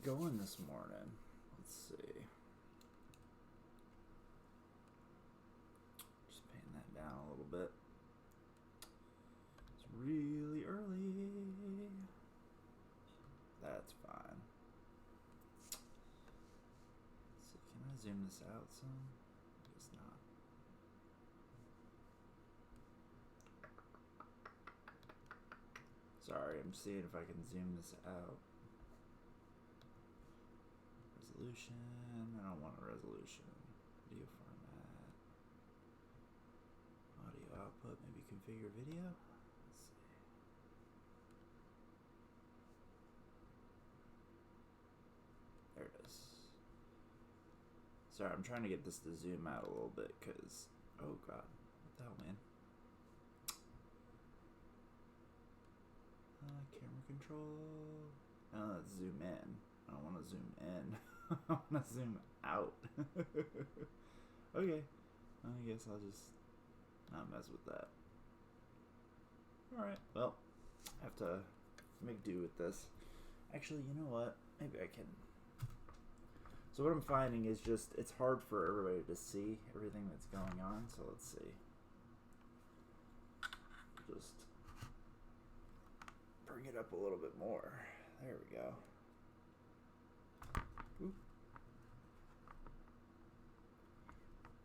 going this morning? Let's see. Just paint that down a little bit. It's really early. That's fine. Let's see, can I zoom this out some? I guess not. Sorry, I'm seeing if I can zoom this out. Resolution. I don't want a resolution. Video format. Audio output. Maybe configure video. Let's see. There it is. Sorry, I'm trying to get this to zoom out a little bit because, oh god, what the hell, man? Camera control. Let's zoom in. I don't want to zoom in. I want to zoom out. Okay. I guess I'll just not mess with that. Alright, well, I have to make do with this. Actually, you know what? Maybe I can. So what I'm finding is just, it's hard for everybody to see everything that's going on. So let's see. Just bring it up a little bit more. There we go. Oop.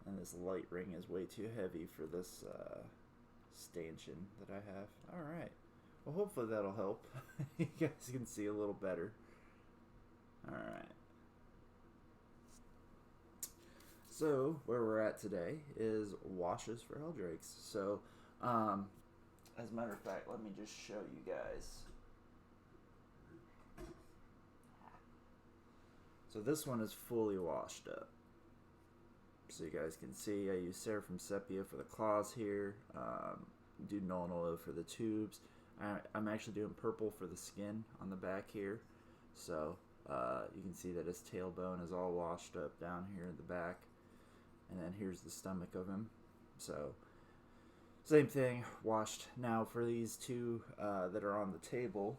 And this light ring is way too heavy for this stanchion that I have. Alright. Well, hopefully that'll help. You guys can see a little better. Alright. So, where we're at today is washes for heldrakes. So, as a matter of fact, let me just show you guys. So this one is fully washed up. So you guys can see I use Seraphim Sepia for the claws here. Do Null and Oil for the tubes. I'm actually doing purple for the skin on the back here. So you can see that his tailbone is all washed up down here in the back. And then here's the stomach of him. So same thing, washed. Now for these two that are on the table,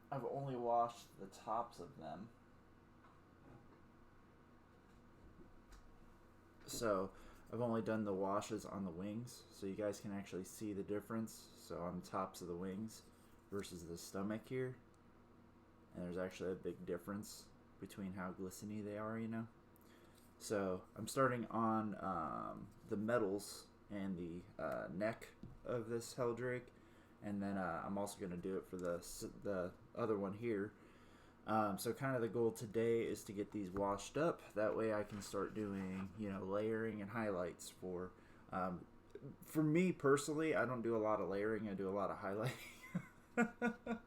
I've only washed the tops of them. So I've only done the washes on the wings, so you guys can actually see the difference. So on the tops of the wings versus the stomach here. And there's actually a big difference between how glistening they are, you know. So I'm starting on the metals and the neck of this heldrake, and then I'm also going to do it for the other one here. So kind of the goal today is to get these washed up. That way I can start doing, you know, layering and highlights for me personally. I don't do a lot of layering. I do a lot of highlighting.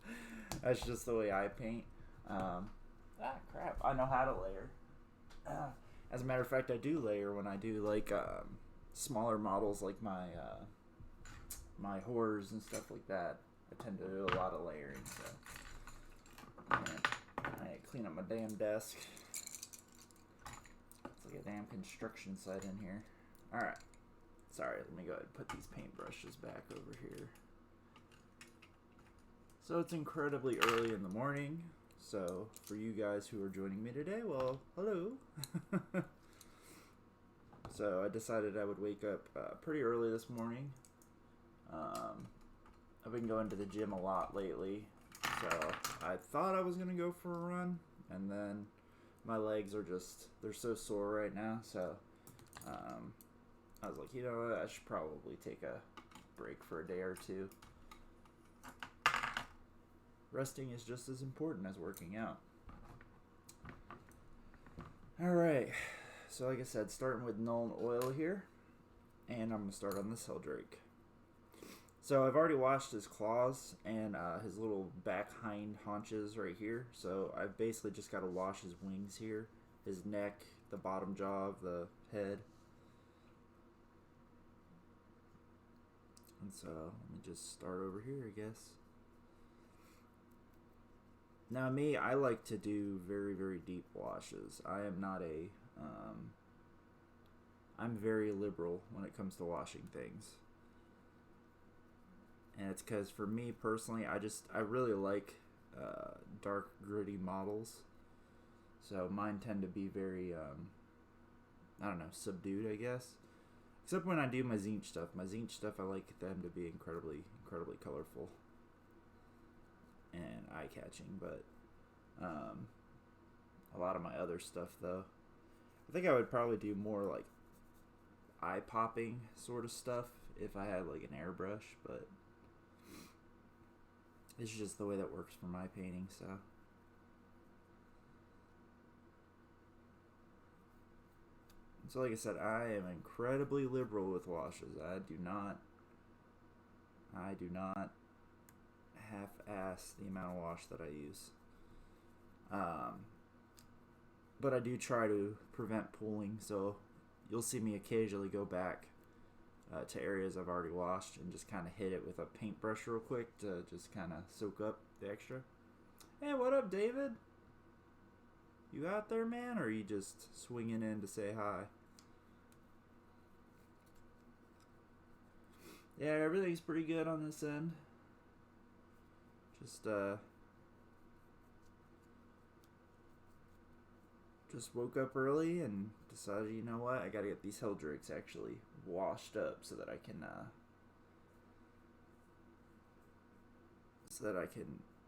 That's just the way I paint. Crap. I know how to layer. As a matter of fact, I do layer when I do like smaller models, like my my horrors and stuff like that. I tend to do a lot of layering. So I clean up my damn desk. It's like a damn construction site in here. All right. Sorry. Let me go ahead and put these paintbrushes back over here. So it's incredibly early in the morning. So, for you guys who are joining me today, well, hello. So, I decided I would wake up pretty early this morning. I've been going to the gym a lot lately. So, I thought I was going to go for a run. And then, my legs are just, they're so sore right now. So, I was like, you know what, I should probably take a break for a day or two. Resting is just as important as working out. Alright, so like I said, starting with Null and Oil here. And I'm going to start on this heldrake. So I've already washed his claws and his little back hind haunches right here. So I've basically just got to wash his wings here, his neck, the bottom jaw of the head. And so let me just start over here, I guess. Now me, I like to do very, very deep washes. I am not a, I'm very liberal when it comes to washing things. And it's because for me personally, I really like dark, gritty models. So mine tend to be very, I don't know, subdued, I guess. Except when I do my Zinch stuff. My Zinch stuff, I like them to be incredibly, incredibly colorful and eye-catching. But a lot of my other stuff, though, I think I would probably do more like eye-popping sort of stuff if I had like an airbrush. But it's just the way that works for my painting, so. So like I said, I am incredibly liberal with washes. I do not half-ass the amount of wash that I use. But I do try to prevent pooling, so you'll see me occasionally go back to areas I've already washed and just kind of hit it with a paintbrush real quick to just kind of soak up the extra. Hey, what up, David? You out there, man, or are you just swinging in to say hi? Yeah, everything's pretty good on this end. Just woke up early and decided, you know what, I gotta get these heldrakes actually washed up so that I can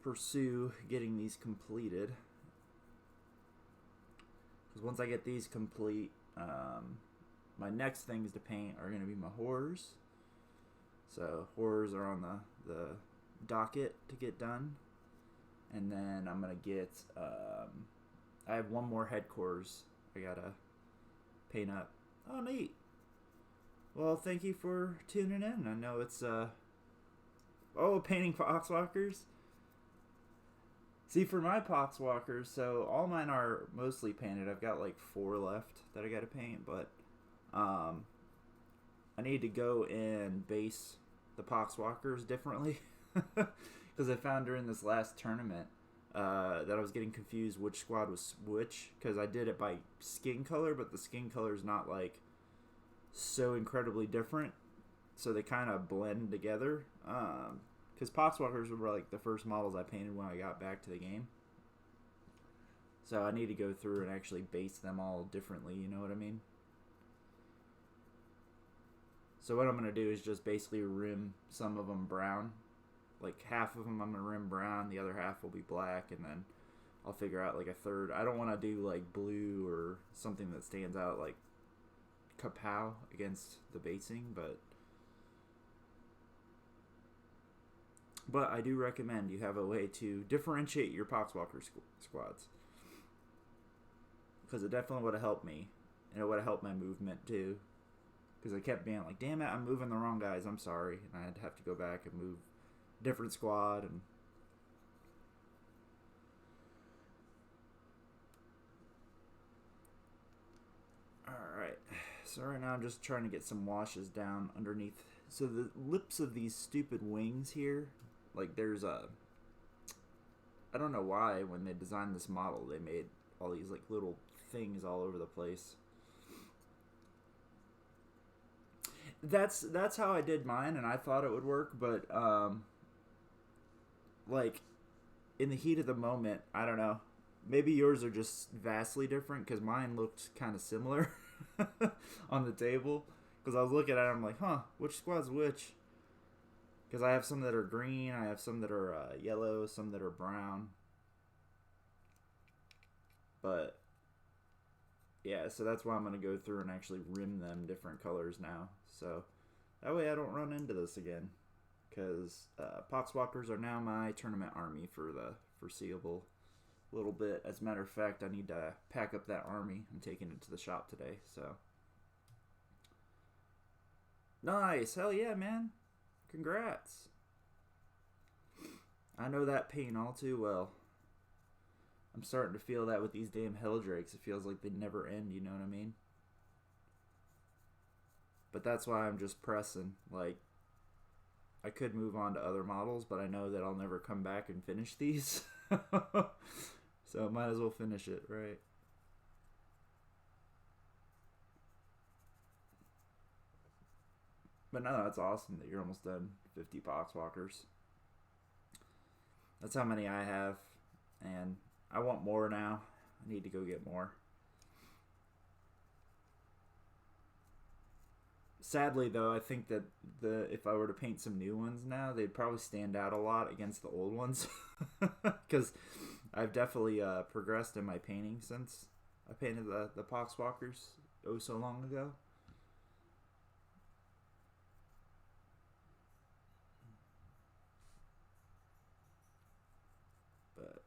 pursue getting these completed. Because once I get these complete, my next things to paint are gonna be my horrors. So horrors are on the docket to get done, and then I'm gonna get. I have one more headquarters I gotta paint up. Oh, neat. Well, thank you for tuning in. I know it's painting poxwalkers. See, for my poxwalkers, so all mine are mostly painted. I've got like 4 left that I gotta paint, but I need to go and base the poxwalkers differently because I found during this last tournament that I was getting confused which squad was which, because I did it by skin color, but the skin color is not like so incredibly different, so they kind of blend together. Because poxwalkers were like the first models I painted when I got back to the game, so I need to go through and actually base them all differently. You know what I mean? So what I'm going to do is just basically rim some of them brown. Like half of them I'm going to rim brown, the other half will be black, and then I'll figure out like a third. I don't want to do like blue or something that stands out like kapow against the basing, but I do recommend you have a way to differentiate your poxwalker squads, because it definitely would have helped me, and it would have helped my movement too. Because I kept being like, damn it, I'm moving the wrong guys, I'm sorry. And I'd have to go back and move different squad. And alright, so right now I'm just trying to get some washes down underneath. So the lips of these stupid wings here, like there's a, I don't know why when they designed this model they made all these like little things all over the place. That's how I did mine, and I thought it would work, but like in the heat of the moment, I don't know. Maybe yours are just vastly different, because mine looked kind of similar on the table. Because I was looking at it, I'm like, huh, which squad's which? Because I have some that are green, I have some that are yellow, some that are brown. But yeah, so that's why I'm going to go through and actually rim them different colors now. So that way I don't run into this again. Because poxwalkers are now my tournament army for the foreseeable little bit. As a matter of fact, I need to pack up that army. I'm taking it to the shop today. So nice. Hell yeah, man. Congrats. I know that pain all too well. I'm starting to feel that with these damn heldrakes. It feels like they never end, you know what I mean? But that's why I'm just pressing. Like, I could move on to other models, but I know that I'll never come back and finish these. So I might as well finish it, right? But no, that's awesome that you're almost done 50 poxwalkers. That's how many I have, and I want more now. I need to go get more. Sadly, though, I think that if I were to paint some new ones now, they'd probably stand out a lot against the old ones, because I've definitely progressed in my painting since I painted the Poxwalkers oh so long ago. But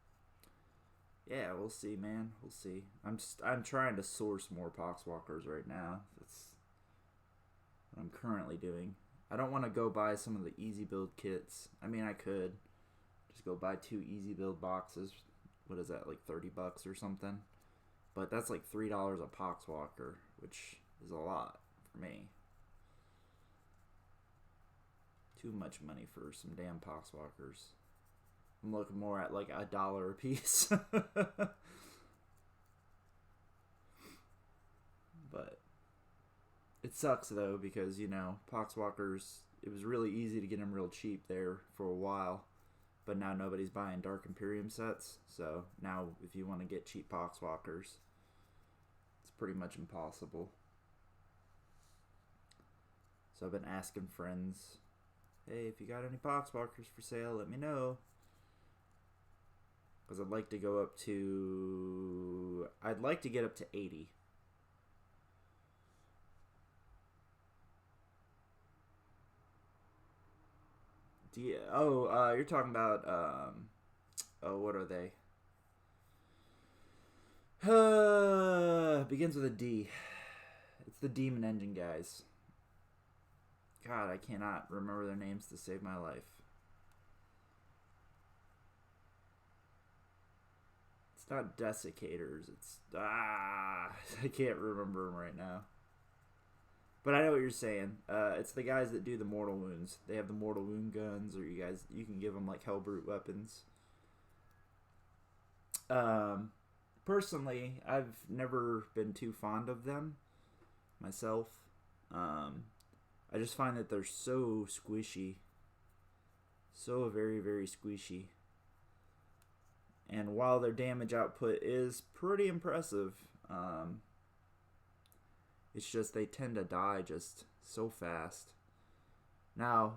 yeah, we'll see, man. We'll see. I'm trying to source more Poxwalkers right now. That's what I'm currently doing. I don't want to go buy some of the easy build kits. I mean, I could just go buy 2 easy build boxes. What is that, like $30 or something? But that's like $3 a Poxwalker, which is a lot for me. Too much money for some damn Poxwalkers. I'm looking more at like $1 a piece. But it sucks though, because you know, Poxwalkers, it was really easy to get them real cheap there for a while, but now nobody's buying Dark Imperium sets, so now if you want to get cheap Poxwalkers, it's pretty much impossible. So I've been asking friends, hey, if you got any Poxwalkers for sale, let me know. Because I'd like to go up to... I'd like to get up to 80. You're talking about... what are they? Begins with a D. It's the Demon Engine guys. God, I cannot remember their names to save my life. It's not Desiccators. It's... I can't remember them right now. But I know what you're saying. It's the guys that do the mortal wounds. They have the mortal wound guns, or you can give them like Hellbrute weapons. Personally, I've never been too fond of them myself. I just find that they're so squishy. So very, very squishy. And while their damage output is pretty impressive, it's just they tend to die just so fast. Now,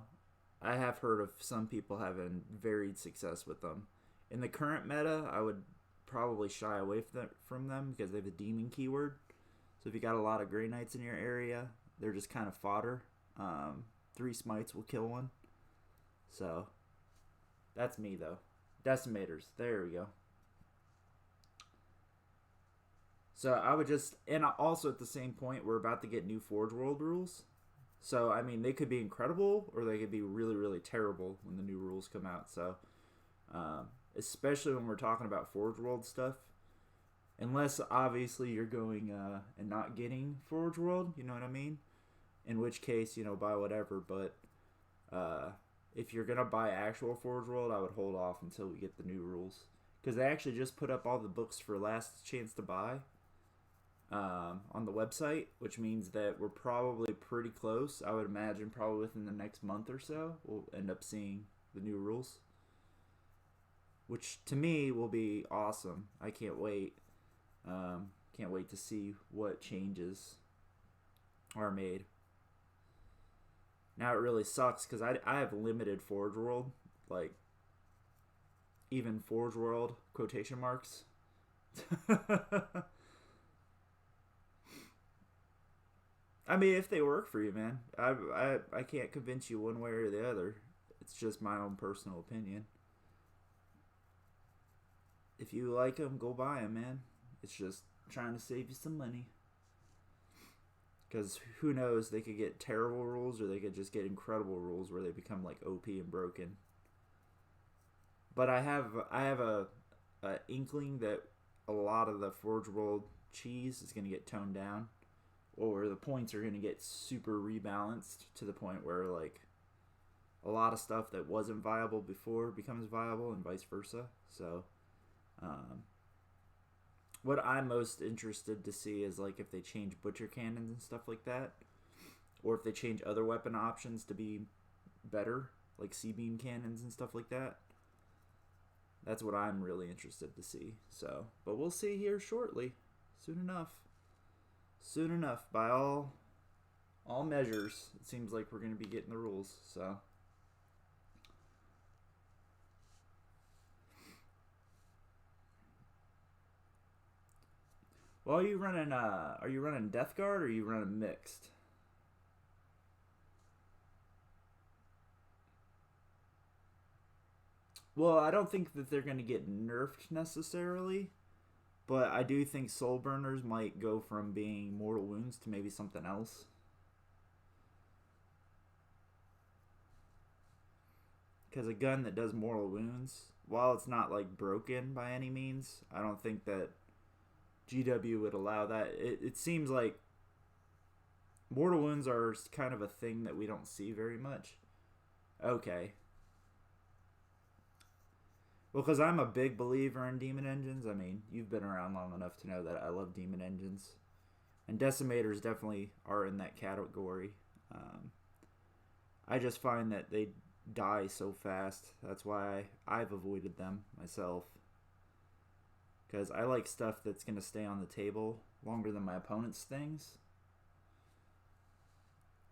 I have heard of some people having varied success with them. In the current meta, I would probably shy away from them because they have a demon keyword. So if you got a lot of Grey Knights in your area, they're just kind of fodder. 3 smites will kill one. So, that's me though. Decimators. There we go. So I would just, and also at the same point, we're about to get new Forge World rules. So, I mean, they could be incredible, or they could be really, really terrible when the new rules come out. So, especially when we're talking about Forge World stuff, unless obviously you're going and not getting Forge World, you know what I mean? In which case, you know, buy whatever. But if you're going to buy actual Forge World, I would hold off until we get the new rules. Because they actually just put up all the books for Last Chance to Buy on the website, which means that we're probably pretty close. I would imagine probably within the next month or so, we'll end up seeing the new rules. Which to me will be awesome. I can't wait. Can't wait to see what changes are made. Now it really sucks because I have limited Forge World, like even Forge World quotation marks. I mean, if they work for you, man, I can't convince you one way or the other. It's just my own personal opinion. If you like them, go buy them, man. It's just trying to save you some money. Because who knows, they could get terrible rules or they could just get incredible rules where they become like OP and broken. But I have a inkling that a lot of the Forge World cheese is going to get toned down, or the points are going to get super rebalanced to the point where like a lot of stuff that wasn't viable before becomes viable and vice versa. So what I'm most interested to see is like if they change butcher cannons and stuff like that, or if they change other weapon options to be better, like C-beam cannons and stuff like that. That's what I'm really interested to see. So, but we'll see here shortly. Soon enough. Soon enough. By all measures, it seems like we're going to be getting the rules. So, well, are you running Death Guard or are you running mixed? Well, I don't think that they're going to get nerfed necessarily, but I do think Soul Burners might go from being Mortal Wounds to maybe something else. Because a gun that does Mortal Wounds, while it's not like broken by any means, I don't think that GW would allow that. It seems like Mortal Wounds are kind of a thing that we don't see very much. Okay. Well, because I'm a big believer in demon engines. I mean, you've been around long enough to know that I love demon engines. And decimators definitely are in that category. I just find that they die so fast. That's why I've avoided them myself. Because I like stuff that's going to stay on the table longer than my opponent's things.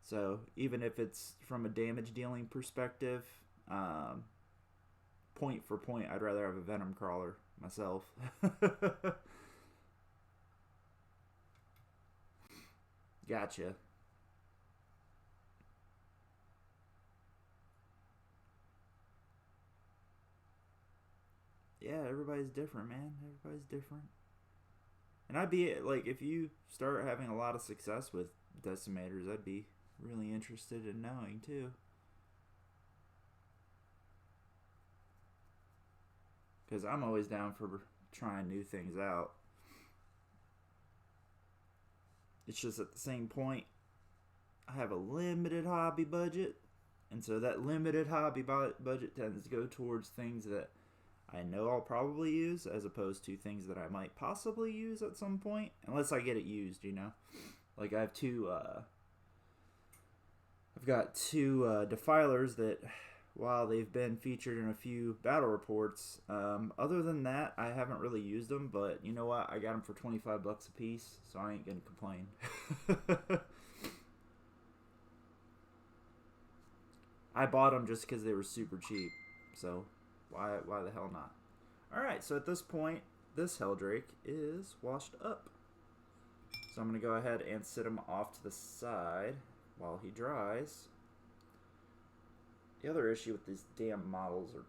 So even if it's from a damage dealing perspective, point for point, I'd rather have a Venom Crawler myself. Gotcha. Yeah, everybody's different, man. Everybody's different. And I'd be like, if you start having a lot of success with decimators, I'd be really interested in knowing too. Because I'm always down for trying new things out. It's just at the same point, I have a limited hobby budget. And so that limited hobby budget tends to go towards things that I know I'll probably use, as opposed to things that I might possibly use at some point, unless I get it used, you know. Like I've got two defilers that, while they've been featured in a few battle reports, other than that, I haven't really used them. But you know what? I got them for $25 a piece, so I ain't gonna complain. I bought them just because they were super cheap, so why the hell not? Alright, so at this point, this Heldrake is washed up. So I'm going to go ahead and sit him off to the side while he dries. The other issue with these damn models are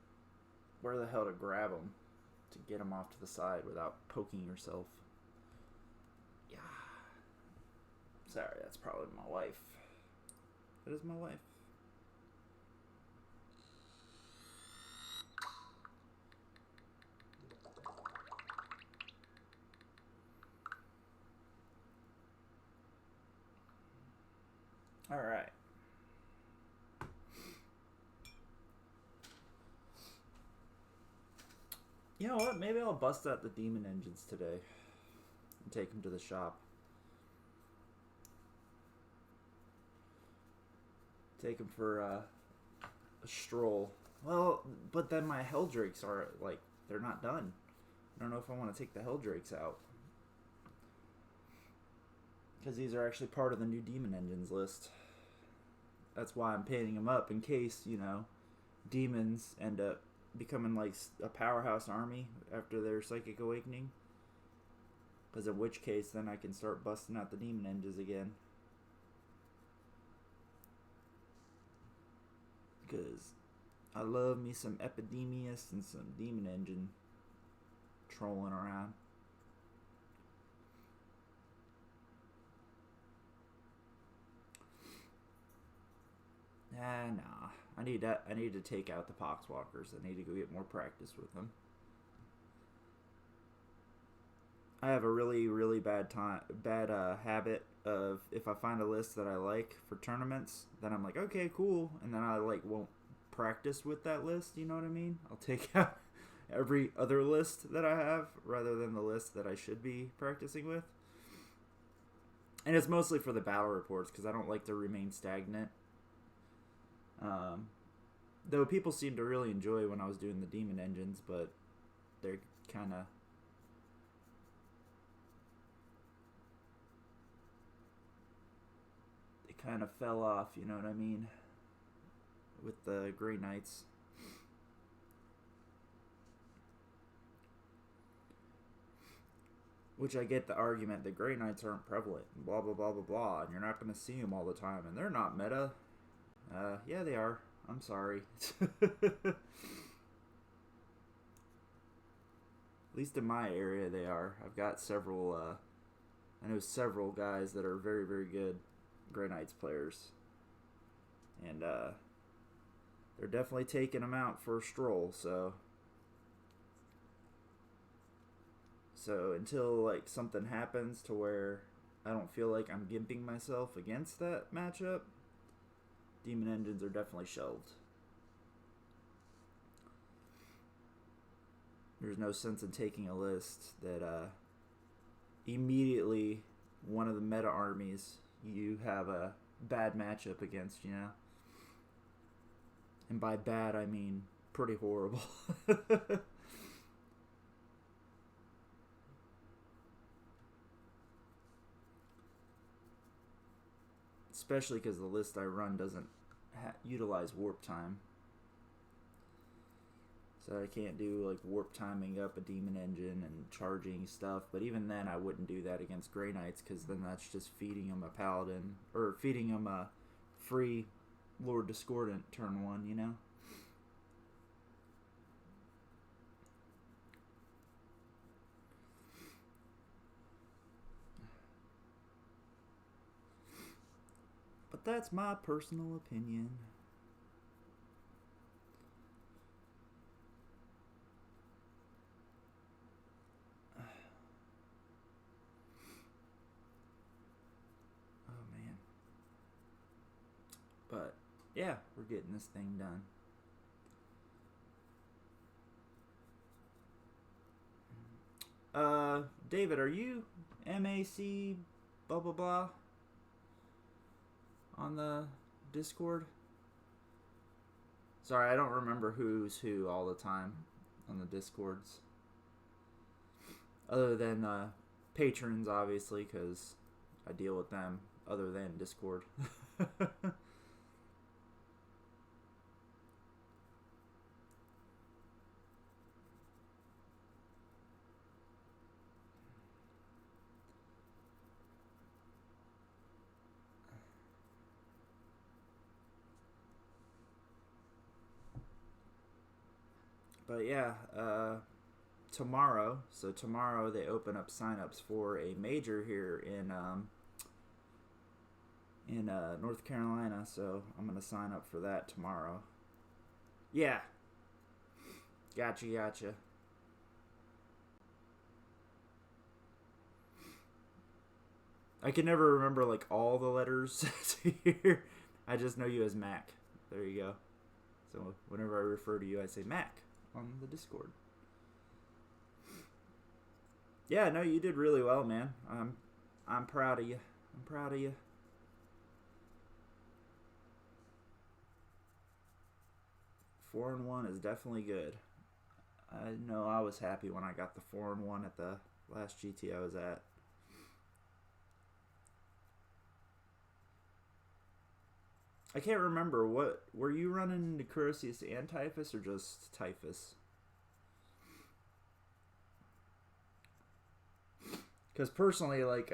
where the hell to grab them to get them off to the side without poking yourself. Yeah. Sorry, that's probably my wife. That is my wife. All right. You know what? Maybe I'll bust out the demon engines today and take them to the shop. Take them for a stroll. Well, but then my Heldrakes are like, they're not done. I don't know if I want to take the Heldrakes out. Because these are actually part of the new demon engines list. That's why I'm painting them up, in case, you know, demons end up becoming like a powerhouse army after their psychic awakening. Because in which case, then I can start busting out the demon engines again. Because I love me some Epidemius and some demon engine trolling around. Nah. I need to take out the Poxwalkers. I need to go get more practice with them. I have a really, really bad habit of, if I find a list that I like for tournaments, then I'm like, okay, cool, and then I like won't practice with that list. You know what I mean? I'll take out every other list that I have rather than the list that I should be practicing with. And it's mostly for the battle reports because I don't like to remain stagnant. Though people seem to really enjoy when I was doing the demon engines, but they're kind of fell off, you know what I mean, with the Grey Knights. Which I get the argument that Grey Knights aren't prevalent, and blah blah blah blah blah, and you're not going to see them all the time, and they're not meta. Yeah, they are. I'm sorry. At least in my area, they are. I've got several. I know several guys that are very very good Grey Knights players, and they're definitely taking them out for a stroll. So until like something happens to where I don't feel like I'm gimping myself against that matchup, Demon Engines are definitely shelved. There's no sense in taking a list that immediately one of the meta armies you have a bad matchup against, you know? And by bad, I mean pretty horrible. Especially because the list I run doesn't utilize warp time. So I can't do like warp timing up a Demon Engine and charging stuff. But even then, I wouldn't do that against Grey Knights, because then that's just feeding them a Paladin, or feeding them a free Lord Discordant turn 1, you know? But that's my personal opinion. But yeah, we're getting this thing done. David, are you MAC blah blah blah on the Discord? Sorry, I don't remember who's who all the time on the Discords. Other than patrons, obviously, because I deal with them other than Discord. But yeah, tomorrow they open up signups for a major here in North Carolina, so I'm gonna sign up for that tomorrow. Yeah, gotcha. I can never remember like all the letters here. I just know you as Mac. There you go. So whenever I refer to you, I say Mac on the Discord. Yeah, no, you did really well, man. I'm proud of you. 4-1 is definitely good. I know I was happy when I got the 4-1 at the last GT I was at. I can't remember, what were you running, Necrosius and Typhus, or just Typhus? Because personally, like,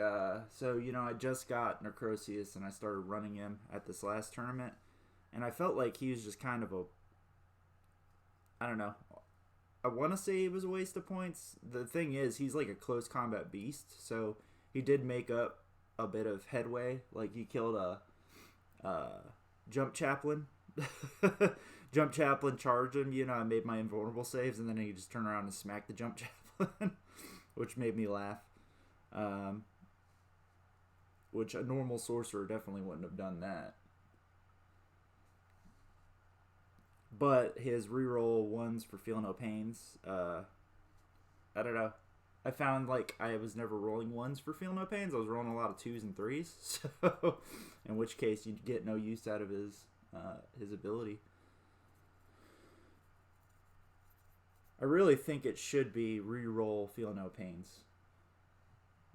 so, you know, I just got Necrosius and I started running him at this last tournament, and I felt like he was just kind of a, I don't know, I want to say it was a waste of points. The thing is, he's like a close combat beast, so he did make up a bit of headway. Like, he killed a Jump Chaplain. Jump Chaplain charged him, you know, I made my invulnerable saves, and then he just turned around and smacked the Jump Chaplain, which made me laugh. Which a normal sorcerer definitely wouldn't have done that. But his reroll ones for Feel No Pains, I don't know. I found like I was never rolling ones for Feel No Pains. I was rolling a lot of 2s and 3s. So, in which case you'd get no use out of his ability. I really think it should be re-roll Feel No Pains.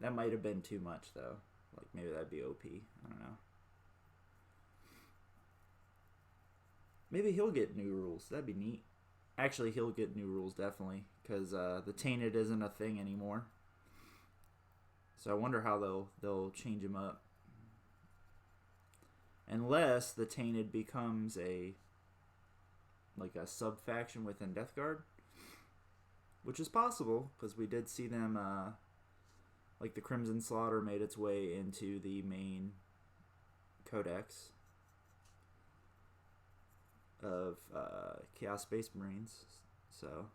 That might have been too much, though. Like, maybe that'd be OP. I don't know. Maybe he'll get new rules. That'd be neat. Actually, he'll get new rules, definitely. Because the Tainted isn't a thing anymore. So I wonder how they'll change him up. Unless the Tainted becomes a sub-faction within Death Guard. Which is possible, because we did see them, like the Crimson Slaughter made its way into the main codex of Chaos Space Marines. So,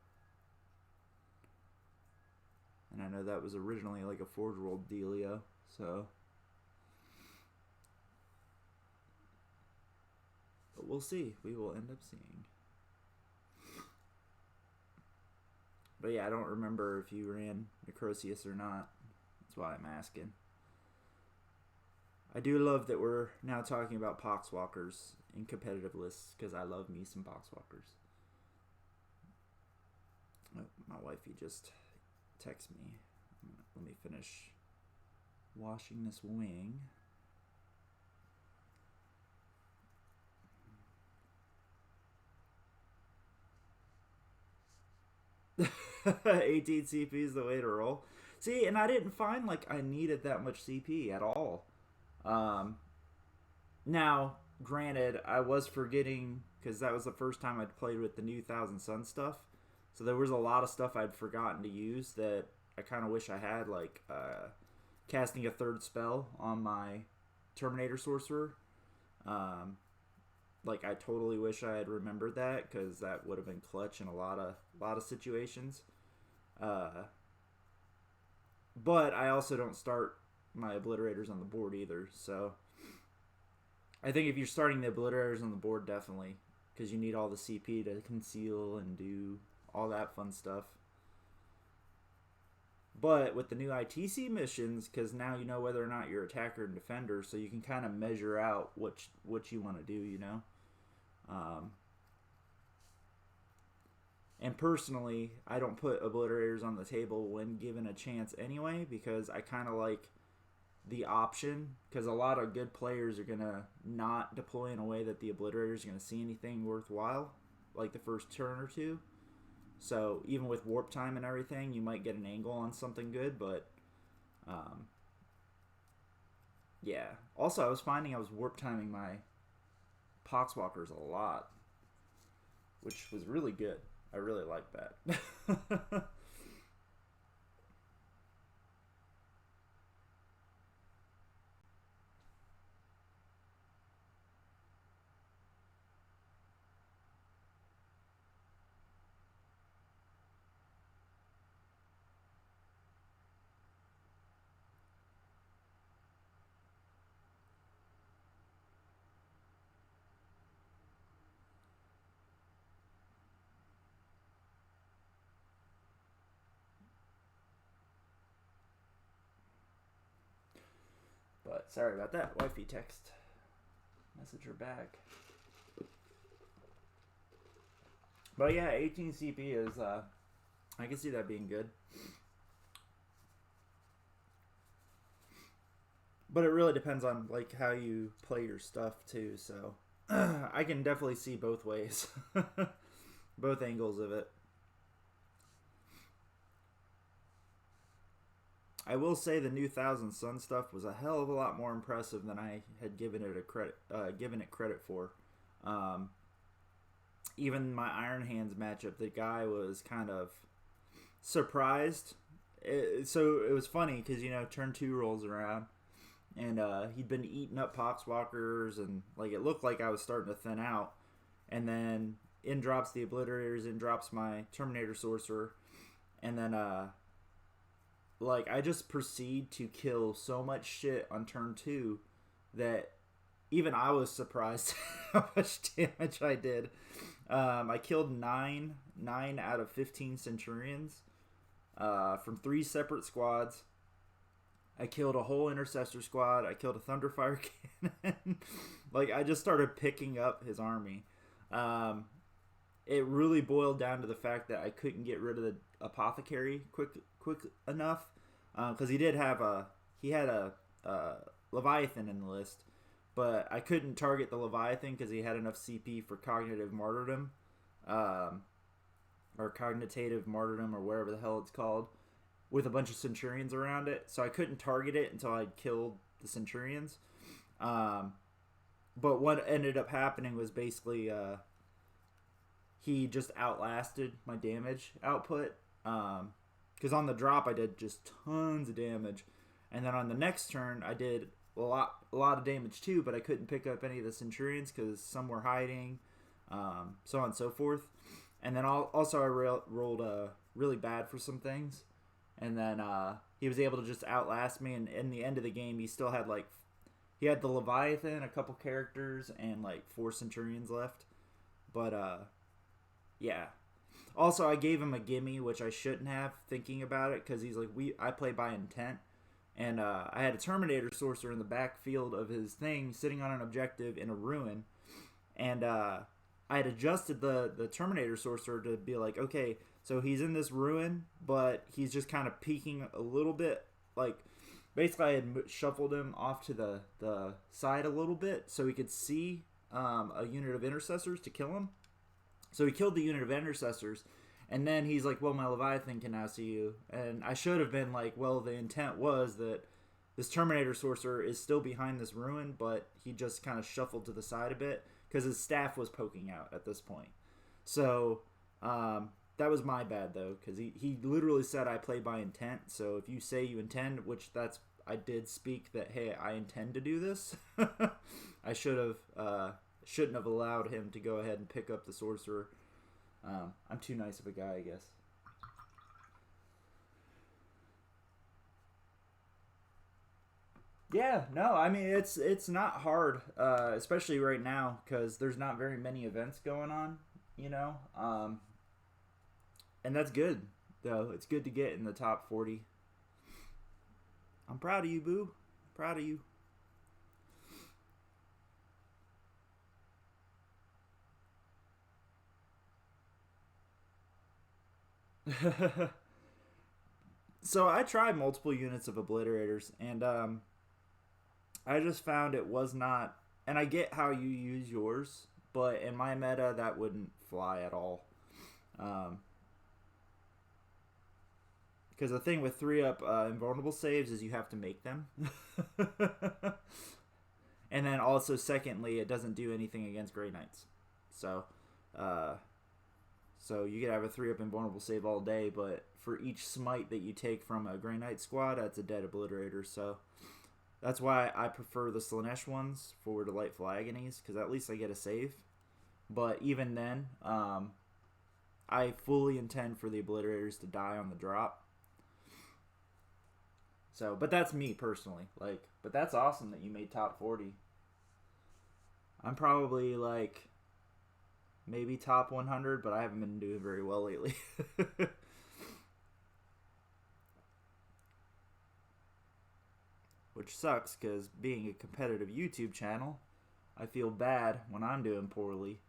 and I know that was originally like a Forge World dealio, so. But we'll see. We will end up seeing. But yeah, I don't remember if you ran Necrosius or not. That's why I'm asking. I do love that we're now talking about Poxwalkers in competitive lists, because I love me some Poxwalkers. Oh, my wifey just texted me. Let me finish washing this wing. $18 CP is the way to roll. See, and I didn't find like I needed that much CP at all. Now, granted, I was forgetting, because that was the first time I'd played with the new Thousand Sun stuff. So there was a lot of stuff I'd forgotten to use that I kind of wish I had, like casting a third spell on my Terminator Sorcerer. Like, I totally wish I had remembered that, because that would have been clutch in a lot of situations. But I also don't start my Obliterators on the board either, so I think if you're starting the Obliterators on the board, definitely, because you need all the CP to conceal and do all that fun stuff. But with the new ITC missions, because now you know whether or not you're attacker and defender, so you can kind of measure out what you want to do, you know? And personally, I don't put Obliterators on the table when given a chance anyway, because I kind of like the option, because a lot of good players are going to not deploy in a way that the Obliterators are going to see anything worthwhile, like the first turn or two. So even with warp time and everything, you might get an angle on something good, but yeah. Also, I was finding I was warp timing my Poxwalkers a lot, which was really good. I really like that. But sorry about that. Wifey text. Message her back. But yeah, 18 CP is, I can see that being good. But it really depends on like how you play your stuff too, so I can definitely see both ways. Both angles of it. I will say the new Thousand Sun stuff was a hell of a lot more impressive than I had given it credit for. Even my Iron Hands matchup, the guy was kind of surprised. So it was funny because, you know, turn 2 rolls around, and he'd been eating up Poxwalkers, and like it looked like I was starting to thin out. And then in drops the Obliterators, in drops my Terminator Sorcerer, and then like I just proceed to kill so much shit on turn 2 that even I was surprised how much damage I did. I killed 9 out of 15 Centurions from 3 separate squads. I killed a whole Intercessor squad. I killed a Thunderfire cannon. Like, I just started picking up his army. it really boiled down to the fact that I couldn't get rid of the apothecary quick enough, because he had a Leviathan in the list, but I couldn't target the Leviathan because he had enough CP for cognitive martyrdom, um, or cognitive martyrdom, or whatever the hell it's called, with a bunch of centurions around it. So I couldn't target it until I'd killed the centurions. But what ended up happening was basically he just outlasted my damage output. Because on the drop I did just tons of damage, and then on the next turn I did a lot of damage too, but I couldn't pick up any of the centurions because some were hiding, so on and so forth. And then also I rolled really bad for some things, and then he was able to just outlast me. And in the end of the game, he still had he had the Leviathan, a couple characters, and 4 centurions left. But yeah. Also, I gave him a gimme, which I shouldn't have, thinking about it, because he's like, I play by intent. And I had a Terminator Sorcerer in the backfield of his thing, sitting on an objective in a ruin. And I had adjusted the Terminator Sorcerer to be like, okay, so he's in this ruin, but he's just kind of peeking a little bit. Basically, I had shuffled him off to the side a little bit so he could see a unit of intercessors to kill him. So he killed the unit of intercessors, and then he's like, well, my Leviathan can now see you. And I should have been like, well, the intent was that this Terminator Sorcerer is still behind this ruin, but he just kind of shuffled to the side a bit because his staff was poking out at this point. So that was my bad, though, because he literally said I play by intent. So if you say you intend, which I did speak that, hey, I intend to do this, I shouldn't have allowed him to go ahead and pick up the sorcerer. I'm too nice of a guy, I guess. Yeah, no, I mean, it's not hard, especially right now, because there's not very many events going on, and that's good, though. It's good to get in the top 40. I'm proud of you, boo. Proud of you. So I tried multiple units of obliterators, and I just found it was not. And I get how you use yours, but in my meta that wouldn't fly at all. Because the thing with 3-up invulnerable saves is you have to make them. And then also, secondly, it doesn't do anything against Grey Knights. So you could have a 3-up invulnerable save all day, but for each smite that you take from a Grey Knight squad, that's a dead obliterator. So that's why I prefer the Slanesh ones for Delightful Agonies, because at least I get a save. But even then, I fully intend for the obliterators to die on the drop. So, but that's me personally. But that's awesome that you made top 40. I'm probably maybe top 100, but I haven't been doing very well lately. Which sucks, because being a competitive YouTube channel, I feel bad when I'm doing poorly.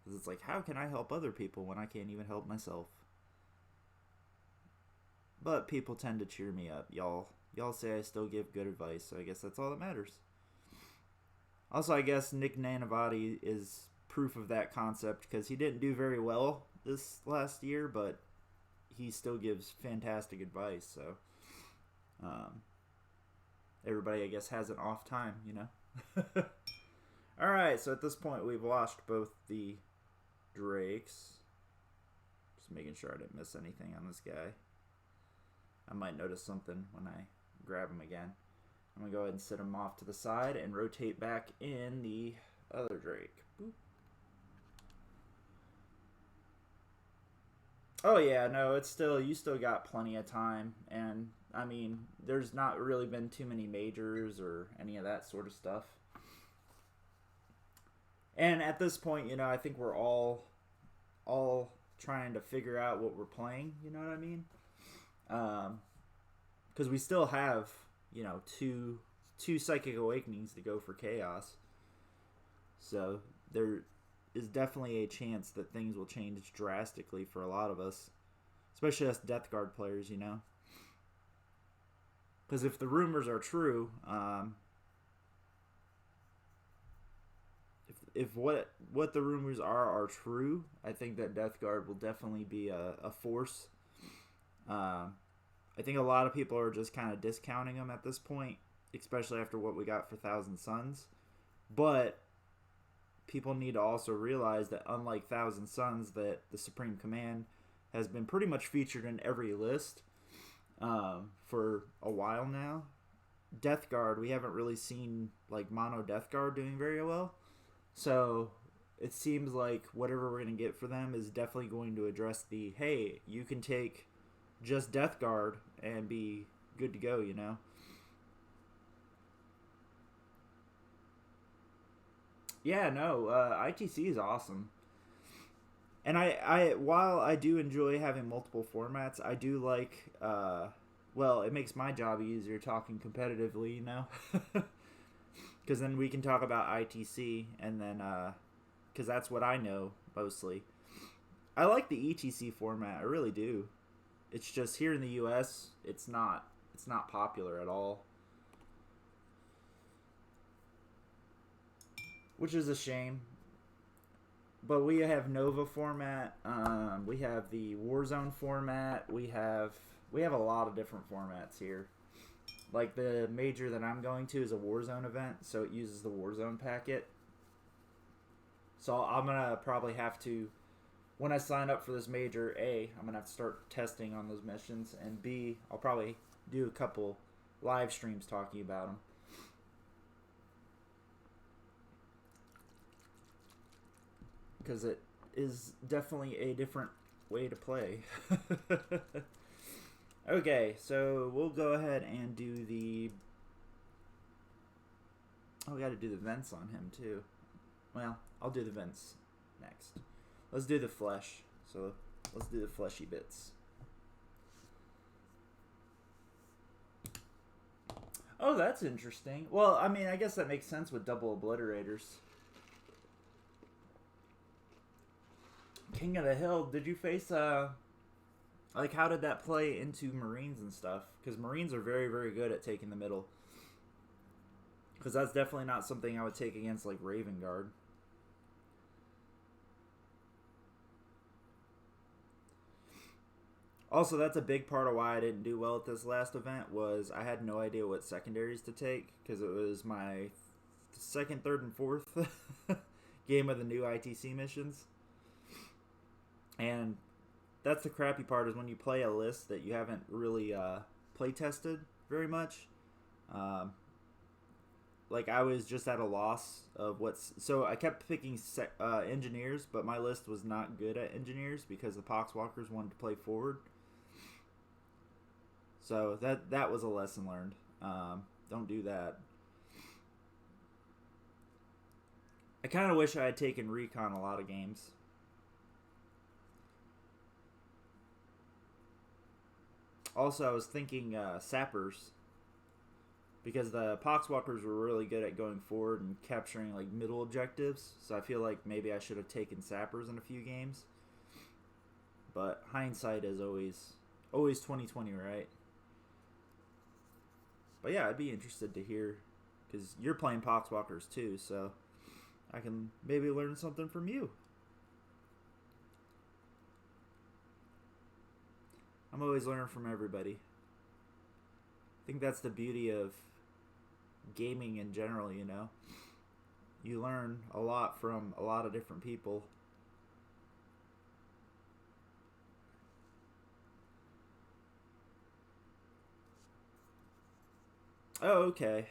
Because it's like, how can I help other people when I can't even help myself? But people tend to cheer me up. Y'all say I still give good advice, so I guess that's all that matters. Also, I guess Nick Nanavati is proof of that concept, because he didn't do very well this last year, but he still gives fantastic advice. So everybody, I guess, has an off time, Alright, so at this point we've lost both the drakes. Just making sure I didn't miss anything on this guy. I might notice something when I grab him again. I'm going to go ahead and set him off to the side and rotate back in the other drake. Boop. Oh yeah, no, you still got plenty of time, and I mean, there's not really been too many majors or any of that sort of stuff. And at this point, I think we're all trying to figure out what we're playing, you know what I mean? Because we still have, two Psychic Awakenings to go for Chaos. So is definitely a chance that things will change drastically for a lot of us, especially us Death Guard players, you know. Because if the rumors are true, if what the rumors are true, I think that Death Guard will definitely be a force. I think a lot of people are just kind of discounting them at this point, especially after what we got for Thousand Suns. But people need to also realize that unlike Thousand Suns, that the Supreme Command has been pretty much featured in every list for a while now. Death Guard, we haven't really seen like mono Death Guard doing very well. So it seems like whatever we're going to get for them is definitely going to address the, hey, you can take just Death Guard and be good to go, you know? Yeah, no, ITC is awesome. And while I do enjoy having multiple formats, I do like, well, it makes my job easier talking competitively, you know? Because then we can talk about ITC, and then, because that's what I know, mostly. I like the ETC format, I really do. It's just here in the U.S., it's not popular at all. Which is a shame. But we have Nova format. We have the Warzone format. We have a lot of different formats here. Like the major that I'm going to is a Warzone event, so it uses the Warzone packet. So I'm gonna probably have to, when I sign up for this major, A, I'm gonna have to start testing on those missions, and B, I'll probably do a couple live streams talking about them. Because it is definitely a different way to play. Okay, so we'll go ahead and do the... Oh, we got to do the vents on him, too. Well, I'll do the vents next. Let's do the flesh. So, let's do the fleshy bits. Oh, that's interesting. Well, I mean, I guess that makes sense with double obliterators. King of the Hill, did you face, like, how did that play into Marines and stuff? Because Marines are very, very good at taking the middle. Because that's definitely not something I would take against, like, Raven Guard. Also, that's a big part of why I didn't do well at this last event, was I had no idea what secondaries to take, because it was my second, third, and fourth game of the new ITC missions. And that's the crappy part, is when you play a list that you haven't really play tested very much. Like, I was just at a loss of what's... So I kept picking engineers, but my list was not good at engineers because the Poxwalkers wanted to play forward. So that was a lesson learned. Don't do that. I kind of wish I had taken Recon a lot of games. Also, I was thinking Sappers, because the Poxwalkers were really good at going forward and capturing like middle objectives. So I feel like maybe I should have taken Sappers in a few games. But hindsight is always 2020, right? But yeah, I'd be interested to hear, because you're playing Poxwalkers too, so I can maybe learn something from you. I'm always learning from everybody. I think that's the beauty of gaming in general, you know. You learn a lot from a lot of different people. Oh, okay.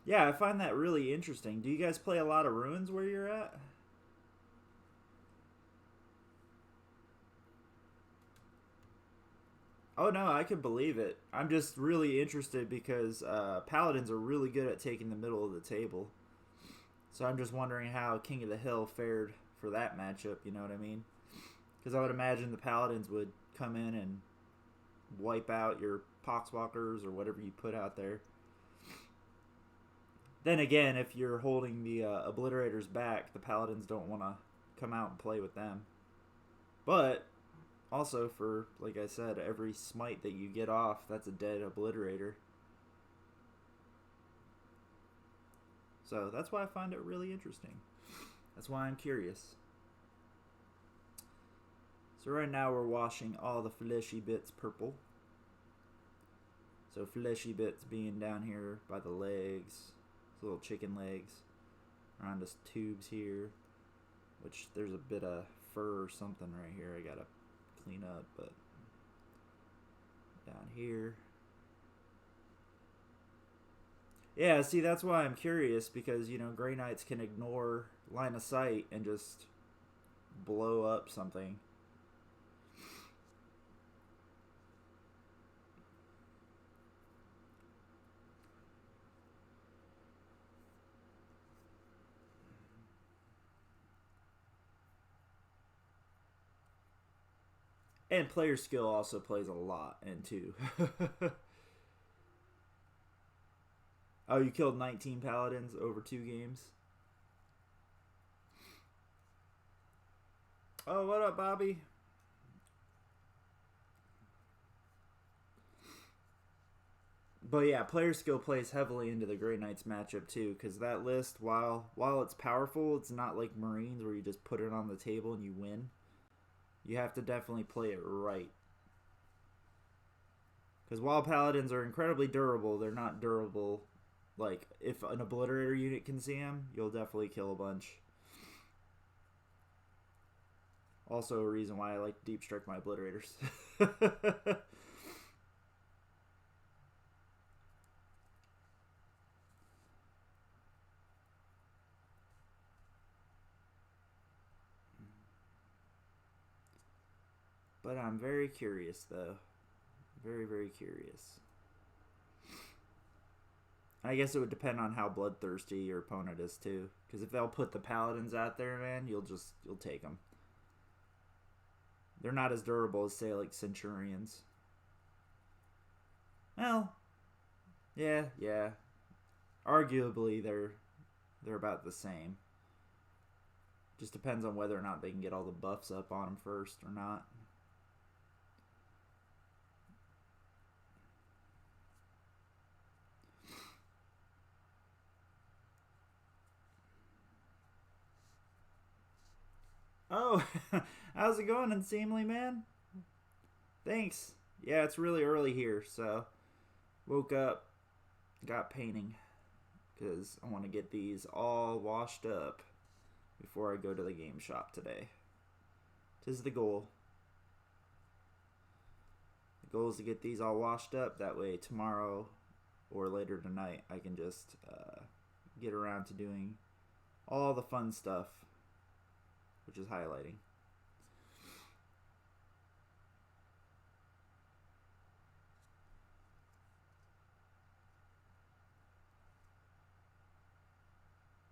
Yeah, I find that really interesting. Do you guys play a lot of ruins where you're at? Oh no, I can believe it. I'm just really interested because paladins are really good at taking the middle of the table. So I'm just wondering how King of the Hill fared for that matchup, you know what I mean? Because I would imagine the paladins would come in and wipe out your Poxwalkers or whatever you put out there. Then again, if you're holding the obliterators back, the paladins don't want to come out and play with them. But also, for, like I said, every smite that you get off, that's a dead obliterator. So that's why I find it really interesting. That's why I'm curious. So right now we're washing all the fleshy bits purple. So fleshy bits being down here by the legs, little chicken legs, around his tubes here, which there's a bit of fur or something right here I gotta clean up, but down here. Yeah, see, that's why I'm curious, because, you know, Grey Knights can ignore line of sight and just blow up something. And player skill also plays a lot into. Oh, you killed 19 paladins over 2 games? Oh, what up, Bobby? But yeah, player skill plays heavily into the Grey Knights matchup too, because that list, while it's powerful, it's not like Marines where you just put it on the table and you win. You have to definitely play it right. Because while paladins are incredibly durable, they're not durable. Like, if an obliterator unit can see them, you'll definitely kill a bunch. Also a reason why I like to deep strike my obliterators. But I'm very curious, though. Very, very curious. I guess it would depend on how bloodthirsty your opponent is, too. Because if they'll put the paladins out there, man, you'll take them. They're not as durable as, say, like Centurions. Well, yeah. Arguably, they're about the same. Just depends on whether or not they can get all the buffs up on them first or not. Oh, how's it going, Unseemly Man? Thanks. Yeah, it's really early here, so woke up, got painting, because I want to get these all washed up before I go to the game shop today. 'Tis the goal. The goal is to get these all washed up. That way tomorrow or later tonight I can just get around to doing all the fun stuff, which is highlighting.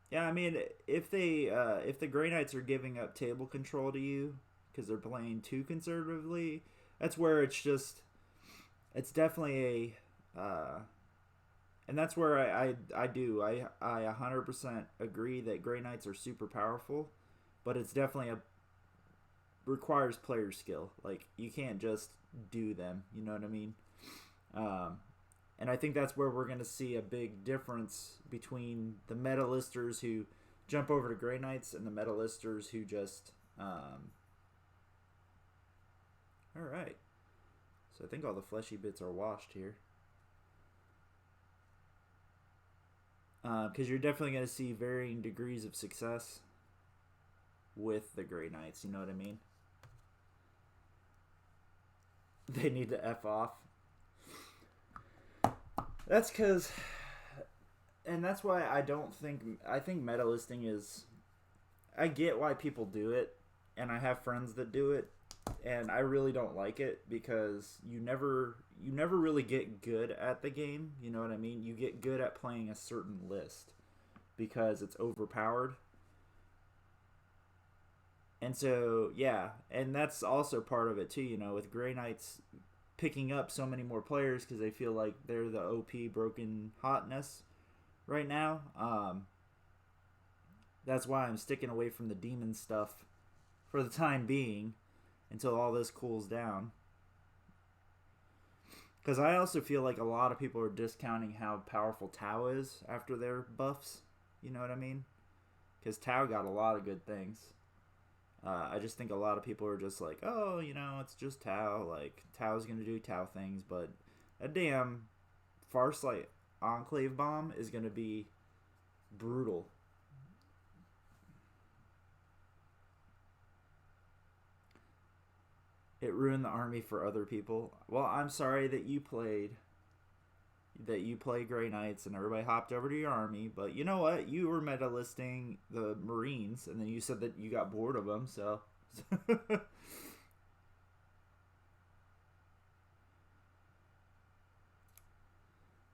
Yeah, I mean, if the Grey Knights are giving up table control to you because they're playing too conservatively, that's where it's definitely and that's where I 100% agree that Grey Knights are super powerful, but it's definitely requires player skill. Like, you can't just do them, you know what I mean? And I think that's where we're going to see a big difference between the meta listers who jump over to Grey Knights and the meta listers who just alright. So I think all the fleshy bits are washed here. Because you're definitely going to see varying degrees of success with the Grey Knights, you know what I mean? They need to F off. That's because, and that's why I think meta listing is, I get why people do it, and I have friends that do it, and I really don't like it because you never really get good at the game, you know what I mean? You get good at playing a certain list because it's overpowered. And so, yeah, and that's also part of it too, you know, with Grey Knights picking up so many more players because they feel like they're the OP broken hotness right now. That's why I'm sticking away from the demon stuff for the time being until all this cools down. Because I also feel like a lot of people are discounting how powerful Tau is after their buffs. You know what I mean? Because Tau got a lot of good things. I just think a lot of people are just like, oh, you know, it's just Tau. Like, Tau's going to do Tau things. But a damn Farsight Enclave Bomb is going to be brutal. It ruined the army for other people. Well, I'm sorry that you play Grey Knights and everybody hopped over to your army, but you know what? You were meta listing the Marines, and then you said that you got bored of them, so.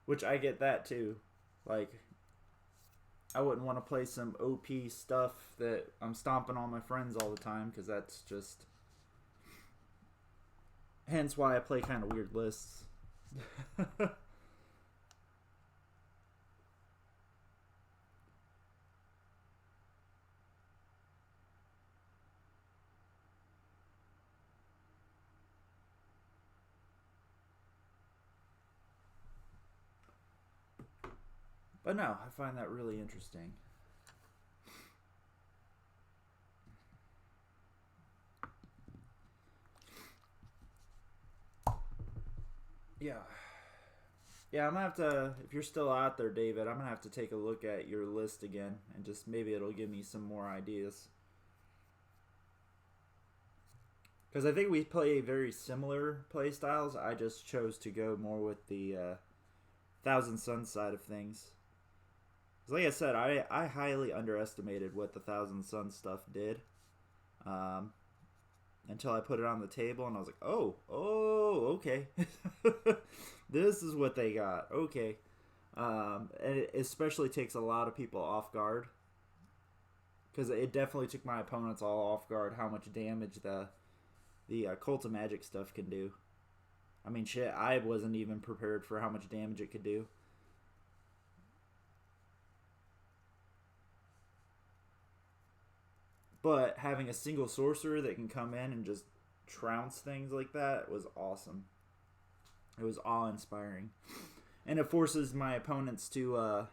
Which I get that too. Like, I wouldn't want to play some OP stuff that I'm stomping on my friends all the time, because that's just. Hence why I play kind of weird lists. But no, I find that really interesting. Yeah. Yeah, I'm gonna have to, if you're still out there, David, I'm gonna have to take a look at your list again, and just maybe it'll give me some more ideas. Because I think we play very similar play styles. I just chose to go more with the Thousand Suns side of things. Like I said, I highly underestimated what the Thousand Suns stuff did. Until I put it on the table, and I was like, oh, okay. This is what they got. Okay. And it especially takes a lot of people off guard. Because it definitely took my opponents all off guard how much damage the Cult of Magic stuff can do. I mean, shit, I wasn't even prepared for how much damage it could do. But having a single sorcerer that can come in and just trounce things like that was awesome. It was awe-inspiring. And it forces my opponents to...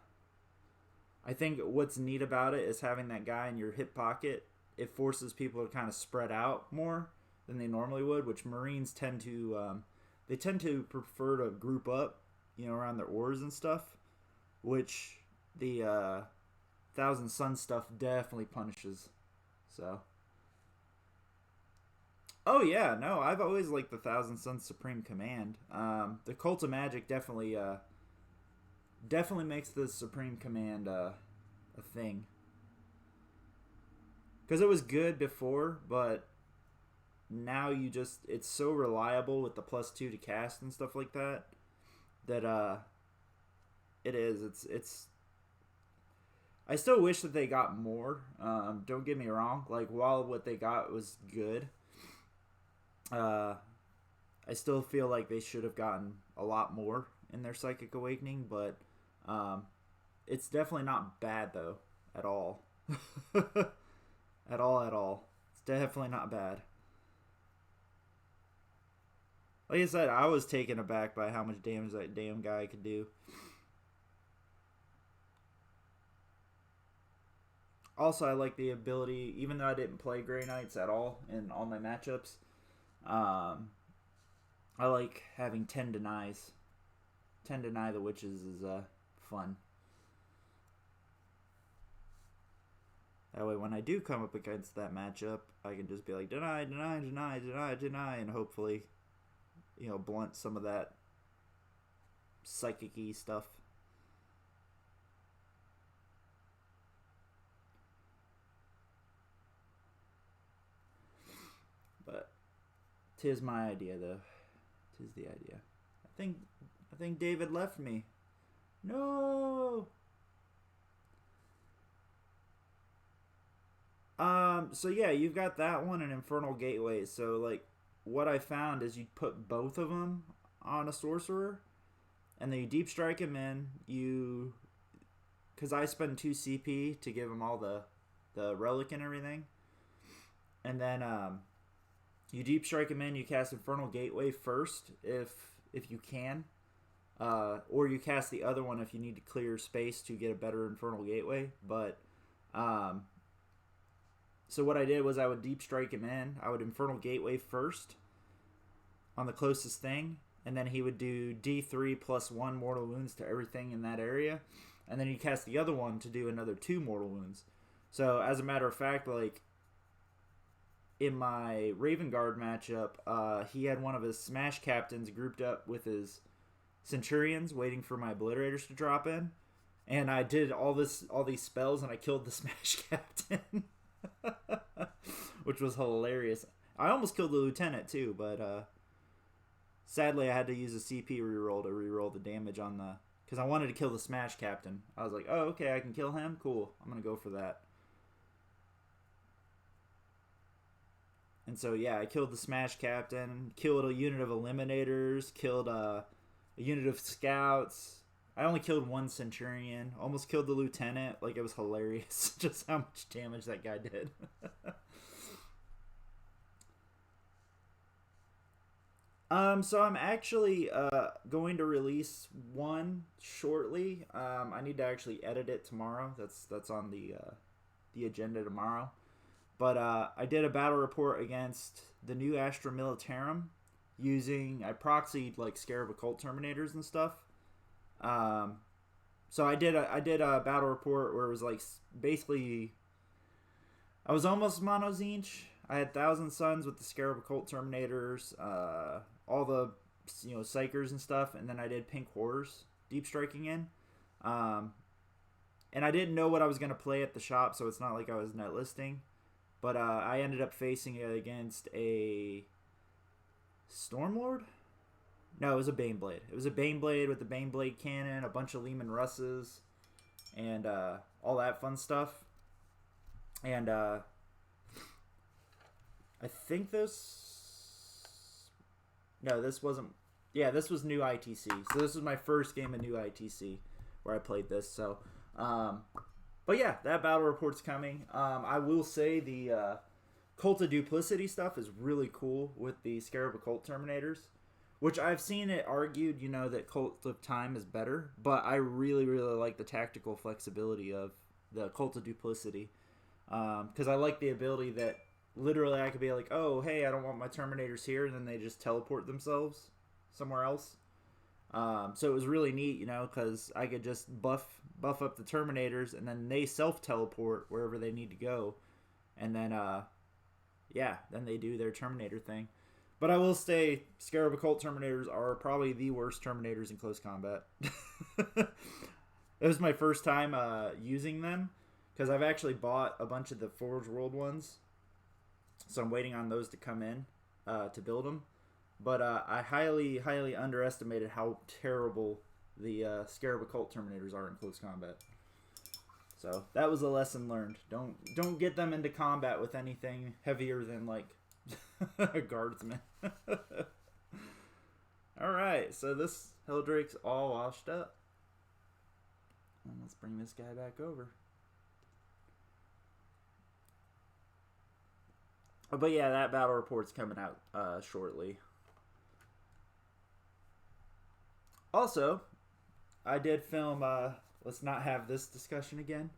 I think what's neat about it is having that guy in your hip pocket. It forces people to kind of spread out more than they normally would, which Marines tend to... they tend to prefer to group up, you know, around their ores and stuff, which the Thousand Suns stuff definitely punishes. So, oh yeah, no, I've always liked the Thousand Suns Supreme Command. The Cult of Magic definitely makes the Supreme Command a thing. Because it was good before, but now it's so reliable with the +2 to cast and stuff like that, that it's I still wish that they got more. Don't get me wrong. Like, while what they got was good, I still feel like they should have gotten a lot more in their Psychic Awakening. But it's definitely not bad, though, at all. At all. It's definitely not bad. Like I said, I was taken aback by how much damage that damn guy could do. Also, I like the ability, even though I didn't play Grey Knights at all in all my matchups, I like having 10 denies. 10 deny the witches is fun. That way, when I do come up against that matchup, I can just be like, deny, and hopefully, you know, blunt some of that psychic-y stuff. But 'tis my idea, though. 'Tis the idea. I think David left me. No. So yeah, you've got that one and Infernal Gateway. So like, what I found is you put both of them on a sorcerer, and then you deep strike him in. You because I spend 2 CP to give him all the relic and everything. And then you deep strike him in. You cast Infernal Gateway first if you can, or you cast the other one if you need to clear space to get a better Infernal Gateway. But so what I did was I would deep strike him in. I would Infernal Gateway first on the closest thing, and then he would do D3 plus 1 mortal wounds to everything in that area, and then you cast the other one to do another 2 mortal wounds. So as a matter of fact, like in my Raven Guard matchup, he had one of his Smash Captains grouped up with his Centurions, waiting for my Obliterators to drop in, and I did all these spells, and I killed the Smash Captain, which was hilarious. I almost killed the Lieutenant too, but sadly I had to use a CP reroll to reroll the damage on the, because I wanted to kill the Smash Captain. I was like, oh, okay, I can kill him? Cool. I'm going to go for that. And so, yeah, I killed the Smash Captain, killed a unit of Eliminators, killed a unit of Scouts. I only killed 1 Centurion, almost killed the Lieutenant. Like, it was hilarious just how much damage that guy did. So I'm actually going to release one shortly. I need to actually edit it tomorrow. That's on the agenda tomorrow. But I did a battle report against the new Astra Militarum using, I proxied like Scarab Occult Terminators and stuff. So I did a battle report where it was like basically I was almost Mono Zinch. I had 1,000 Suns with the Scarab Occult Terminators, all the Psychers and stuff, and then I did Pink Horrors deep striking in. And I didn't know what I was gonna play at the shop, so it's not like I was net listing. But I ended up facing it against a Stormlord? No, it was a Baneblade. It was a Baneblade with the Baneblade cannon, a bunch of Lehman Russes, and all that fun stuff. And I think this... No, this wasn't... Yeah, this was new ITC. So this was my first game of new ITC where I played this. So, but yeah, that battle report's coming. I will say the Cult of Duplicity stuff is really cool with the Scarab Occult Terminators, which I've seen it argued, that Cult of Time is better, but I really, really like the tactical flexibility of the Cult of Duplicity, because I like the ability that literally I could be like, oh, hey, I don't want my Terminators here, and then they just teleport themselves somewhere else. So it was really neat, because I could just buff up the Terminators, and then they self-teleport wherever they need to go. And then, then they do their Terminator thing. But I will say, Scarab Occult Terminators are probably the worst Terminators in close combat. It was my first time using them, because I've actually bought a bunch of the Forge World ones. So I'm waiting on those to come in to build them. But I highly, highly underestimated how terrible the Scarab Occult Terminators are in close combat. So that was a lesson learned. Don't get them into combat with anything heavier than like a guardsman. Alright, so this Heldrake's all washed up. And let's bring this guy back over. But yeah, that battle report's coming out shortly. Also, I did film, let's not have this discussion again.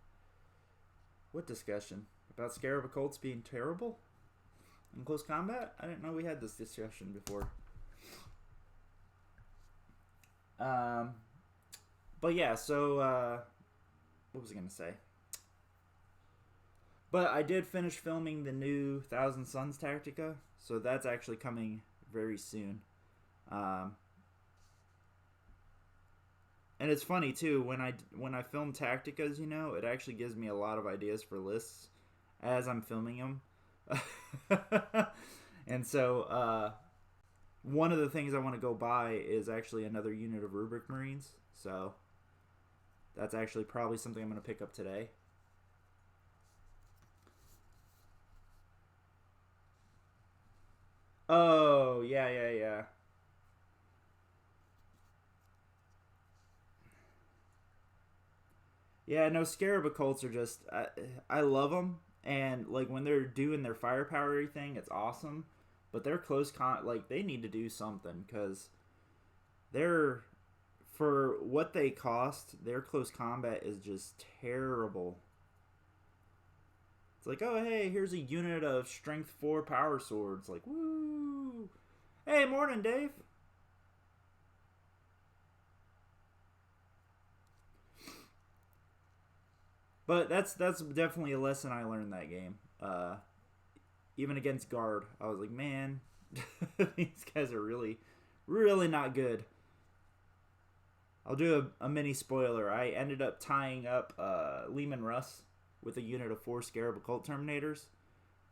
What discussion? About Scarab Occults being terrible in close combat? I didn't know we had this discussion before. But yeah, so, what was I going to say? But I did finish filming the new Thousand Suns Tactica, so that's actually coming very soon. And it's funny too, when I film Tacticas, it actually gives me a lot of ideas for lists as I'm filming them. And so one of the things I want to go buy is actually another unit of Rubric Marines. So that's actually probably something I'm going to pick up today. Oh, yeah. Yeah, no, Scarab occults are just I love them, and like when they're doing their firepower thing, it's awesome. But their like they need to do something because they're for what they cost, their close combat is just terrible. It's like, oh hey, here's a unit of strength 4 power swords. Like, woo! Hey, morning, Dave. But that's definitely a lesson I learned that game. Even against guard, I was like, man, these guys are really, really not good. I'll do a mini spoiler. I ended up tying up Lehman Russ with a unit of 4 Scarab Occult Terminators.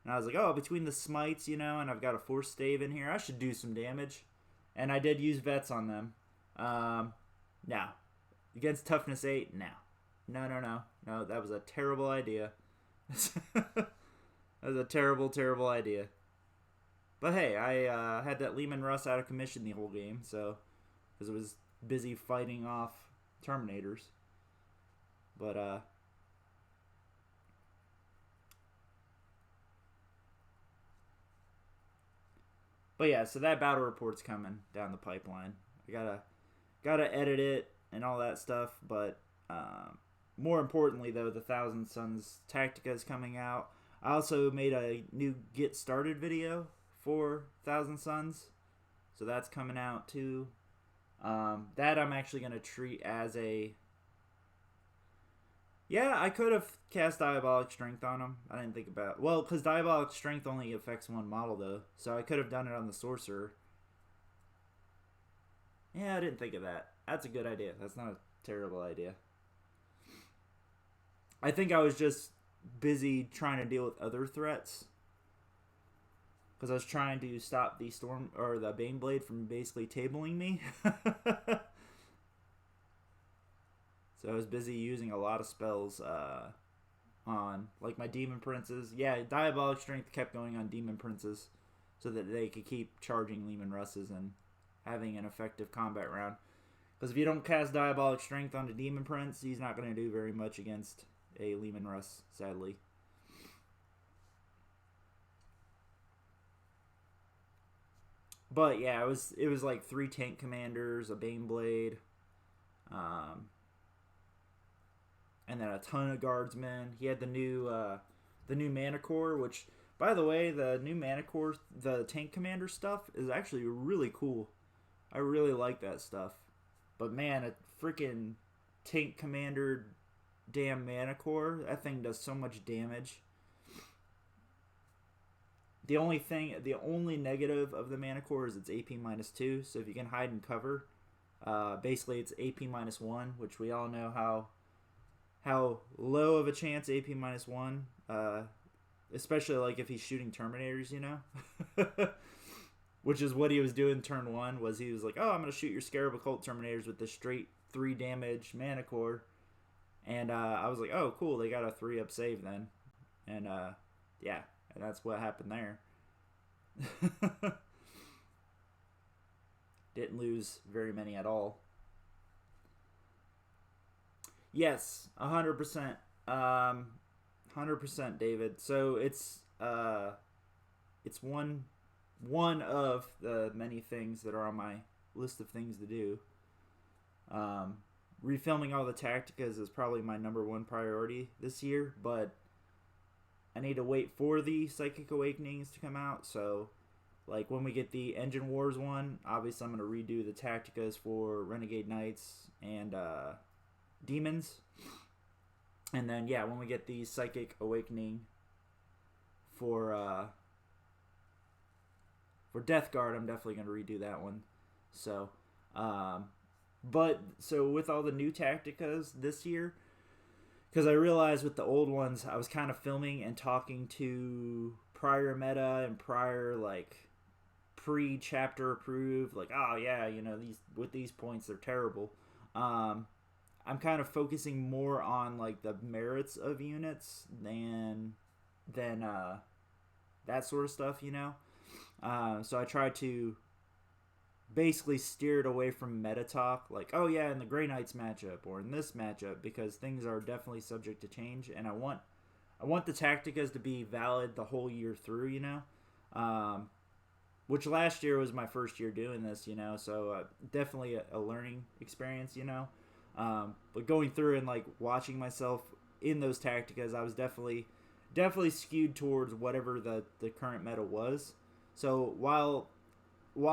And I was like, oh, between the smites, and I've got a Force Stave in here, I should do some damage. And I did use vets on them. No. Against Toughness 8, no. No, that was a terrible idea. That was a terrible, terrible idea. But hey, I had that Lehman Russ out of commission the whole game, so because it was busy fighting off Terminators. But yeah, so that battle report's coming down the pipeline. I gotta edit it and all that stuff, but more importantly though, the Thousand Suns Tactica is coming out. I also made a new Get Started video for Thousand Suns, so that's coming out too. That I'm actually going to treat as a... Yeah, I could have cast Diabolic Strength on him. I didn't think about... Well, because Diabolic Strength only affects one model, though. So I could have done it on the Sorcerer. Yeah, I didn't think of that. That's a good idea. That's not a terrible idea. I think I was just busy trying to deal with other threats. Because I was trying to stop the Storm... or the Baneblade from basically tabling me. So I was busy using a lot of spells on, like, my Demon Princes. Yeah, Diabolic Strength kept going on Demon Princes so that they could keep charging Lehman Russes and having an effective combat round. Because if you don't cast Diabolic Strength on the Demon Prince, he's not going to do very much against a Lehman Russ, sadly. But yeah, it was like 3 tank commanders, a Baneblade, and then a ton of guardsmen. He had the new Mana Core, which, by the way, the new Mana Core, the tank commander stuff is actually really cool. I really like that stuff. But man, a freaking tank commander damn Mana Core, that thing does so much damage. The only negative of the Mana Core is it's AP -2, so if you can hide and cover, basically it's AP -1, which we all know how low of a chance AP -1, especially like if he's shooting Terminators, which is what he was doing turn 1, was he was like, oh, I'm going to shoot your Scarab Occult Terminators with this straight 3 damage Mana Core, and I was like, oh, cool, they got a 3-up save then, and yeah, and that's what happened there. Didn't lose very many at all. Yes, 100%. 100%, David. So it's one of the many things that are on my list of things to do. Refilming all the Tacticas is probably my #1 priority this year, but I need to wait for the Psychic Awakenings to come out. So, like, when we get the Engine Wars one, obviously I'm going to redo the Tacticas for Renegade Knights and Demons. And then, yeah, when we get the Psychic Awakening for Death Guard, I'm definitely going to redo that one. So, but, so with all the new Tacticas this year, because I realized with the old ones, I was kind of filming and talking to prior meta and prior, like, pre-chapter approved, like, oh yeah, these points, they're terrible. I'm kind of focusing more on, like, the merits of units than that sort of stuff, So I try to basically steered away from meta talk, like, oh yeah, in the Grey Knights matchup or in this matchup, because things are definitely subject to change, and I want the tacticas to be valid the whole year through, um, which last year was my first year doing this, so definitely a learning experience, but going through and like watching myself in those tacticas, I was definitely skewed towards whatever the current meta was. So while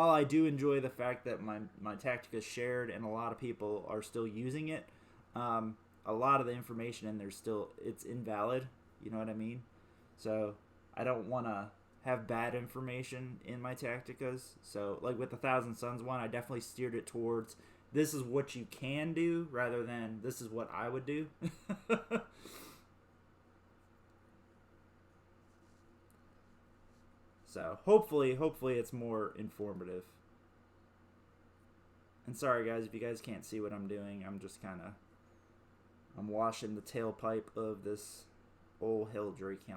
I do enjoy the fact that my tactic is shared and a lot of people are still using it, a lot of the information in there it's invalid. You know what I mean? So I don't want to have bad information in my tacticas. So like with the Thousand Suns one, I definitely steered it towards this is what you can do rather than this is what I would do. So hopefully it's more informative. And sorry guys if you guys can't see what I'm doing. I'm washing the tailpipe of this old Heldrake here.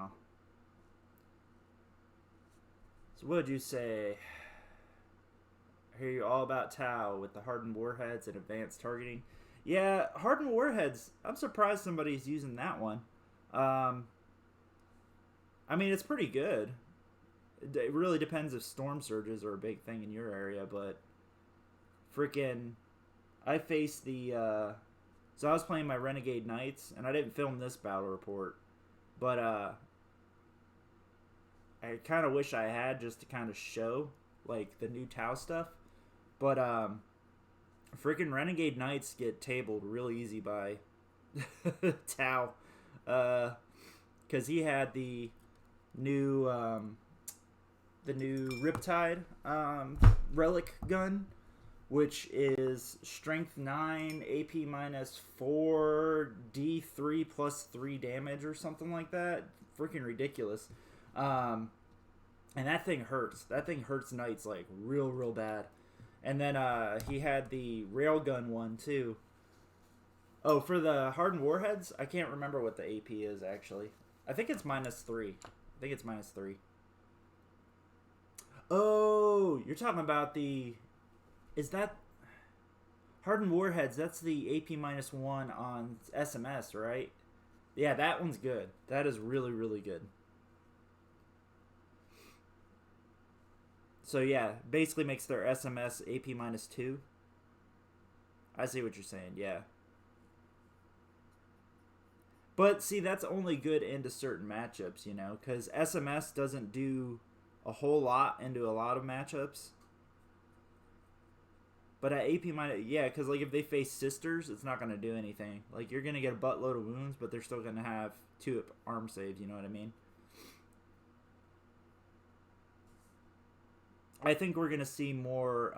So what would you say? I hear you all about Tau with the hardened warheads and advanced targeting. Yeah, hardened warheads. I'm surprised somebody's using that one. I mean, it's pretty good. It really depends if storm surges are a big thing in your area, but freaking, I faced so I was playing my Renegade Knights, and I didn't film this battle report, but I kind of wish I had just to kind of show like the new Tau stuff, but freaking Renegade Knights get tabled real easy by Tau, because he had the new Riptide relic gun, which is strength 9, AP minus 4, D3 plus 3 damage or something like that. Freaking ridiculous. And that thing hurts. That thing hurts knights like real bad. And then he had the railgun one too. Oh, for the hardened warheads, I can't remember what the AP is actually. I think it's minus 3. Oh, you're talking about is that hardened warheads? That's the AP minus 1 on SMS, right? Yeah, that one's good. That is really good. So yeah, basically makes their SMS AP minus 2. I see what you're saying, yeah. But see, that's only good into certain matchups, because SMS doesn't do a whole lot into a lot of matchups. But at AP minus, yeah, because like if they face sisters, it's not going to do anything. Like you're going to get a buttload of wounds, but they're still going to have 2 arm saves, you know what I mean? I think we're going to see more,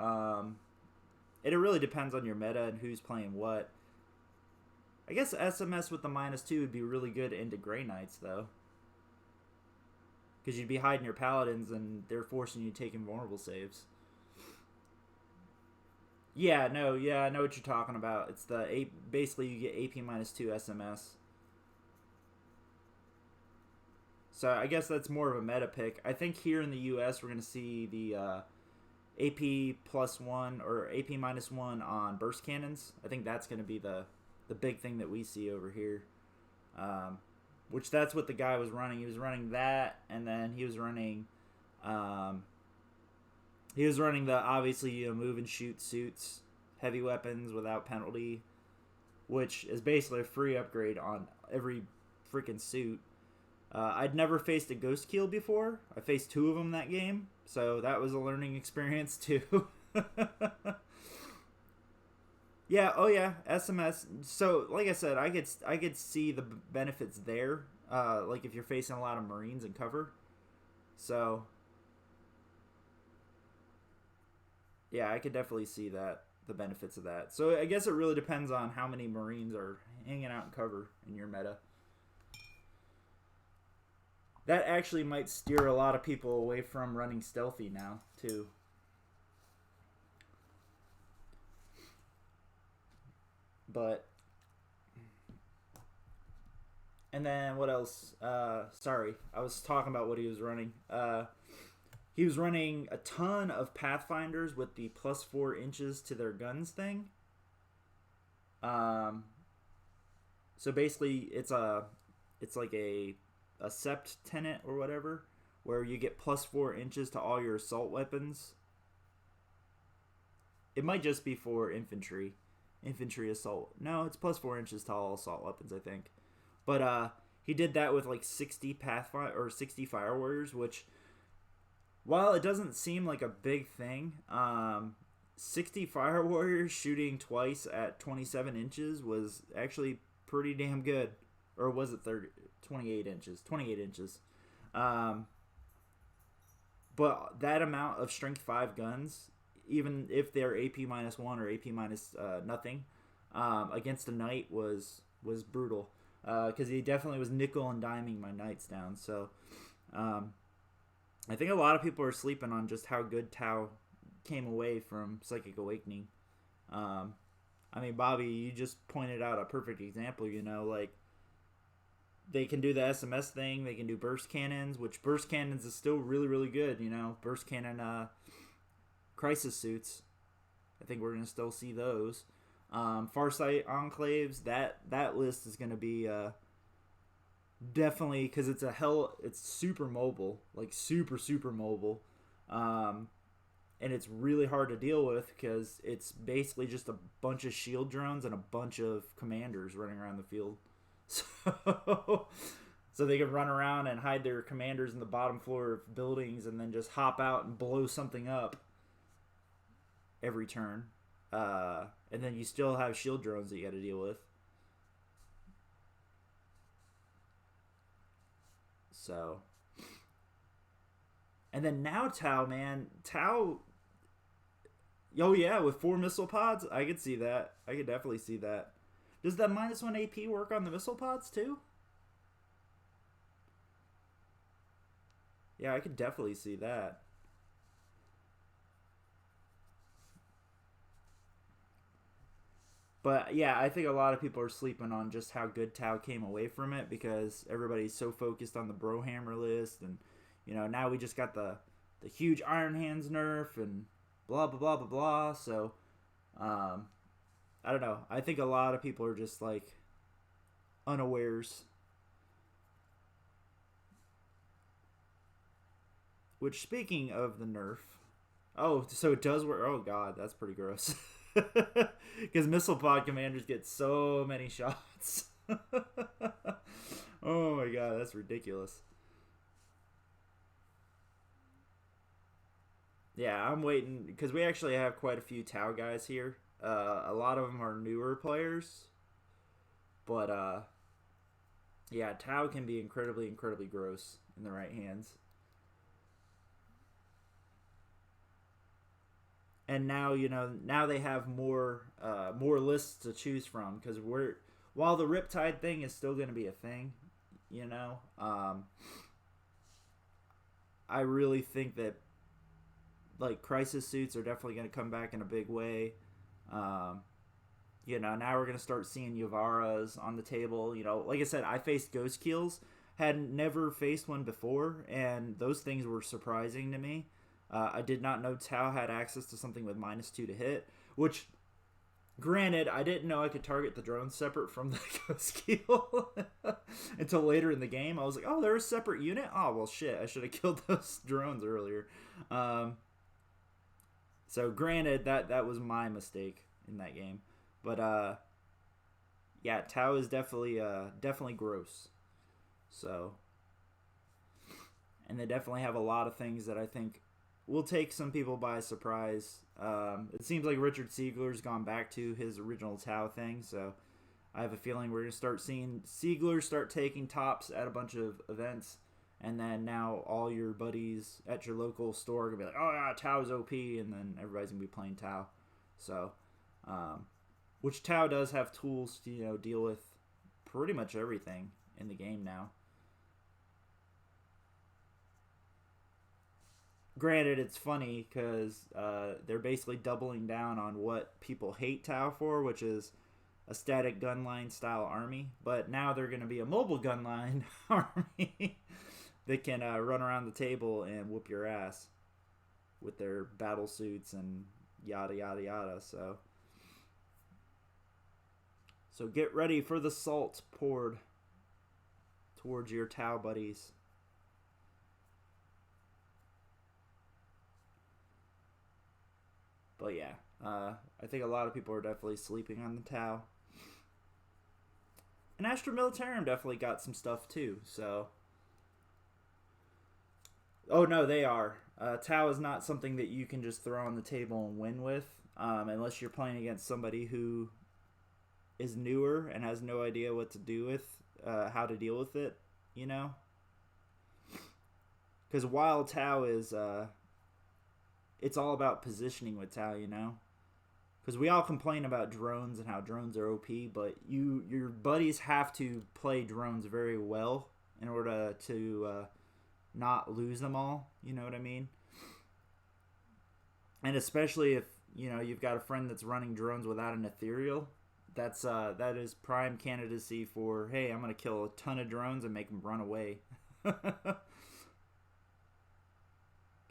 it really depends on your meta and who's playing what. I guess SMS with the minus 2 would be really good into Grey Knights, though. Because you'd be hiding your paladins and they're forcing you to take invulnerable saves. Yeah, I know what you're talking about. It's basically you get AP minus 2 SMS. So I guess that's more of a meta pick. I think here in the US we're going to see the AP plus 1 or AP minus 1 on burst cannons. I think that's going to be the big thing that we see over here. Which that's what the guy was running. He was running that, and then he was running the obviously move and shoot suits, heavy weapons without penalty, which is basically a free upgrade on every freaking suit. I'd never faced a ghost keel before. I faced 2 of them that game, so that was a learning experience too. Yeah, oh yeah, SMS. So, like I said, I could see the benefits there. Like if you're facing a lot of Marines in cover. So, yeah, I could definitely see the benefits of that. So, I guess it really depends on how many Marines are hanging out in cover in your meta. That actually might steer a lot of people away from running stealthy now, too. But, and then what else? Sorry, I was talking about what he was running. he was running a ton of Pathfinders with the +4 inches to their guns thing. So basically, it's like a sept tenet or whatever, where you get +4 inches to all your assault weapons. It might just be for infantry assault. No, it's +4 inches to all assault weapons, I think. But he did that with like 60 Pathfinder or 60 Fire Warriors, which, while it doesn't seem like a big thing, 60 Fire Warriors shooting twice at 27 inches was actually pretty damn good. Or was it 28 inches? 28 inches. But that amount of strength 5 guns, even if they're AP -1 or AP minus nothing, against a knight was brutal. Because he definitely was nickel and diming my knights down. So I think a lot of people are sleeping on just how good Tau came away from Psychic Awakening. I mean, Bobby, you just pointed out a perfect example. Like, they can do the SMS thing. They can do burst cannons, which burst cannons is still really, really good. Burst cannon crisis suits. I think we're going to still see those. Farsight enclaves, that list is going to be definitely, because it's super mobile, like super mobile, and it's really hard to deal with because it's basically just a bunch of shield drones and a bunch of commanders running around the field. So they can run around and hide their commanders in the bottom floor of buildings and then just hop out and blow something up every turn. And then you still have shield drones that you got to deal with. So, and then now Tau, man, oh yeah, with 4 missile pods, I could see that. I could definitely see that. Does that -1 AP work on the missile pods too? Yeah, I could definitely see that. But yeah, I think a lot of people are sleeping on just how good Tau came away from it because everybody's so focused on the Brohammer list, and now we just got the huge Iron Hands nerf and blah blah blah blah blah. So I don't know. I think a lot of people are just like unawares. Which, speaking of the nerf, oh, so it does work. Oh god, that's pretty gross. Because missile pod commanders get so many shots. Oh my god, that's ridiculous. Yeah, I'm waiting because we actually have quite a few Tau guys here. A lot of them are newer players, but yeah, Tau can be incredibly gross in the right hands. And now now they have more lists to choose from because while the Riptide thing is still going to be a thing, I really think that like crisis suits are definitely going to come back in a big way. Now we're going to start seeing Yavaras on the table. Like I said, I faced Ghost Keels, had never faced one before, and those things were surprising to me. I did not know Tau had access to something with -2 to hit, which, granted, I didn't know I could target the drones separate from the Ghost Keel until later in the game. I was like, oh, they're a separate unit? Oh, well, shit, I should have killed those drones earlier. So, granted, that was my mistake in that game. But, yeah, Tau is definitely gross. So, and they definitely have a lot of things that I think will take some people by surprise. It seems like Richard Siegler's gone back to his original Tau thing, so I have a feeling we're going to start seeing Siegler start taking tops at a bunch of events, and then now all your buddies at your local store are going to be like, oh yeah, Tau's OP, and then everybody's going to be playing Tau. So, which Tau does have tools to, deal with pretty much everything in the game now. Granted, it's funny because they're basically doubling down on what people hate Tau for, which is a static gunline style army. But now they're going to be a mobile gunline army that can run around the table and whoop your ass. with their battle suits and yada yada yada. So get ready for the salt poured towards your Tau buddies. But yeah, I think a lot of people are definitely sleeping on the Tau. And Astra Militarum definitely got some stuff too, so. Oh no, they are. Tau is not something that you can just throw on the table and win with, unless you're playing against somebody who is newer and has no idea what to do with, how to deal with it, you know? Because while Tau is, it's all about positioning with Tau, you know? Because we all complain about drones and how drones are OP, but your buddies have to play drones very well in order to not lose them all, you know what I mean? And especially if, you know, you've got a friend that's running drones without an ethereal, that is prime candidacy for, hey, I'm going to kill a ton of drones and make them run away. Because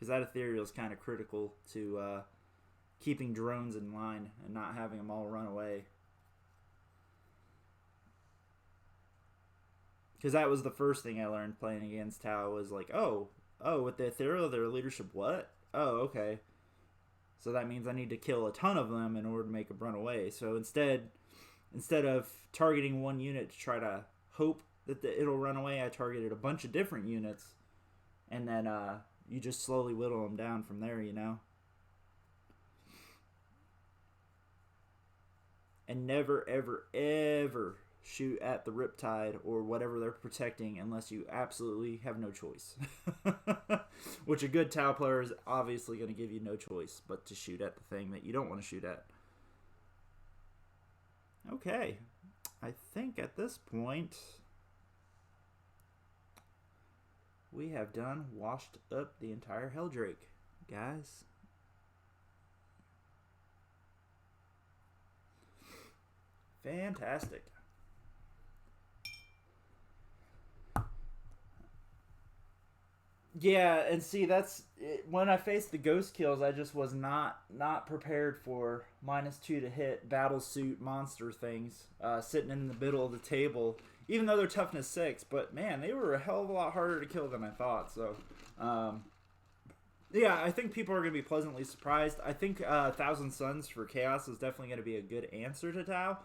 that ethereal is kind of critical to keeping drones in line and not having them all run away. Because that was the first thing I learned playing against Tau was like, oh, with the ethereal, their leadership what? Oh, okay. So that means I need to kill a ton of them in order to make them run away. So instead of targeting one unit to try to hope that it'll run away, I targeted a bunch of different units. And then you just slowly whittle them down from there, you know? And never, ever, ever shoot at the Riptide or whatever they're protecting unless you absolutely have no choice. Which a good Tau player is obviously going to give you no choice but to shoot at the thing that you don't want to shoot at. Okay. I think at this point we have washed up the entire Heldrake, guys. Fantastic. Yeah, and see, that's it. When I faced the ghost kills, I just was not prepared for -2 to hit battle suit monster things sitting in the middle of the table. Even though they're toughness 6, but man, they were a hell of a lot harder to kill than I thought. So, yeah, I think people are going to be pleasantly surprised. I think 1,000 Suns for Chaos is definitely going to be a good answer to Tau.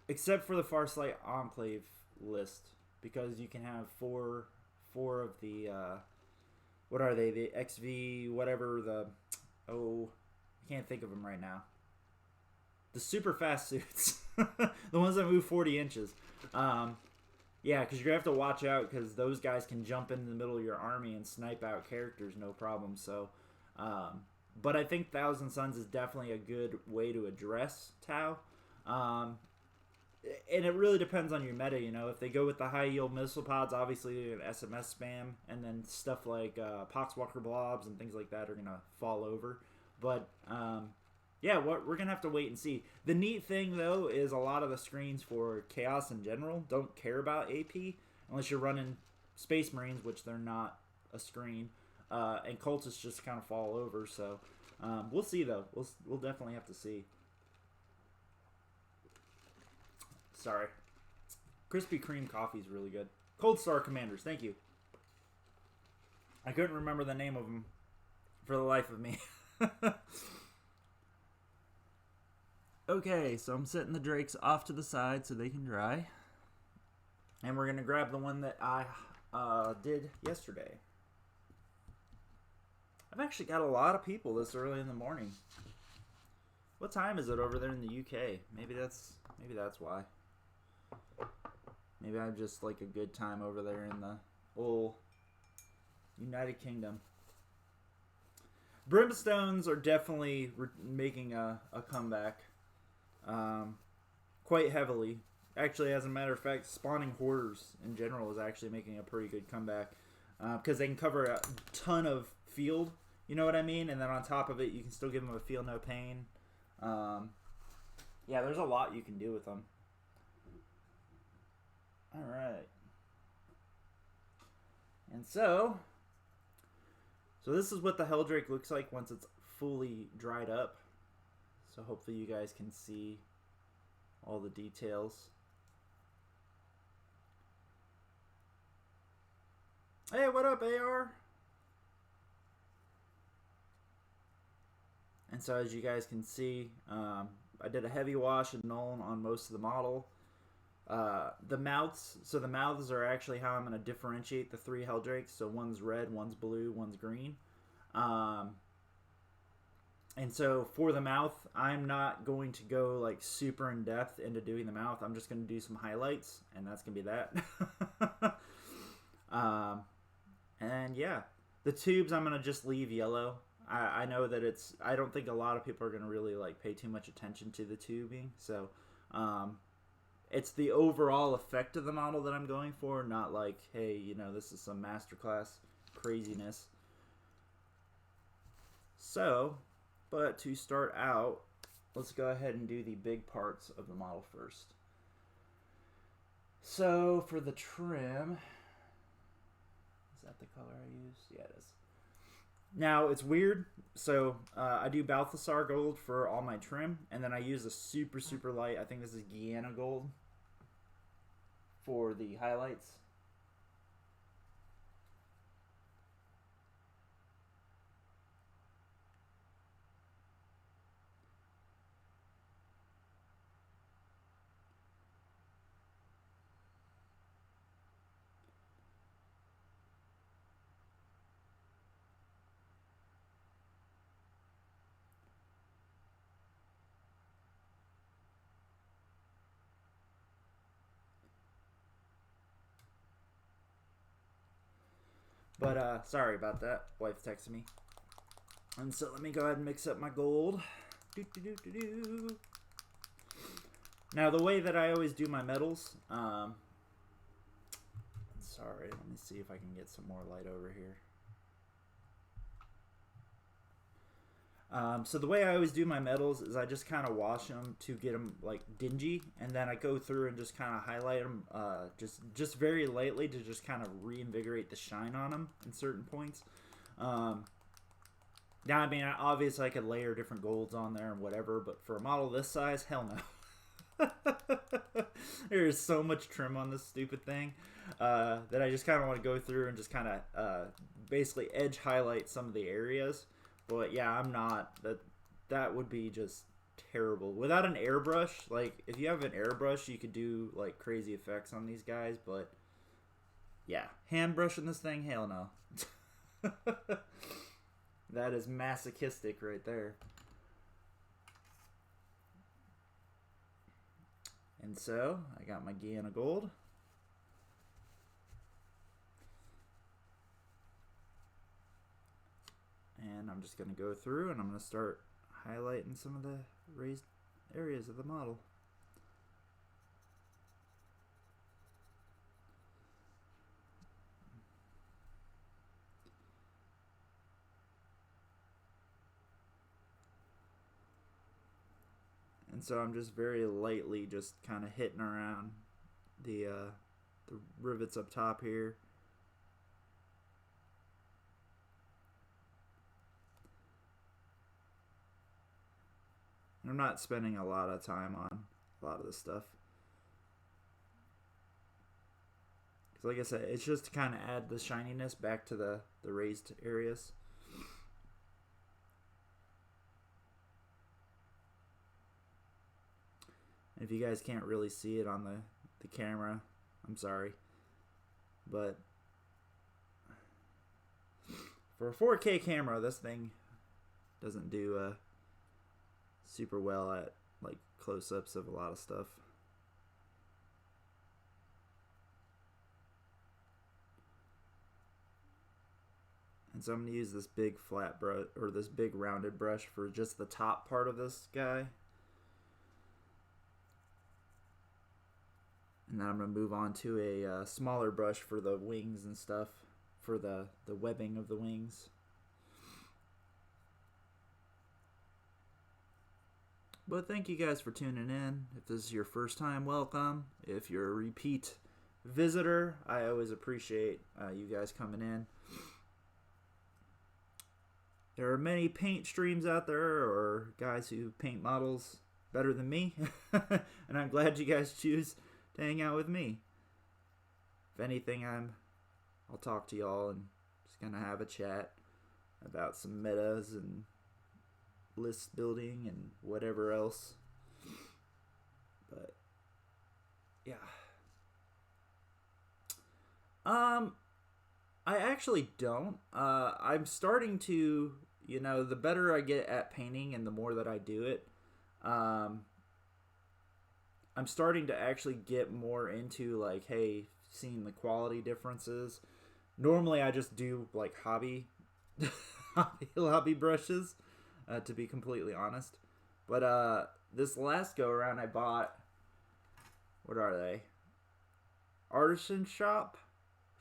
Except for the Farsight Enclave list. Because you can have four of the, what are they? The XV, whatever, I can't think of them right now. The super fast suits. The ones that move 40 inches. Yeah, because you're going to have to watch out because those guys can jump in the middle of your army and snipe out characters, no problem. So, but I think 1,000 Suns is definitely a good way to address Tau. And it really depends on your meta, you know. If they go with the high yield missile pods, obviously an SMS spam, and then stuff like Poxwalker blobs and things like that are gonna fall over. But yeah, we're gonna have to wait and see. The neat thing though is a lot of the screens for Chaos in general don't care about AP unless you're running Space Marines, which they're not a screen, and Cultists just kind of fall over. So we'll see though. We'll definitely have to see. Sorry. Krispy Kreme coffee is really good. Cold Star Commanders, thank you. I couldn't remember the name of them for the life of me. Okay, so I'm setting the Drakes off to the side so they can dry. And we're going to grab the one that I did yesterday. I've actually got a lot of people this early in the morning. What time is it over there in the UK? Maybe that's why. Maybe I'm just like a good time over there in the old United Kingdom. Brimstones are definitely making a comeback. Quite heavily. Actually, as a matter of fact, spawning Hoarders in general is actually making a pretty good comeback. Because they can cover a ton of field, you know what I mean? And then on top of it, you can still give them a feel no pain. Yeah, there's a lot you can do with them. All right. And so, So this is what the Heldrake looks like once it's fully dried up. So hopefully you guys can see all the details. Hey, what up, AR? And so as you guys can see, I did a heavy wash and Nuln on most of the model. The mouths are actually how I'm going to differentiate the three Heldrakes. So one's red, one's blue, one's green. And so for the mouth, I'm not going to go like super in depth into doing the mouth. I'm just going to do some highlights, and that's going to be that. And yeah, the tubes I'm going to just leave yellow. I know that I don't think a lot of people are going to really like pay too much attention to the tubing. So it's the overall effect of the model that I'm going for, not like, hey, you know, this is some masterclass craziness. So, but to start out, let's go ahead and do the big parts of the model first. So for the trim, is that the color I used? Yeah, it is. Now, it's weird. So I do Balthasar gold for all my trim, and then I use a super, super light, I think this is Guyana gold, for the highlights. But sorry about that. Wife texted me. And so let me go ahead and mix up my gold. Now the way that I always do my metals, sorry, let me see if I can get some more light over here. So the way I always do my metals is I just kind of wash them to get them like dingy, and then I go through and just kind of highlight them just very lightly to just kind of reinvigorate the shine on them in certain points. Now, I mean, obviously I could layer different golds on there and whatever, but for a model this size, hell no. There is so much trim on this stupid thing that I just kind of want to go through and just kind of basically edge highlight some of the areas. But yeah, I'm not. That would be just terrible. Without an airbrush, like if you have an airbrush, you could do like crazy effects on these guys. But yeah, hand brushing this thing, hell no. That is masochistic right there. And so I got my Guyana gold. And I'm just going to go through and I'm going to start highlighting some of the raised areas of the model. And so I'm just very lightly just kind of hitting around the rivets up top here. I'm not spending a lot of time on a lot of this stuff. Because like I said, it's just to kind of add the shininess back to the raised areas. And if you guys can't really see it on the camera, I'm sorry. But for a 4K camera, this thing doesn't do super well at like close-ups of a lot of stuff. And so I'm going to use this big flat brush, or this big rounded brush, for just the top part of this guy. And then I'm going to move on to a smaller brush for the wings and stuff, for the webbing of the wings. But thank you guys for tuning in. If this is your first time, welcome. If you're a repeat visitor, I always appreciate you guys coming in. there are many paint streams out there, or guys who paint models better than me, and I'm glad you guys choose to hang out with me. If anything, I'll talk to y'all and just kind of have a chat about some metas and list building and whatever else. But yeah. I actually don't. I'm starting to, the better I get at painting and the more that I do it, I'm starting to actually get more into like, hey, seeing the quality differences. Normally I just do like hobby brushes, to be completely honest. But this last go around I bought, what are they? Artisan Shop.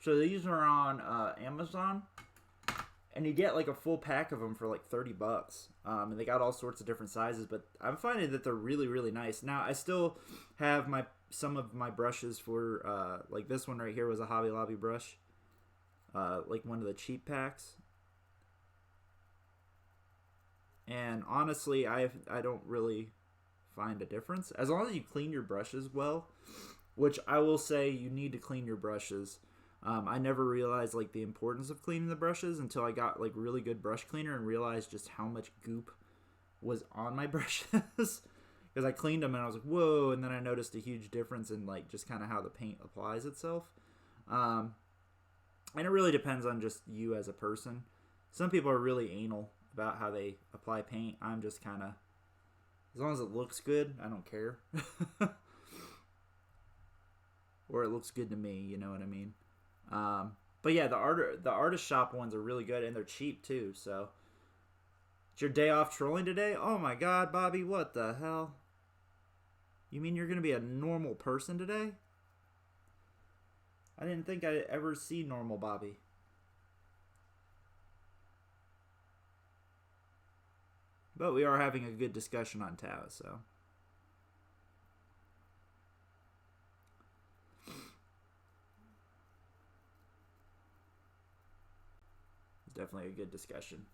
So these are on Amazon, and you get like a full pack of them for like $30. And they got all sorts of different sizes, but I'm finding that they're really, really nice. Now I still have some of my brushes for like this one right here was a Hobby Lobby brush, like one of the cheap packs. And honestly, I don't really find a difference as long as you clean your brushes well, which I will say you need to clean your brushes. I never realized like the importance of cleaning the brushes until I got like really good brush cleaner and realized just how much goop was on my brushes. Because I cleaned them and I was like, whoa, and then I noticed a huge difference in like just kind of how the paint applies itself. And it really depends on just you as a person. Some people are really anal about how they apply paint. I'm just kind of, as long as it looks good, I don't care. Or it looks good to me, you know what I mean? But yeah, the artist shop ones are really good and they're cheap too. So it's your day off trolling today? Oh my god, Bobby, what the hell? You mean you're gonna be a normal person today? I didn't think I'd ever see normal Bobby. But we are having a good discussion on Tao, so. It's definitely a good discussion.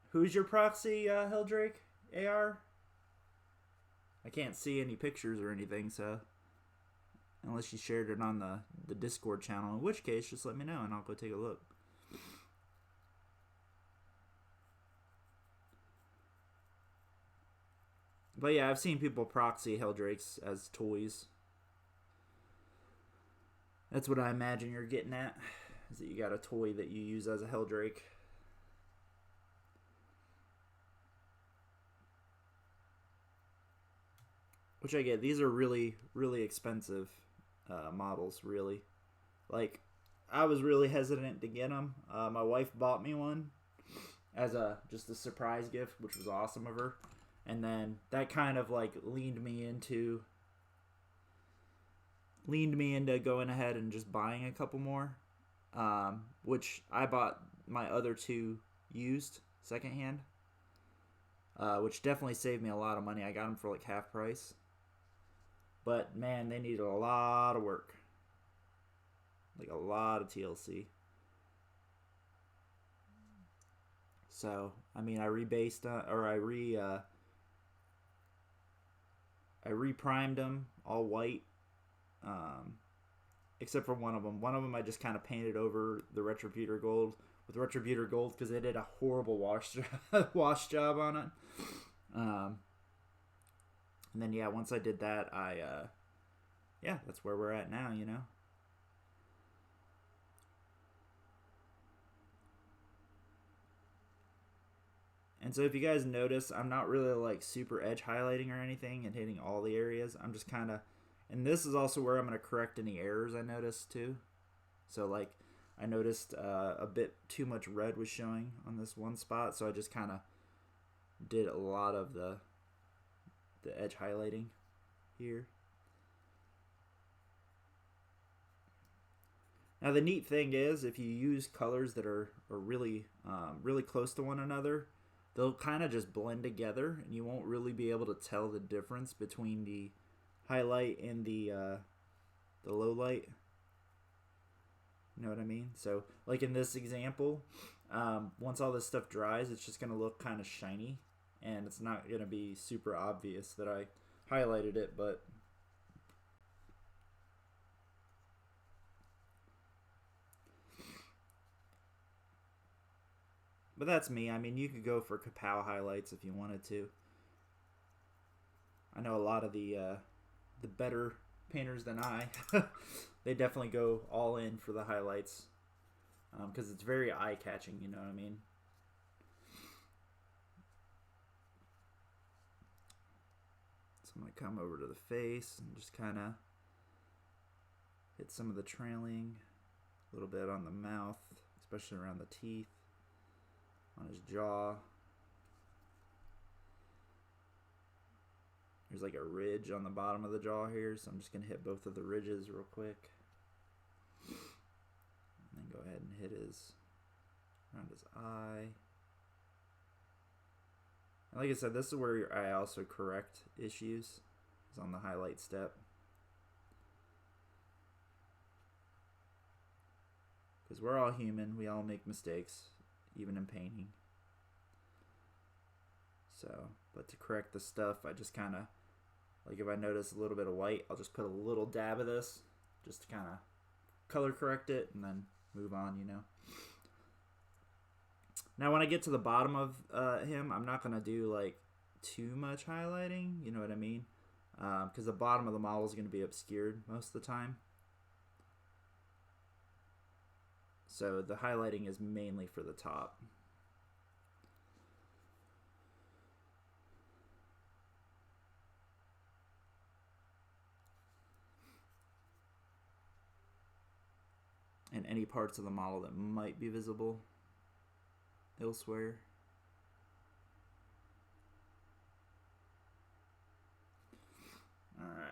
Who's your proxy, Heldrake? AR? I can't see any pictures or anything, so. Unless you shared it on the Discord channel, in which case, just let me know and I'll go take a look. But yeah, I've seen people proxy Heldrakes as toys. That's what I imagine you're getting at, is that you got a toy that you use as a Heldrake. Which I get. These are really, really expensive models, really. Like, I was really hesitant to get them. My wife bought me one as just a surprise gift, which was awesome of her. And then that kind of like leaned me into going ahead and just buying a couple more, which I bought my other two used secondhand, which definitely saved me a lot of money. I got them for like half price, but man, they needed a lot of work, like a lot of TLC. So I mean, I reprimed them all white, except for one of them. One of them I just kind of painted over the Retributor Gold with Retributor Gold because they did a horrible wash job on it. And then yeah, once I did that, yeah, that's where we're at now, you know. And so if you guys notice, I'm not really like super edge highlighting or anything and hitting all the areas. I'm just kind of, and this is also where I'm going to correct any errors I noticed too. So like I noticed a bit too much red was showing on this one spot. So I just kind of did a lot of the edge highlighting here. Now the neat thing is if you use colors that are really, really close to one another, they'll kind of just blend together and you won't really be able to tell the difference between the highlight and the low light. You know what I mean? So, like in this example, once all this stuff dries, it's just going to look kind of shiny, and it's not going to be super obvious that I highlighted it, but that's me. I mean, you could go for kapow highlights if you wanted to. I know a lot of the better painters than I, they definitely go all in for the highlights because it's very eye catching. You know what I mean? So I'm gonna come over to the face and just kind of hit some of the trailing, a little bit on the mouth, especially around the teeth, on his jaw. There's like a ridge on the bottom of the jaw here, so I'm just going to hit both of the ridges real quick. And then go ahead and hit around his eye. And like I said, this is where I also correct issues, is on the highlight step. Because we're all human, we all make mistakes, even in painting. So, but to correct the stuff, I just kind of, like if I notice a little bit of white, I'll just put a little dab of this just to kind of color correct it and then move on, you know. Now when I get to the bottom of him, I'm not going to do like too much highlighting, you know what I mean? Because the bottom of the model is going to be obscured most of the time. So the highlighting is mainly for the top. And any parts of the model that might be visible elsewhere. Alright.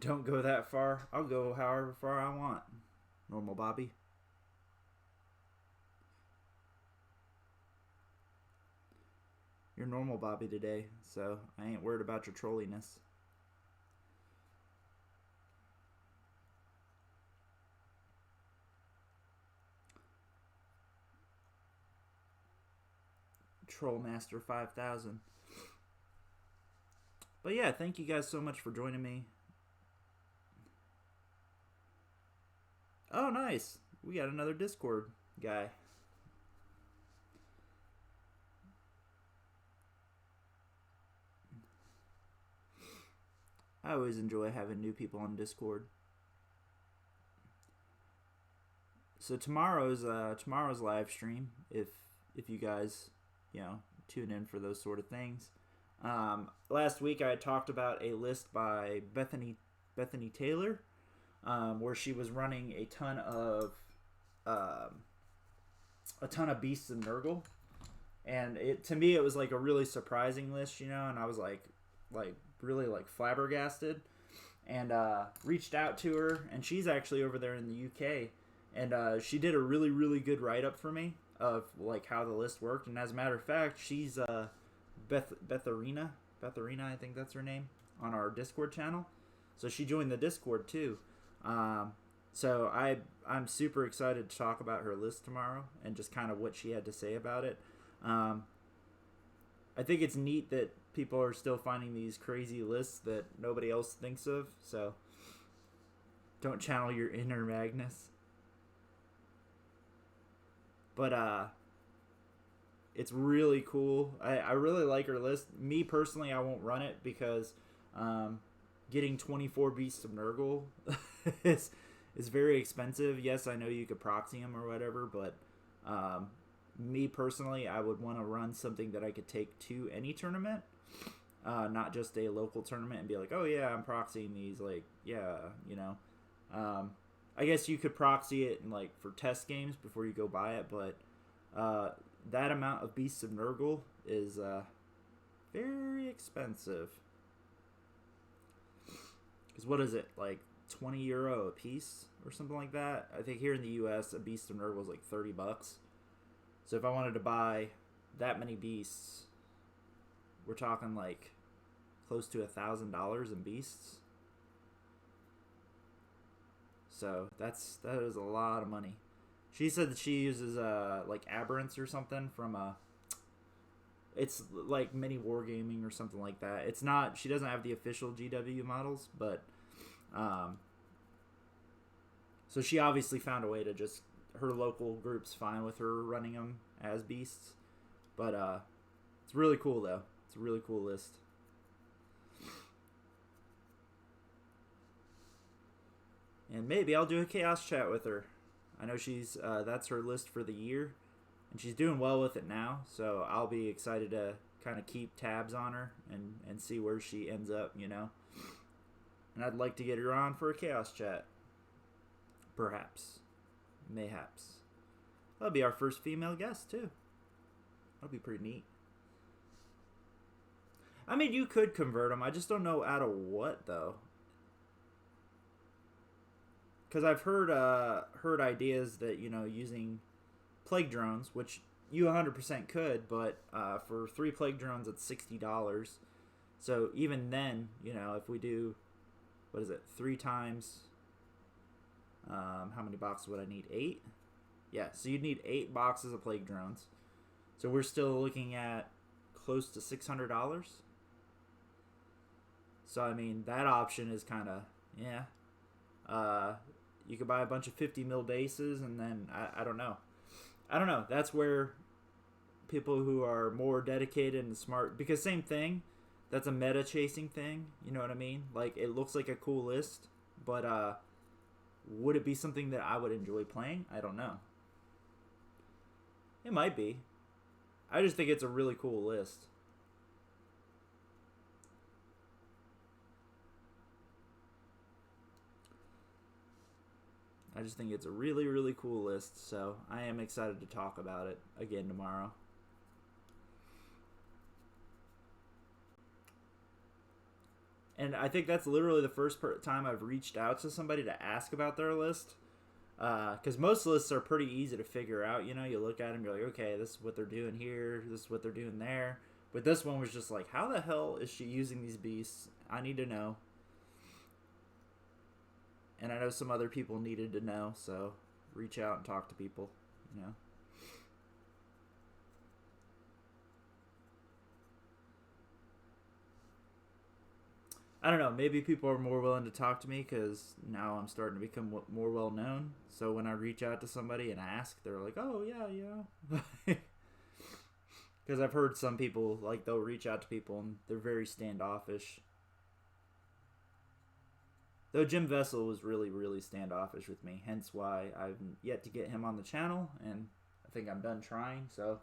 Don't go that far. I'll go however far I want. Normal Bobby. You're normal Bobby today, so I ain't worried about your trolliness. Trollmaster 5000. But yeah, thank you guys so much for joining me. Oh, nice. We got another Discord guy. I always enjoy having new people on Discord. So tomorrow's live stream, if you guys, you know, tune in for those sort of things. Last week I talked about a list by Bethany Taylor, where she was running a ton of Beasts of Nurgle, and to me it was like a really surprising list, you know, and I was like really like flabbergasted, and reached out to her, and she's actually over there in the UK, and she did a really, really good write-up for me of like how the list worked. And as a matter of fact, she's Betharina, I think that's her name, on our Discord channel. So she joined the Discord too. So I'm super excited to talk about her list tomorrow and just kind of what she had to say about it. I think it's neat that people are still finding these crazy lists that nobody else thinks of. So don't channel your inner Magnus. But it's really cool. I really like her list. Me personally, I won't run it because getting 24 Beasts of Nurgle is very expensive. Yes, I know you could proxy them or whatever, but me personally, I would want to run something that I could take to any tournament, not just a local tournament and be like, oh yeah, I'm proxying these. Like, yeah, you know. I guess you could proxy it in, like, for test games before you go buy it, but that amount of Beasts of Nurgle is very expensive. Because what is it, like €20 a piece or something like that? I think here in the US, a Beast of Nurgle is like $30. So if I wanted to buy that many beasts, we're talking like close to $1,000 in beasts. So that is a lot of money. She said that she uses like aberrants or something from it's like mini wargaming or something like that. It's not, she doesn't have the official GW models, but so she obviously found a way to just, her local group's fine with her running them as beasts. But it's really cool though. It's a really cool list. And maybe I'll do a chaos chat with her. I know she's that's her list for the year, and she's doing well with it now. So I'll be excited to kind of keep tabs on her and see where she ends up, you know. And I'd like to get her on for a chaos chat. Perhaps, mayhaps. That'll be our first female guest too. That'll be pretty neat. I mean, you could convert them. I just don't know out of what though. Because I've heard ideas that, you know, using plague drones, which you 100% could, but for 3 plague drones it's $60. So even then, you know, if we do, what is it, 3 times, how many boxes would I need? 8? Yeah, so you'd need 8 boxes of plague drones. So we're still looking at close to $600. So I mean, that option is kind of, yeah. You could buy a bunch of 50 mil bases, and then I don't know. I don't know. That's where people who are more dedicated and smart, because same thing, that's a meta chasing thing. You know what I mean? Like, it looks like a cool list, but would it be something that I would enjoy playing? I don't know. It might be. I just think it's a really cool list. I just think it's a really, really cool list, so I am excited to talk about it again tomorrow. And I think that's literally the first time I've reached out to somebody to ask about their list. Because most lists are pretty easy to figure out. You know, you look at them, you're like, okay, this is what they're doing here, this is what they're doing there. But this one was just like, how the hell is she using these beasts? I need to know. And I know some other people needed to know, so reach out and talk to people, you know. I don't know, maybe people are more willing to talk to me because now I'm starting to become more well known. So when I reach out to somebody and ask, they're like, oh, yeah. Because I've heard some people, like, they'll reach out to people and they're very standoffish. Though Jim Vessel was really, really standoffish with me, hence why I've yet to get him on the channel, and I think I'm done trying, so.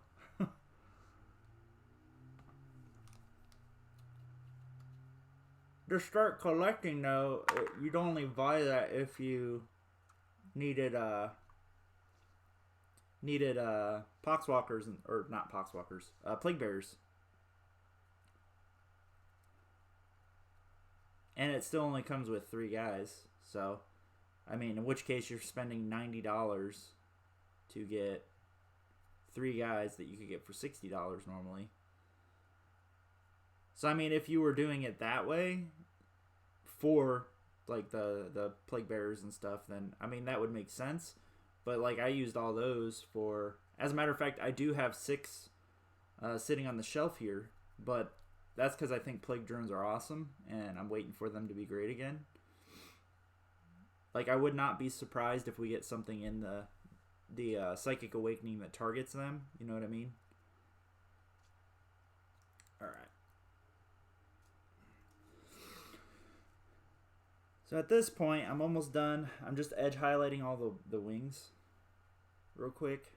To start collecting, though, you'd only buy that if you needed poxwalkers, or not poxwalkers, plague bearers. And it still only comes with 3 guys. So, I mean, in which case you're spending $90 to get 3 guys that you could get for $60 normally. So, I mean, if you were doing it that way for, like, the plague bearers and stuff, then, I mean, that would make sense. But, like, I used all those for... As a matter of fact, I do have 6 sitting on the shelf here, but... That's because I think plague drones are awesome, and I'm waiting for them to be great again. Like, I would not be surprised if we get something in the Psychic Awakening that targets them. You know what I mean? Alright. So at this point, I'm almost done. I'm just edge highlighting all the wings real quick.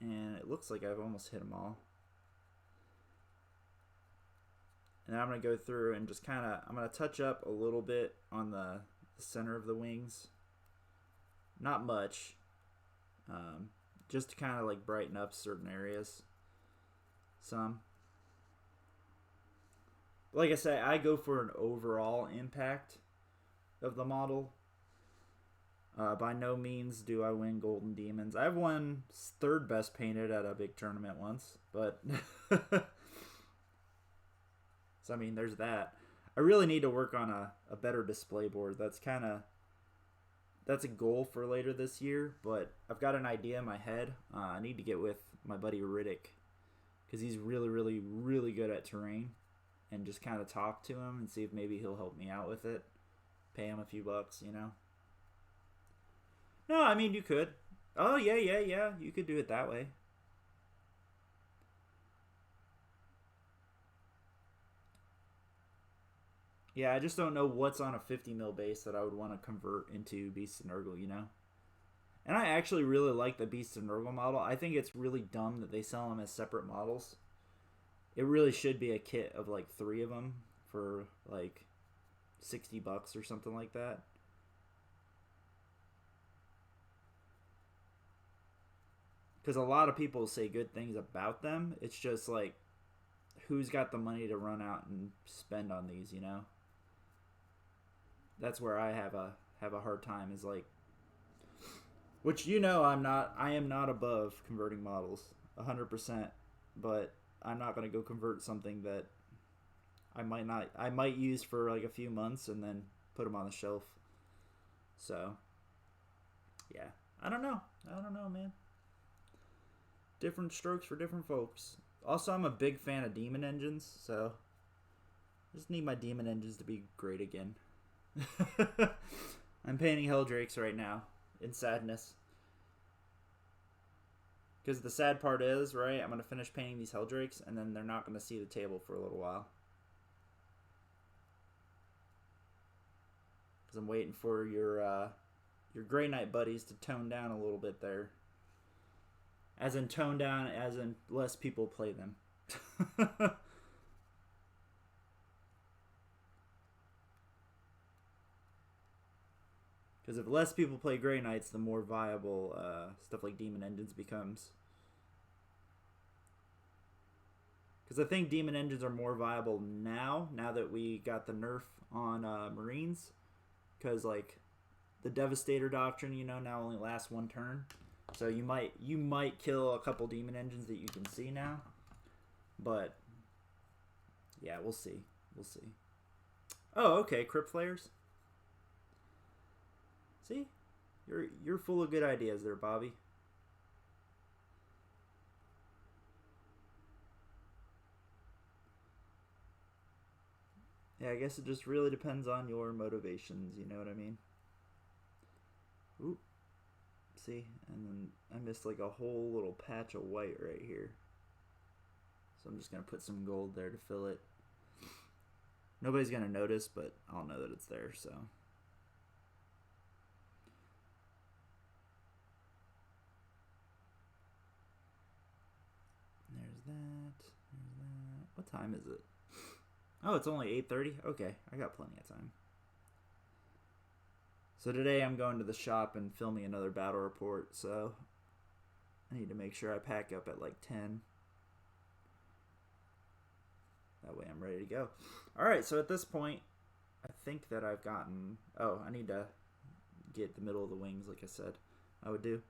And it looks like I've almost hit them all. And I'm going to go through and just kind of, I'm going to touch up a little bit on the center of the wings. Not much. Just to kind of like brighten up certain areas. Some. Like I say, I go for an overall impact of the model. By no means do I win Golden Demons. I've won 3rd best painted at a big tournament once, but... So, I mean, there's that. I really need to work on a better display board. That's kind of that's a goal for later this year, but I've got an idea in my head. I need to get with my buddy Riddick because he's really, really, really good at terrain, and just kind of talk to him and see if maybe he'll help me out with it. Pay him a few bucks, you know. No, I mean you could. Oh yeah, yeah, yeah. You could do it that way. Yeah, I just don't know what's on a 50 mil base that I would want to convert into Beast and Nurgle, you know? And I actually really like the Beast and Nurgle model. I think it's really dumb that they sell them as separate models. It really should be a kit of like 3 of them for like $60 or something like that. Because a lot of people say good things about them. It's just like, who's got the money to run out and spend on these, you know? That's where I have a hard time, is like, which, you know, I am not above converting models 100%, but I'm not going to go convert something that I might use for like a few months and then put them on the shelf. So yeah, I don't know, man. Different strokes for different folks. Also, I'm a big fan of demon engines, so I just need my demon engines to be great again. I'm painting heldrakes right now in sadness. Because the sad part is, right, I'm going to finish painting these heldrakes and then they're not going to see the table for a little while. Because I'm waiting for your Grey Knight buddies to tone down a little bit there. As in tone down, as in less people play them. Because if less people play Grey Knights, the more viable stuff like Demon Engines becomes. Because I think Demon Engines are more viable now that we got the nerf on Marines. Because, like, the Devastator Doctrine, you know, now only lasts 1 turn. So you might kill a couple Demon Engines that you can see now. But, yeah, we'll see. We'll see. Oh, okay, Crypt Flayers. See? You're full of good ideas there, Bobby. Yeah, I guess it just really depends on your motivations, you know what I mean? Oop. See? And then I missed like a whole little patch of white right here. So I'm just going to put some gold there to fill it. Nobody's going to notice, but I'll know that it's there, so. There's that. What time is it? Oh, it's only 8:30? Okay, I got plenty of time. So today I'm going to the shop and filming another battle report, so I need to make sure I pack up at like 10. That way I'm ready to go. Alright, so at this point, I think that I've gotten... Oh, I need to get the middle of the wings, like I said I would do.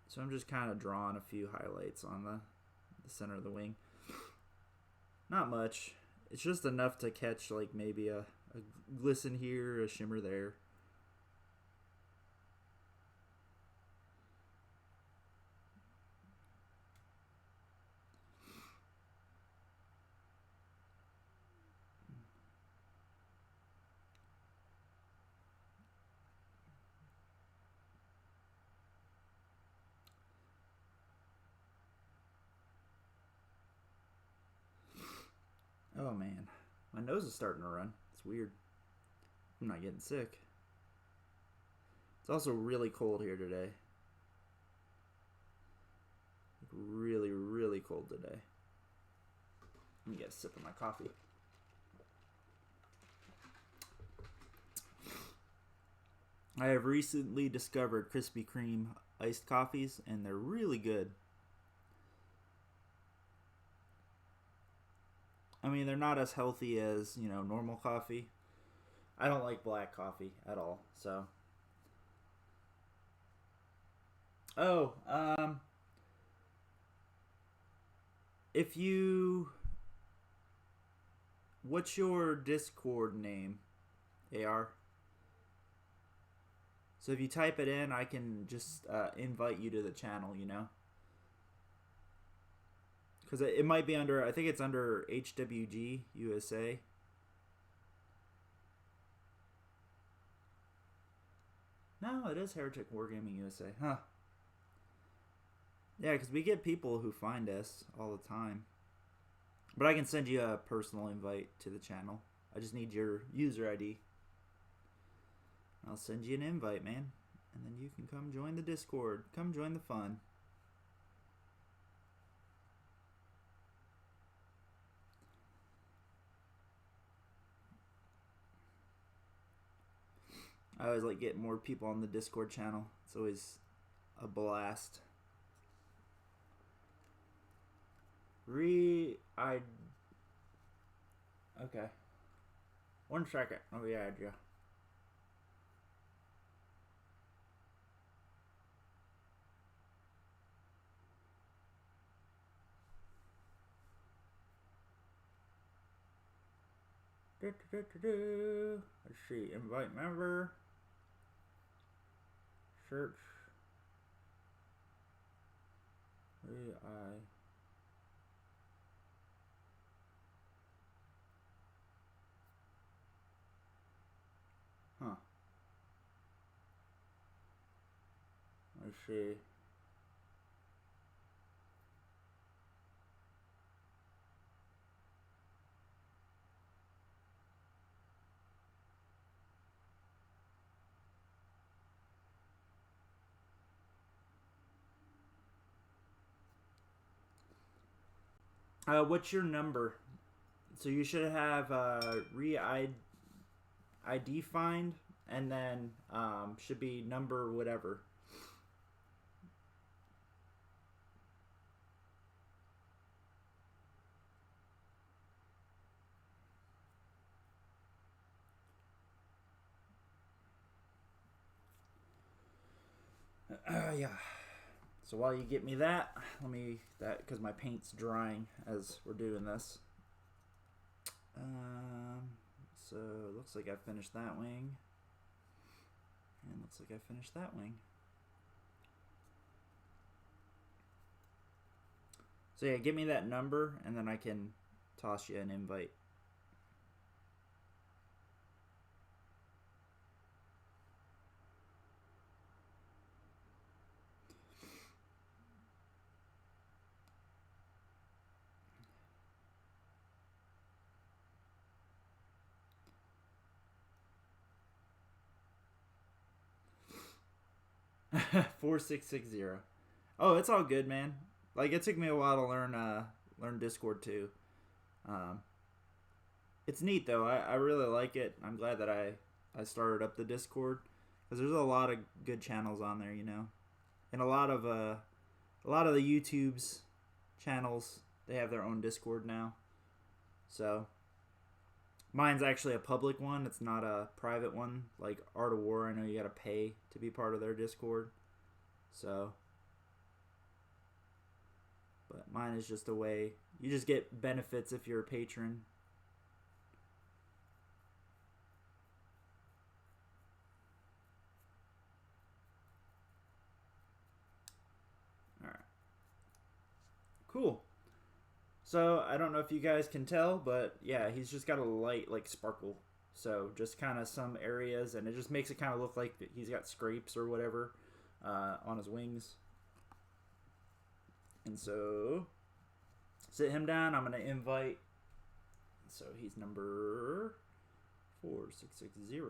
So I'm just kind of drawing a few highlights on the center of the wing. Not much. It's just enough to catch like maybe a glisten here, a shimmer there. Oh man, my nose is starting to run. It's weird. I'm not getting sick. It's also really cold here today. Really, really cold today. Let me get a sip of my coffee. I have recently discovered Krispy Kreme iced coffees, and they're really good. I mean, they're not as healthy as, you know, normal coffee. I don't like black coffee at all, so. Oh, if you what's your Discord name, AR? So if you type it in, I can just invite you to the channel, you know? Because it might be under, I think it's under HWG USA. No, it is Heretic Wargaming USA. Huh. Yeah, because we get people who find us all the time. But I can send you a personal invite to the channel. I just need your user ID. I'll send you an invite, man. And then you can come join the Discord. Come join the fun. I always like getting more people on the Discord channel. It's always a blast. Okay. 1 second. Oh yeah, yeah. Let's see. Invite member. Search. Huh. Let's see. What's your number? So you should have ID find, and then should be number whatever. Yeah. So while you get me that, because my paint's drying as we're doing this. So it looks like I finished that wing. And looks like I finished that wing. So yeah, give me that number and then I can toss you an invite. Four 660. Oh, it's all good, man. Like it took me a while to learn Discord too. It's neat though. I really like it. I'm glad that I started up the Discord because there's a lot of good channels on there, you know, and a lot of the YouTube's channels, they have their own Discord now. So mine's actually a public one. It's not a private one like Art of War. I know you got to pay to be part of their Discord. So, but mine is just a way you just get benefits if you're a patron. All right. Cool. So I don't know if you guys can tell, but yeah, he's just got a light like sparkle. So just kind of some areas, and it just makes it kind of look like he's got scrapes or whatever on his wings. And so sit him down. I'm gonna invite. So he's number 4660.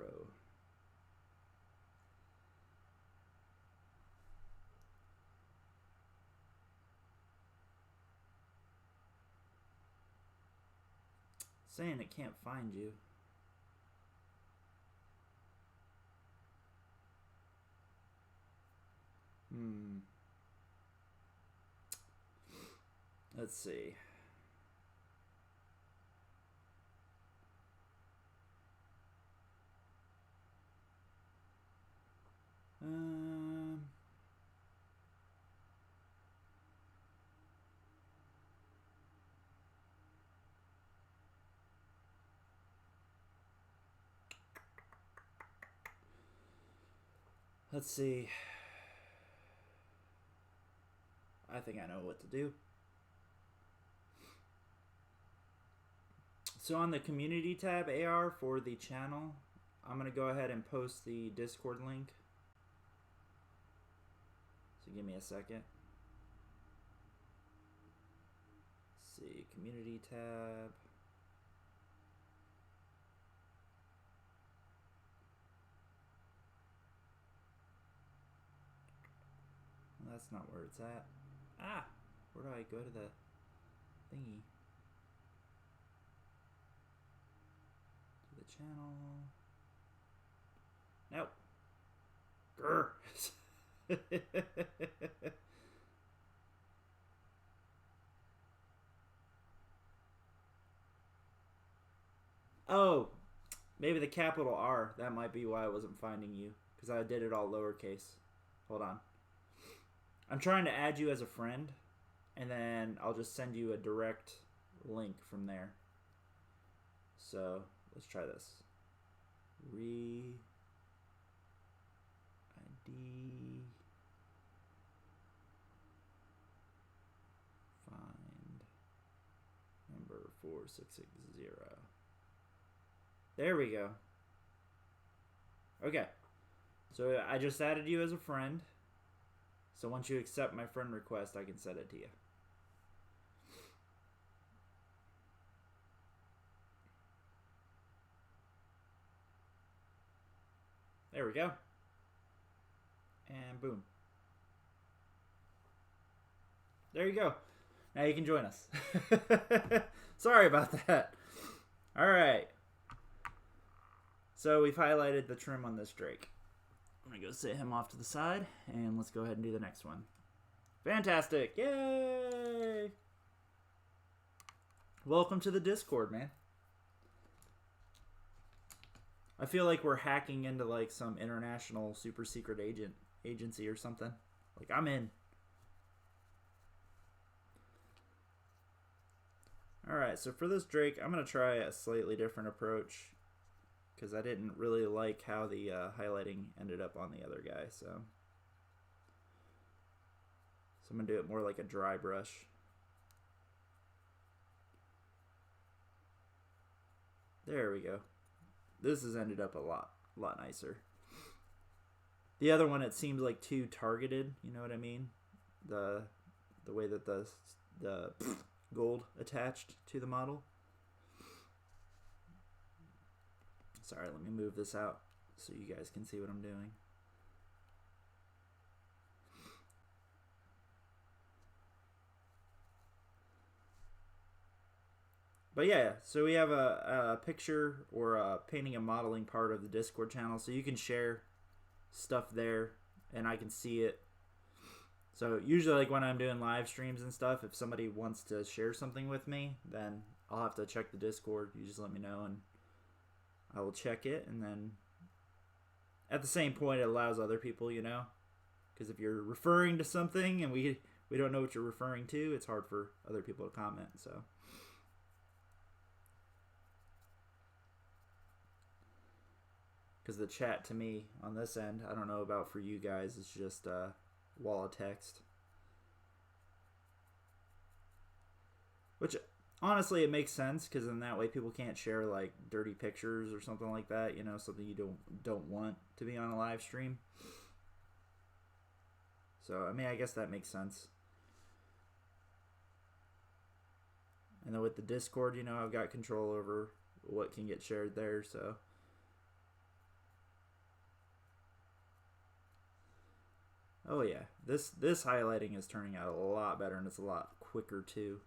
Saying it can't find you. Let's see. Let's see. I think I know what to do. So on the community tab, AR, for the channel, I'm going to go ahead and post the Discord link. So give me a second. Let's see, community tab. That's not where it's at. Ah, where do I go to the thingy? To the channel. Nope. Grr. Oh, maybe the capital R. That might be why I wasn't finding you. Because I did it all lowercase. Hold on. I'm trying to add you as a friend. And then I'll just send you a direct link from there. So, let's try this. Re-ID. Find number 4660. There we go. Okay. So I just added you as a friend. So once you accept my friend request, I can send it to you. There we go. And boom. There you go. Now you can join us. Sorry about that. All right. So we've highlighted the trim on this Drake. I'm going to go sit him off to the side, and let's go ahead and do the next one. Fantastic. Yay! Welcome to the Discord, man. I feel like we're hacking into like some international super secret agency or something. Like, I'm in. Alright, so for this Drake, I'm going to try a slightly different approach, because I didn't really like how the highlighting ended up on the other guy. So I'm going to do it more like a dry brush. There we go. This has ended up a lot nicer. The other one, it seems like too targeted, you know what I mean? The way that the gold attached to the model. Sorry, let me move this out so you guys can see what I'm doing. But yeah, so we have a picture or a painting and modeling part of the Discord channel, so you can share stuff there and I can see it. So usually, like when I'm doing live streams and stuff, if somebody wants to share something with me, then I'll have to check the Discord. You just let me know and I will check it, and then at the same point it allows other people, you know, because if you're referring to something and we don't know what you're referring to, it's hard for other people to comment. So because the chat to me on this end, I don't know about for you guys, it's just a wall of text, which honestly, it makes sense, because in that way people can't share like dirty pictures or something like that, you know, something you don't want to be on a live stream. So I mean, I guess that makes sense. And then with the Discord, you know, I've got control over what can get shared there. So oh yeah, this highlighting is turning out a lot better, and it's a lot quicker too.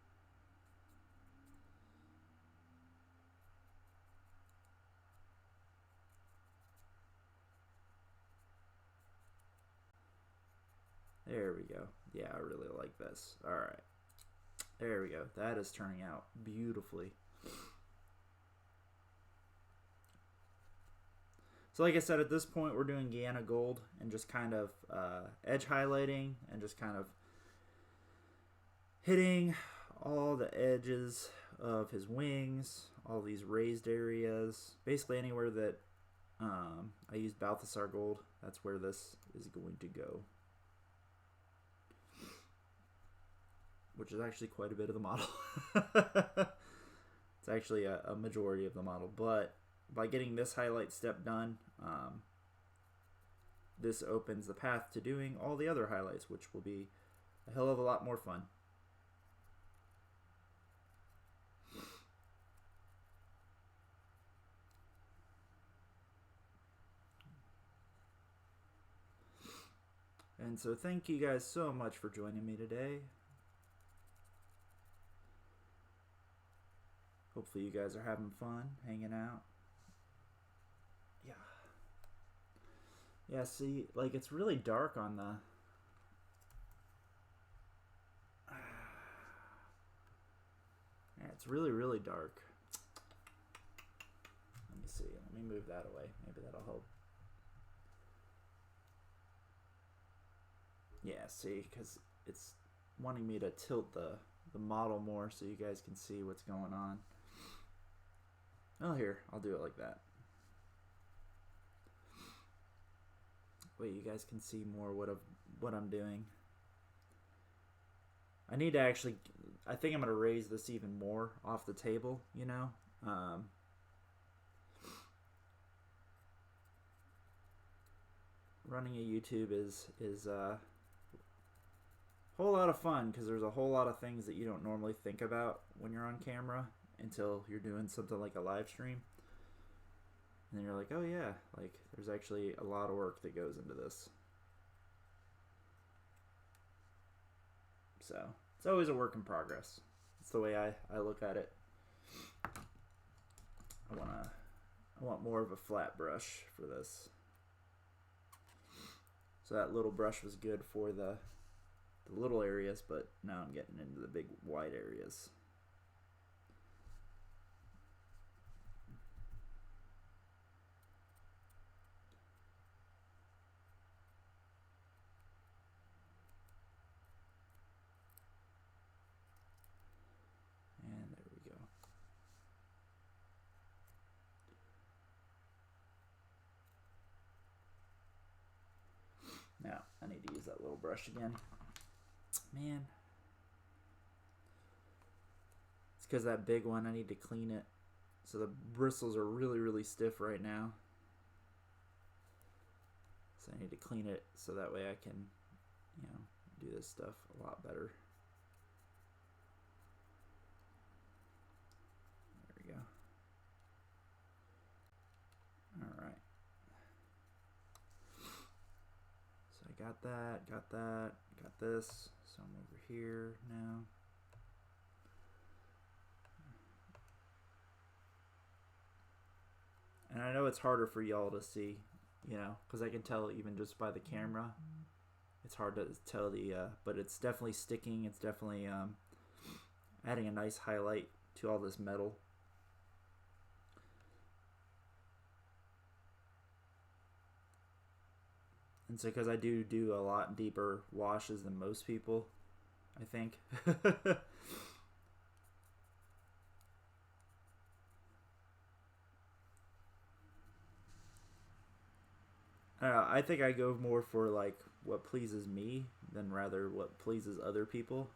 There we go. Yeah, I really like this. All right. There we go. That is turning out beautifully. So like I said, at this point, we're doing Guyana Gold and just kind of edge highlighting and just kind of hitting all the edges of his wings, all these raised areas, basically anywhere that I used Balthasar gold. That's where this is going to go, which is actually quite a bit of the model. It's actually a majority of the model, but by getting this highlight step done, this opens the path to doing all the other highlights, which will be a hell of a lot more fun. And so thank you guys so much for joining me today. Hopefully you guys are having fun, hanging out. Yeah, see, like, it's really dark on the... Yeah, it's really, really dark. Let me see. Let me move that away. Maybe that'll help. Yeah, see, because it's wanting me to tilt the model more so you guys can see what's going on. Oh, here, I'll do it like that. Wait, you guys can see more what I'm doing. I need to actually, I think I'm going to raise this even more off the table, you know? Running a YouTube is a whole lot of fun because there's a whole lot of things that you don't normally think about when you're on camera until you're doing something like a live stream. And then you're like, oh yeah, like there's actually a lot of work that goes into this. So it's always a work in progress. It's the way I look at it. I want more of a flat brush for this. So that little brush was good for the little areas, but now I'm getting into the big wide areas. And there we go. Now, I need to use that little brush again. Man. It's because that big one, I need to clean it. So the bristles are really, really stiff right now. So I need to clean it so that way I can, you know, do this stuff a lot better. There we go. Alright. So I got this. So I'm over here now. And I know it's harder for y'all to see, you know, because I can tell even just by the camera. It's hard to tell but it's definitely sticking. It's definitely adding a nice highlight to all this metal. And so because I do a lot deeper washes than most people, I think. I think I go more for like what pleases me than rather what pleases other people.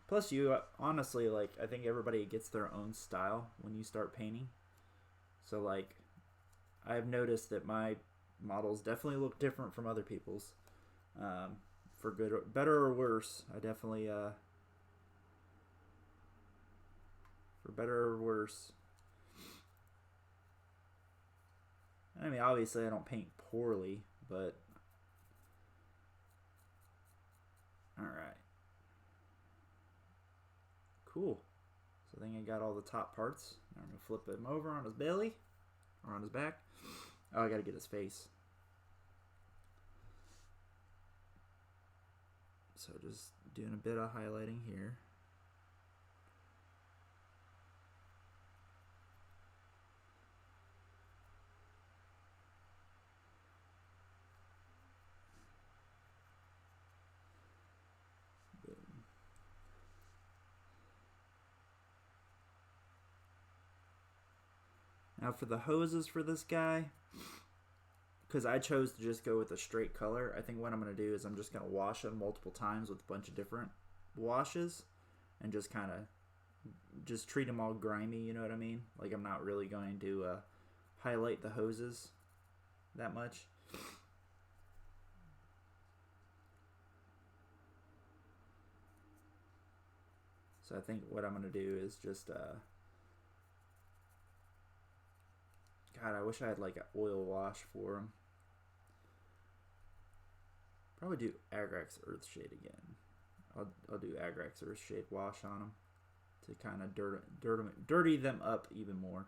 Plus, you honestly, like, I think everybody gets their own style when you start painting. So like, I've noticed that my models definitely look different from other people's. For good, better or worse, I definitely for better or worse. I mean, obviously, I don't paint poorly, but all right, cool. So I think I got all the top parts. Now I'm gonna flip him over on his belly or on his back. Oh, I gotta get his face. So just doing a bit of highlighting here. Now for the hoses for this guy, because I chose to just go with a straight color, I think what I'm going to do is I'm just going to wash them multiple times with a bunch of different washes and just kind of just treat them all grimy, you know what I mean? Like I'm not really going to highlight the hoses that much. So I think what I'm going to do is just, God, I wish I had like an oil wash for them. Probably do Agrax Earthshade again. I'll do Agrax Earthshade wash on them to kind of dirty them up even more.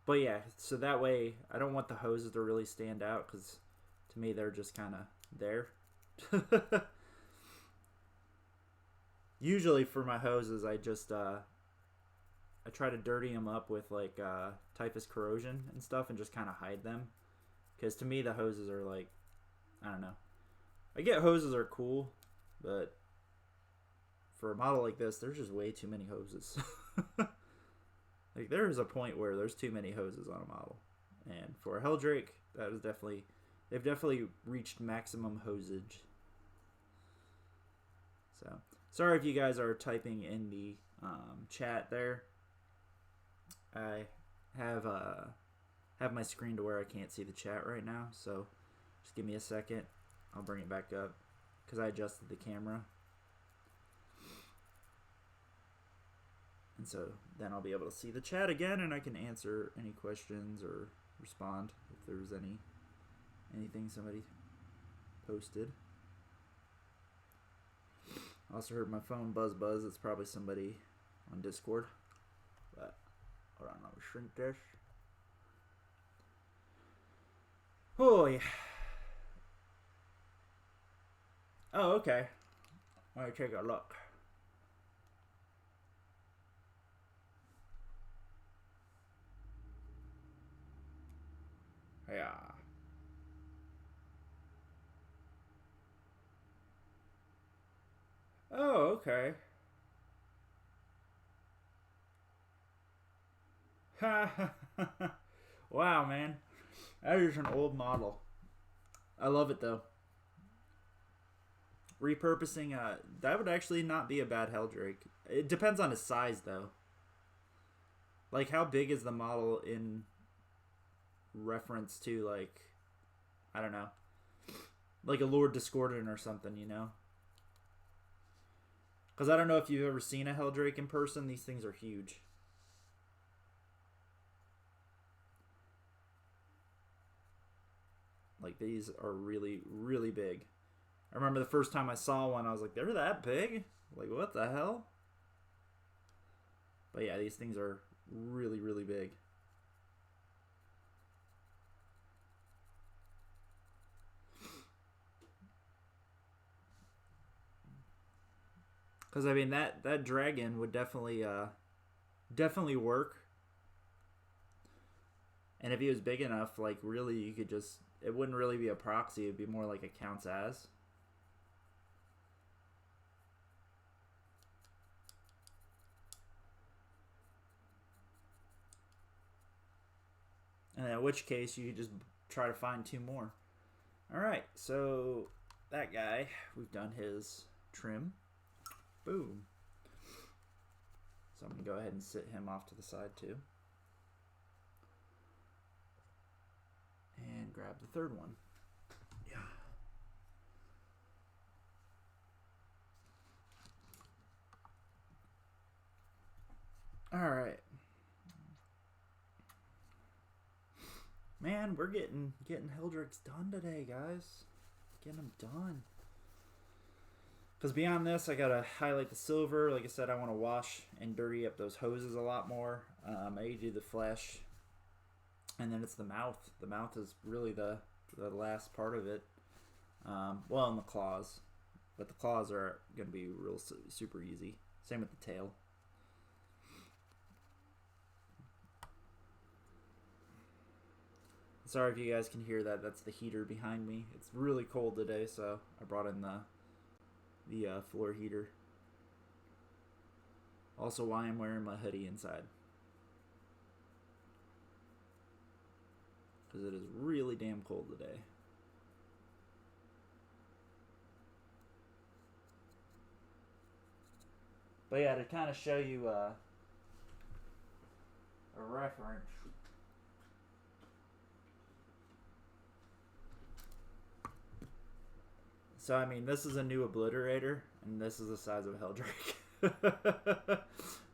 But yeah, so that way I don't want the hoses to really stand out because to me they're just kind of there. Usually for my hoses, I just I try to dirty them up with like typhus corrosion and stuff and just kind of hide them. Because to me the hoses are like, I don't know. I get hoses are cool, but for a model like this, there's just way too many hoses. Like there is a point where there's too many hoses on a model. And for a Heldrake, that is definitely, they've definitely reached maximum hosage. So sorry if you guys are typing in the chat there. I have my screen to where I can't see the chat right now, so just give me a second. I'll bring it back up because I adjusted the camera. And so then I'll be able to see the chat again and I can answer any questions or respond if there was anything somebody posted. I also heard my phone buzz. It's probably somebody on Discord. But hold on, I'll shrink this. Oh yeah. Oh, okay. Let me take a look. Yeah. Oh, okay. Wow, man. That is an old model. I love it though. Repurposing, that would actually not be a bad Heldrake. It depends on his size though. Like how big is the model in reference to like, I don't know, like a Lord Discordant or something, you know? Because I don't know if you've ever seen a Heldrake in person. These things are huge. Like these are really, really big. I remember the first time I saw one, I was like, they're that big? Like, what the hell? But yeah, these things are really, really big. Because I mean that dragon would definitely work. And if he was big enough, like really, you could just, it wouldn't really be a proxy. It'd be more like a counts as. And in which case, you just try to find two more. All right, so that guy, we've done his trim. Boom. So I'm going to go ahead and sit him off to the side too. And grab the third one. Yeah. All right. Man, we're getting Heldrakes done today, guys. Getting them done. Because beyond this, I gotta highlight the silver. Like I said, I want to wash and dirty up those hoses a lot more. I do the flesh, and then it's the mouth. The mouth is really the last part of it. Well, and the claws, but the claws are gonna be real super easy. Same with the tail. Sorry if you guys can hear that. That's the heater behind me. It's really cold today, so I brought in the floor heater. Also why I'm wearing my hoodie inside. because it is really damn cold today. But yeah, to kind of show you a reference. So, I mean, this is a new obliterator, and this is the size of a Heldrake.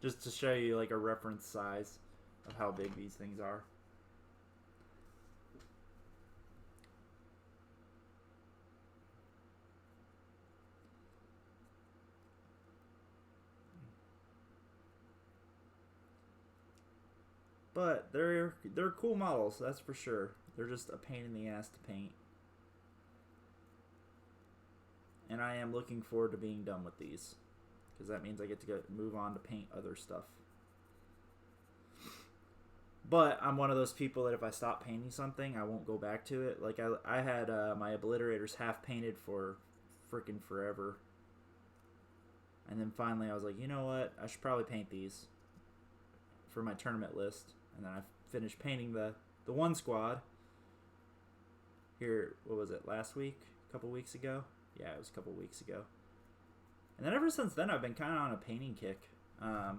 Just to show you, like, a reference size of how big these things are. But they're cool models, that's for sure. They're just a pain in the ass to paint. And I am looking forward to being done with these, because that means I get to move on to paint other stuff. But I'm one of those people that if I stop painting something, I won't go back to it. Like I had my obliterators half painted for freaking forever. And then finally I was like, you know what? I should probably paint these for my tournament list. And then I finished painting the one squad here, what was it, last week? A couple weeks ago? Yeah, it was a couple weeks ago. And then ever since then, I've been kind of on a painting kick. I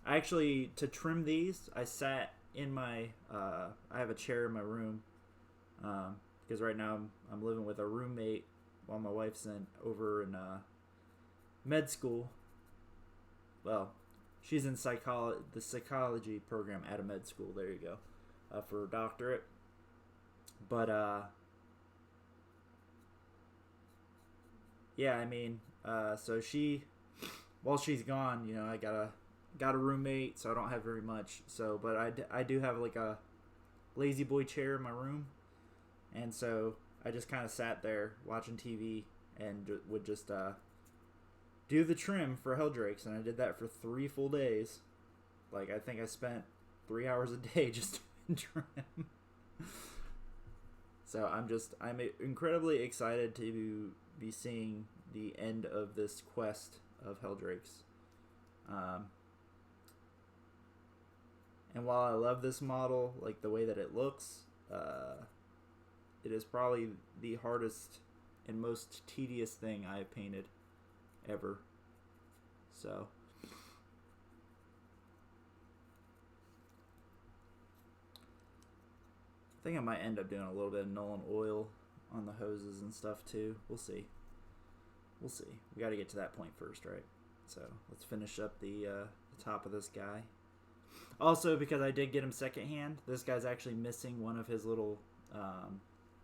actually, to trim these, I sat in my, I have a chair in my room, because right now I'm living with a roommate while my wife's over in med school. Well, she's in the psychology program at a med school. There you go, for a doctorate. But yeah, I mean, so while she's gone, you know, I got a roommate, so I don't have very much. So, but I do have like a lazy boy chair in my room, and so I just kind of sat there watching TV and would just do the trim for Heldrakes, and I did that for 3 full days. Like, I think I spent 3 hours a day just doing trim. So I'm incredibly excited to be seeing the end of this quest of Heldrakes. And while I love this model, like the way that it looks, it is probably the hardest and most tedious thing I have painted ever. So I think I might end up doing a little bit of Nuln Oil on the hoses and stuff too. We'll see. We'll see. We got to get to that point first, right? So let's finish up the top of this guy. Also, because I did get him secondhand, this guy's actually missing one of his little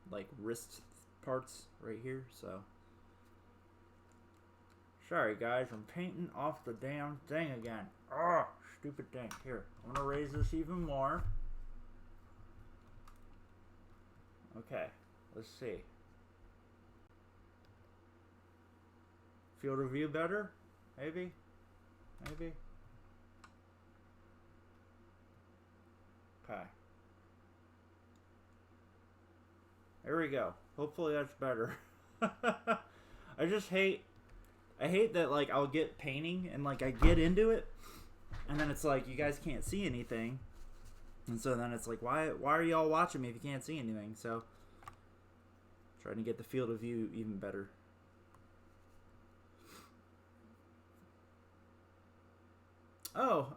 like wrist parts right here. So sorry guys, I'm painting off the damn thing again. Oh, stupid thing. Here, I'm gonna raise this even more. Okay, let's see. Field of view better? Maybe? Maybe? Okay. There we go. Hopefully that's better. I just hate that, like, I'll get painting and, like, I get into it and then it's like you guys can't see anything. And so then it's like, why are y'all watching me if you can't see anything? So trying to get the field of view even better. Oh,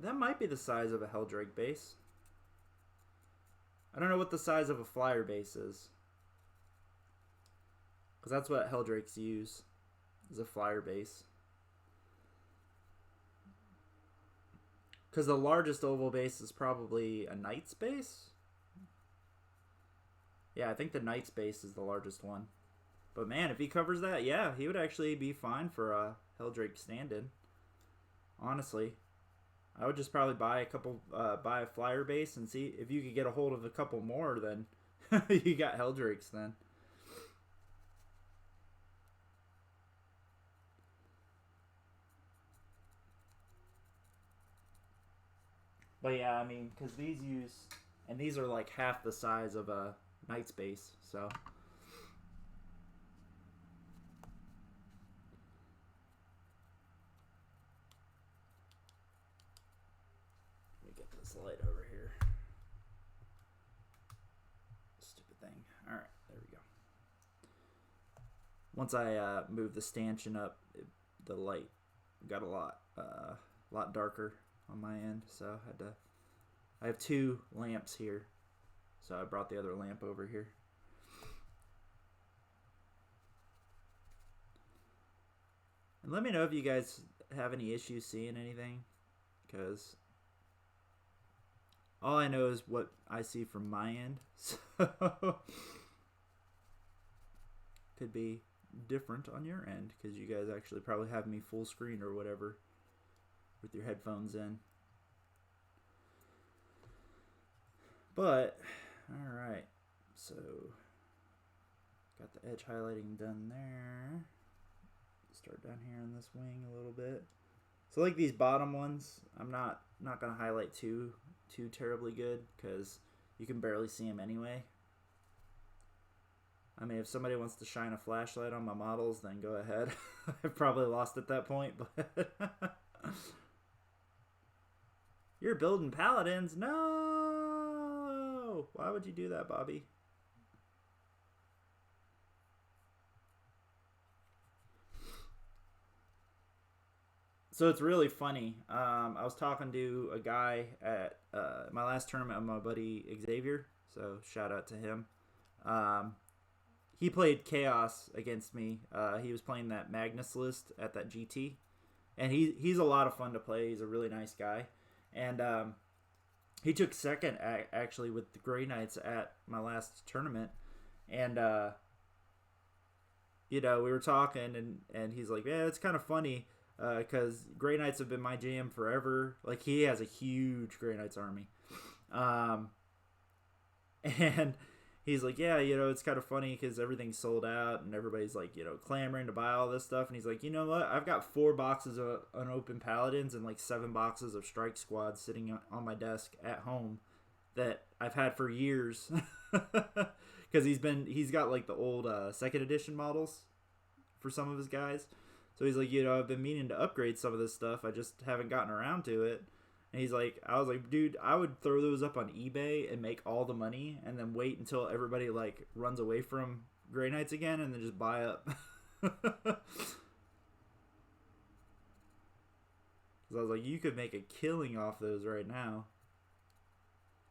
that might be the size of a Heldrake base. I don't know what the size of a flyer base is, because that's what Heldrakes use, is a flyer base. Because the largest oval base is probably a Knight's base. Yeah, I think the Knight's base is the largest one. But man, if he covers that, yeah, he would actually be fine for a Heldrake stand-in. Honestly, I would just probably buy a flyer base and see if you could get a hold of a couple more. Then you got Heldrakes then. But yeah, I mean, because these are like half the size of a Knight's base, so. Let me get this light over here. thing. All right, there we go. Once I moved the stanchion up, the light got a lot darker on my end, so I have two lamps here, so I brought the other lamp over here. And let me know if you guys have any issues seeing anything, because all I know is what I see from my end, so could be different on your end, because you guys actually probably have me full screen or whatever with your headphones in. But, alright, so got the edge highlighting done there. Start down here on this wing a little bit. So like these bottom ones, I'm not going to highlight too terribly good, because you can barely see them anyway. I mean, if somebody wants to shine a flashlight on my models, then go ahead. I've probably lost at that point, but you're building paladins? No! Why would you do that, Bobby? So it's really funny. I was talking to a guy at my last tournament with my buddy Xavier, so shout out to him. He played Chaos against me. He was playing that Magnus list at that GT. And he's a lot of fun to play. He's a really nice guy. And he took second, actually, with the Grey Knights at my last tournament. And, we were talking, and he's like, yeah, it's kind of funny, because Grey Knights have been my jam forever. Like, he has a huge Grey Knights army. And he's like, yeah, it's kind of funny because everything's sold out and everybody's like, clamoring to buy all this stuff. And he's like, you know what? I've got 4 boxes of unopened paladins and like 7 boxes of strike squads sitting on my desk at home that I've had for years. Because he's got like the old 2nd edition models for some of his guys. So he's like, I've been meaning to upgrade some of this stuff. I just haven't gotten around to it. And I was like, dude, I would throw those up on eBay and make all the money and then wait until everybody like runs away from Grey Knights again and then just buy up. Because I was like, you could make a killing off those right now.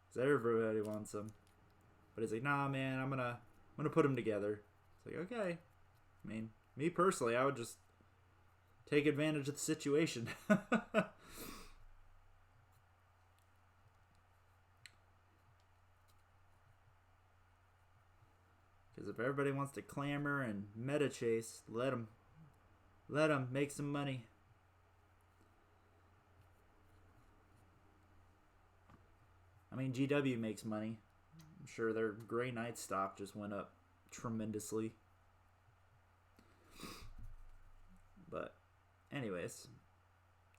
Because everybody wants them. But he's like, nah, man, I'm gonna put them together. It's like, okay. I mean, me personally, I would just take advantage of the situation. Because if everybody wants to clamor and meta chase, let them make some money. I mean, GW makes money. I'm sure their Grey Knight stock just went up tremendously. But anyways,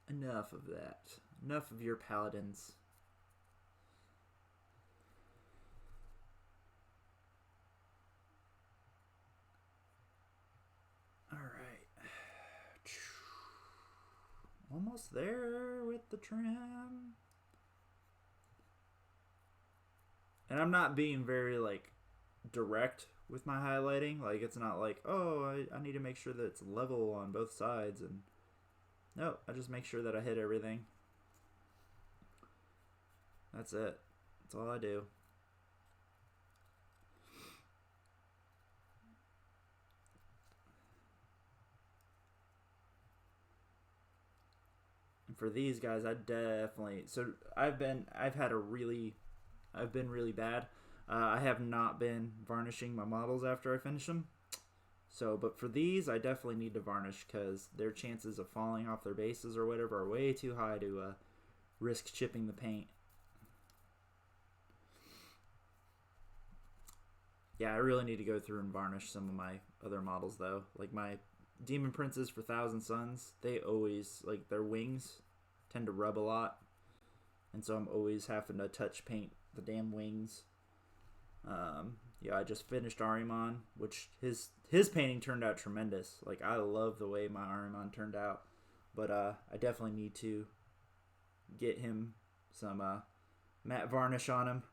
enough of that. Enough of your paladins. Almost there with the trim. And I'm not being very, like, direct with my highlighting. Like, it's not like, oh, I need to make sure that it's level on both sides. And no, I just make sure that I hit everything. That's it. That's all I do. For these guys, I've been really bad. I have not been varnishing my models after I finish them. So, but for these, I definitely need to varnish because their chances of falling off their bases or whatever are way too high to risk chipping the paint. Yeah, I really need to go through and varnish some of my other models though. Like my Demon Princes for Thousand Suns, they always, like, their wings tend to rub a lot. And so I'm always having to touch paint the damn wings. Yeah, I just finished Arimon, which his painting turned out tremendous. Like, I love the way my Arimon turned out. But I definitely need to get him some matte varnish on him.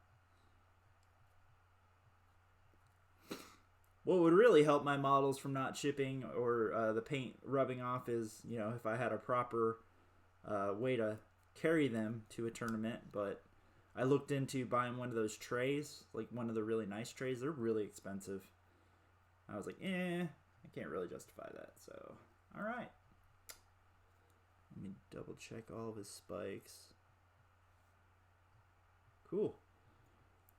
What would really help my models from not chipping or the paint rubbing off is, you know, if I had a proper way to carry them to a tournament. But I looked into buying one of those trays, like one of the really nice trays. They're really expensive. I was like, I can't really justify that. So, all right. Let me double check all of his spikes. Cool.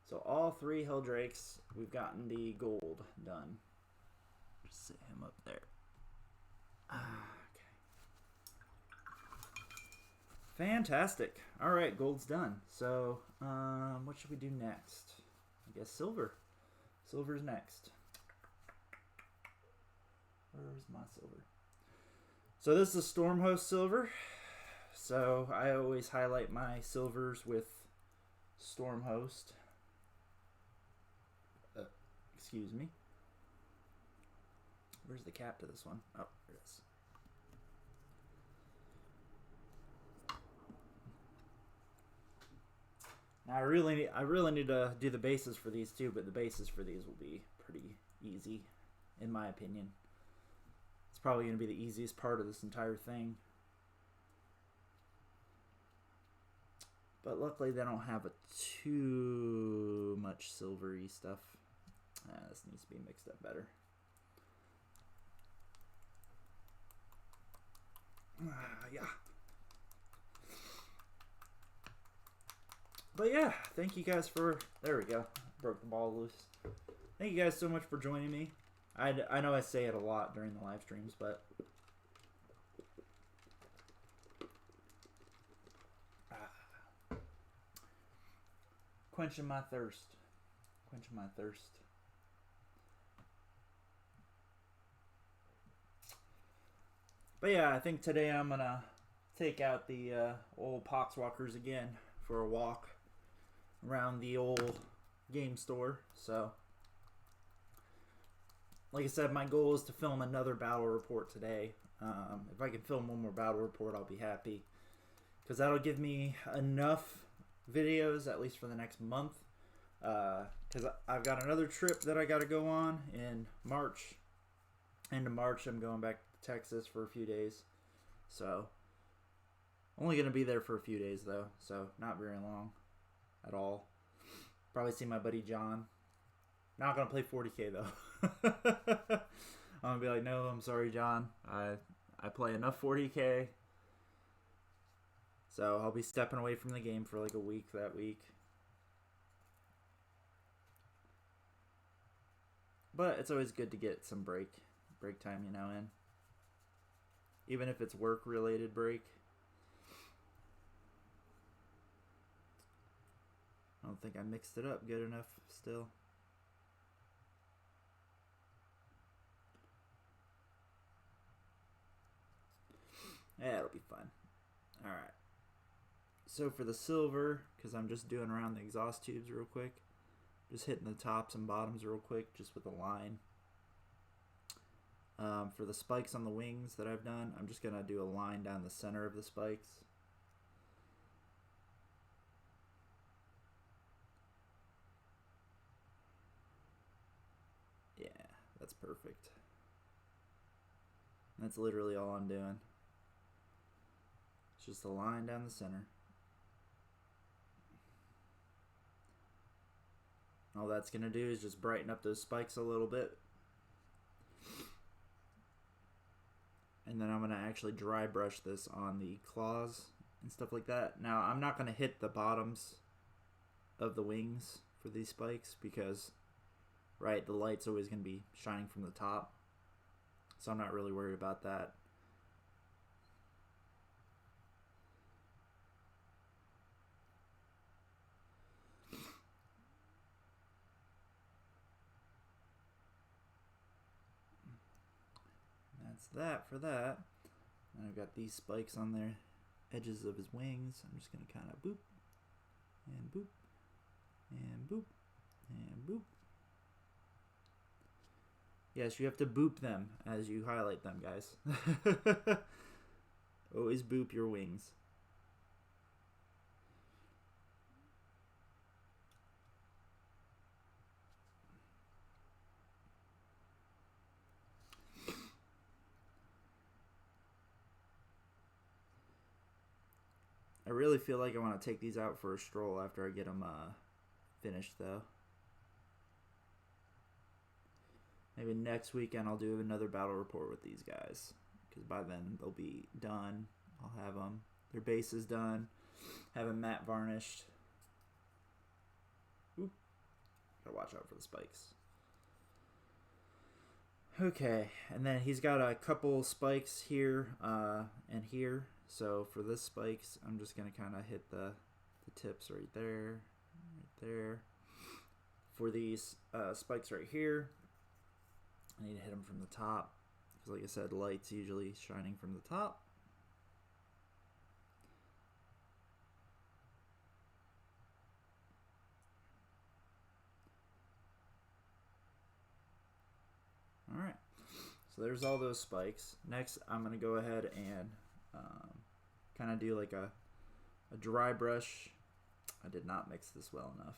So all 3 heldrakes, we've gotten the gold done. Just set him up there. Okay. Fantastic. All right, gold's done. So what should we do next? I guess silver. Silver's next. Where's my silver? So this is Stormhost silver. So I always highlight my silvers with Stormhost. Excuse me. Where's the cap to this one? Oh, there it is. Now I really need to do the bases for these too, but the bases for these will be pretty easy, in my opinion. It's probably going to be the easiest part of this entire thing. But luckily they don't have too much silvery stuff. This needs to be mixed up better. Yeah. But yeah, thank you guys for... There we go. Broke the ball loose. Thank you guys so much for joining me. I know I say it a lot during the live streams, but... Quenching my thirst. Quenching my thirst. But yeah, I think today I'm going to take out the old Poxwalkers again for a walk around the old game store. So, like I said, my goal is to film another battle report today. If I can film one more battle report, I'll be happy. Because that'll give me enough videos, at least for the next month. Because I've got another trip that I got to go on in March. End of March, I'm going back to Texas for a few days. So, only going to be there for a few days, though. So, not very long at all. Probably see my buddy John. Not going to play 40K, though. I'm going to be like, no, I'm sorry, John. I play enough 40K. So, I'll be stepping away from the game for like a week that week. But it's always good to get some break time, you know, in. Even if it's work-related break. I don't think I mixed it up good enough still. Yeah, it'll be fun. Alright. So for the silver, because I'm just doing around the exhaust tubes real quick. Just hitting the tops and bottoms real quick, just with a line. For the spikes on the wings that I've done, I'm just going to do a line down the center of the spikes. Yeah, that's perfect. That's literally all I'm doing. It's just a line down the center. All that's going to do is just brighten up those spikes a little bit. And then I'm going to actually dry brush this on the claws and stuff like that. Now, I'm not going to hit the bottoms of the wings for these spikes because, right, the light's always going to be shining from the top. So I'm not really worried about that. That's that for that. And I've got these spikes on the edges of his wings. I'm just going to kind of boop, and boop, and boop, and boop. Yes, you have to boop them as you highlight them, guys. Always boop your wings. really feel like I want to take these out for a stroll after I get them finished, though. Maybe next weekend I'll do another battle report with these guys, because by then they'll be done. I'll have them, their bases done, have them matte varnished. Oop. Gotta watch out for the spikes. Okay, and then he's got a couple spikes here and here. So for this spikes, I'm just going to kind of hit the tips right there, right there. For these spikes right here, I need to hit them from the top. Because like I said, light's usually shining from the top. Alright, so there's all those spikes. Next, I'm going to go ahead and kind of do like a dry brush. I did not mix this well enough.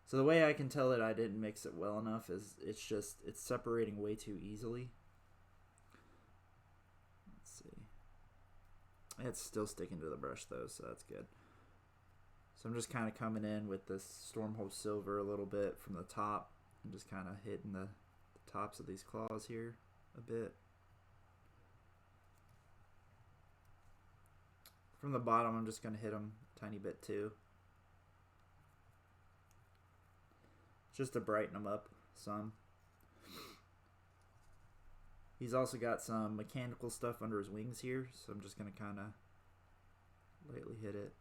So the way I can tell that I didn't mix it well enough is it's separating way too easily. Let's see. It's still sticking to the brush though, so that's good. So I'm just kind of coming in with this Stormhope Silver a little bit from the top. I'm just kind of hitting the tops of these claws here a bit. From the bottom, I'm just going to hit them a tiny bit too. Just to brighten them up some. He's also got some mechanical stuff under his wings here, so I'm just going to kind of lightly hit it.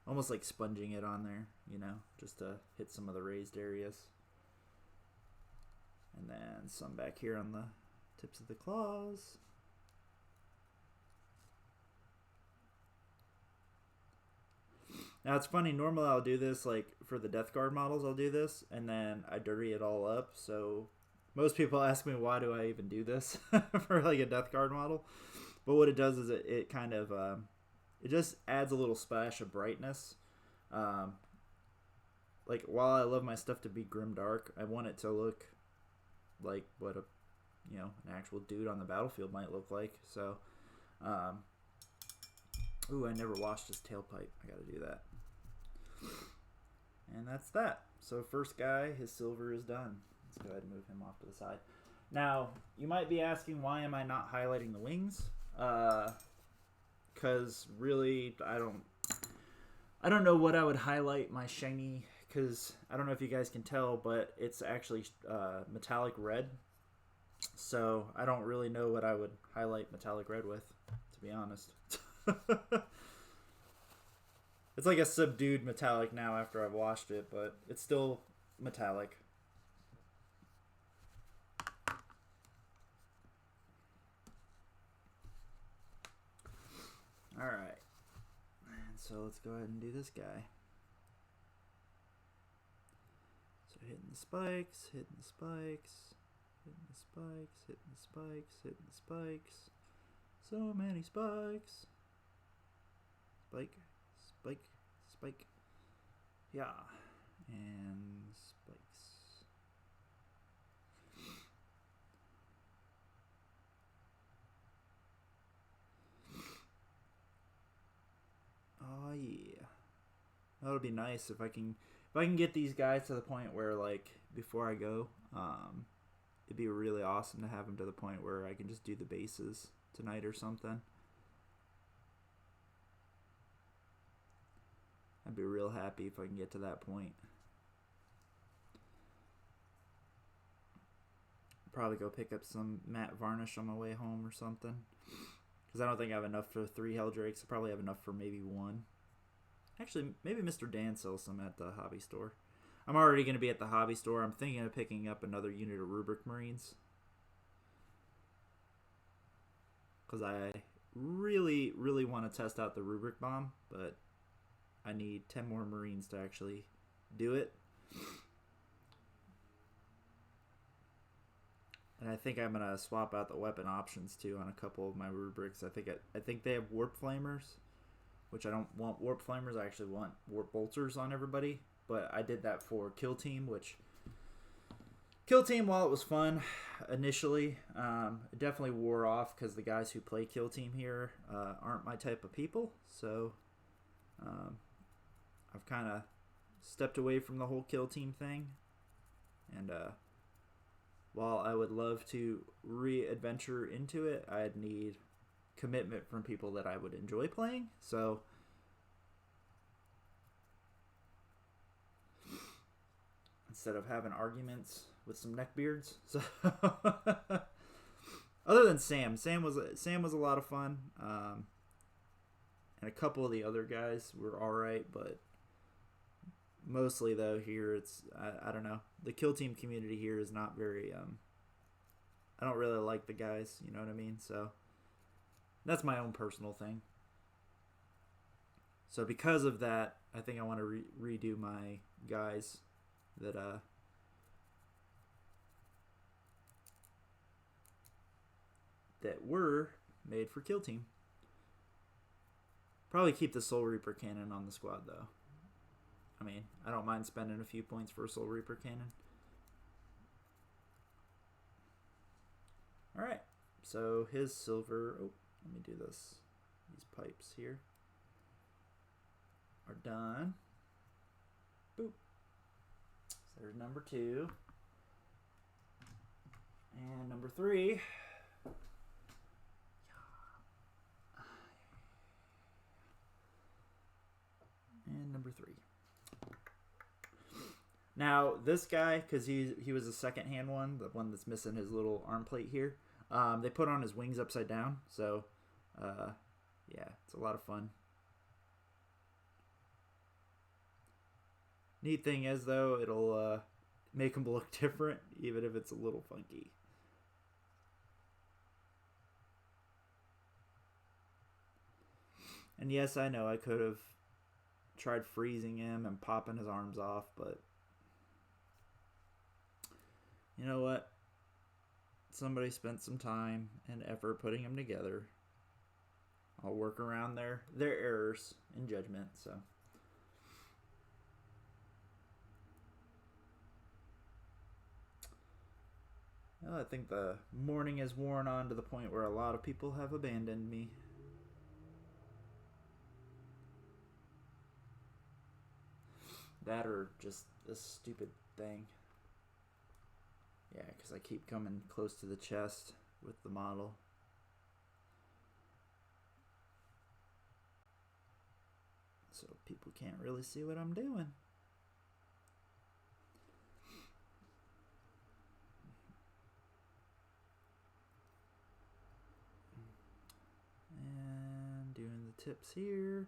Almost like sponging it on there, you know, just to hit some of the raised areas. And then some back here on the tips of the claws. Now it's funny, normally I'll do this like for the Death Guard models, I'll do this and then I dirty it all up. So most people ask me why do I even do this for like a Death Guard model. But what it does is it kind of, it just adds a little splash of brightness. Like while I love my stuff to be grimdark, I want it to look like what a, you know, an actual dude on the battlefield might look like. So, ooh, I never washed his tailpipe. I gotta do that. And that's that. So first guy, his silver is done. Let's go ahead and move him off to the side. Now, you might be asking, why am I not highlighting the wings? Because really, I don't know what I would highlight my shiny, because I don't know if you guys can tell, but it's actually metallic red. So I don't really know what I would highlight metallic red with, to be honest. It's like a subdued metallic now after I've washed it, but it's still metallic. Alright. And so let's go ahead and do this guy. So hitting the spikes, hitting the spikes, hitting the spikes, hitting the spikes, hitting the spikes. So many spikes. Spike, spike, spike. Yeah. And spikes. Oh yeah. That'll be nice if I can get these guys to the point where, like, before I go, it'd be really awesome to have them to the point where I can just do the bases tonight or something. I'd be real happy if I can get to that point. Probably go pick up some matte varnish on my way home or something. Because I don't think I have enough for 3 heldrakes. I probably have enough for maybe 1. Actually, maybe Mr. Dan sells some at the hobby store. I'm already going to be at the hobby store. I'm thinking of picking up another unit of Rubric Marines. Because I really, really want to test out the Rubric Bomb. But I need 10 more Marines to actually do it. And I think I'm gonna swap out the weapon options too on a couple of my rubrics. I think they have warp flamers, which I don't want warp flamers. I actually want warp bolters on everybody. But I did that for Kill Team, which Kill Team, while it was fun initially, it definitely wore off because the guys who play Kill Team here aren't my type of people. So I've kind of stepped away from the whole kill team thing, and while I would love to re-adventure into it, I'd need commitment from people that I would enjoy playing. So instead of having arguments with some neckbeards, so other than Sam was a lot of fun, and a couple of the other guys were all right, but mostly though here it's I don't know, the kill team community here is not very I don't really like the guys, you know what I mean? So that's my own personal thing. So because of that, I think I want to redo my guys that that were made for kill team. Probably keep the Soul Reaper cannon on the squad though. I mean, I don't mind spending a few points for a Soul Reaper cannon. Alright, so his silver... Oh, let me do this. These pipes here are done. Boop. So there's number 2. And number 3. And number 3. Now, this guy, because he was a second-hand one, the one that's missing his little arm plate here, they put on his wings upside down. So, yeah, it's a lot of fun. Neat thing is, though, it'll make him look different, even if it's a little funky. And yes, I know I could have tried freezing him and popping his arms off, but you know what? Somebody spent some time and effort putting them together. I'll work around their errors in judgment, so. Well, I think the morning has worn on to the point where a lot of people have abandoned me. That or just this stupid thing. Yeah, because I keep coming close to the chest with the model. So people can't really see what I'm doing. And doing the tips here.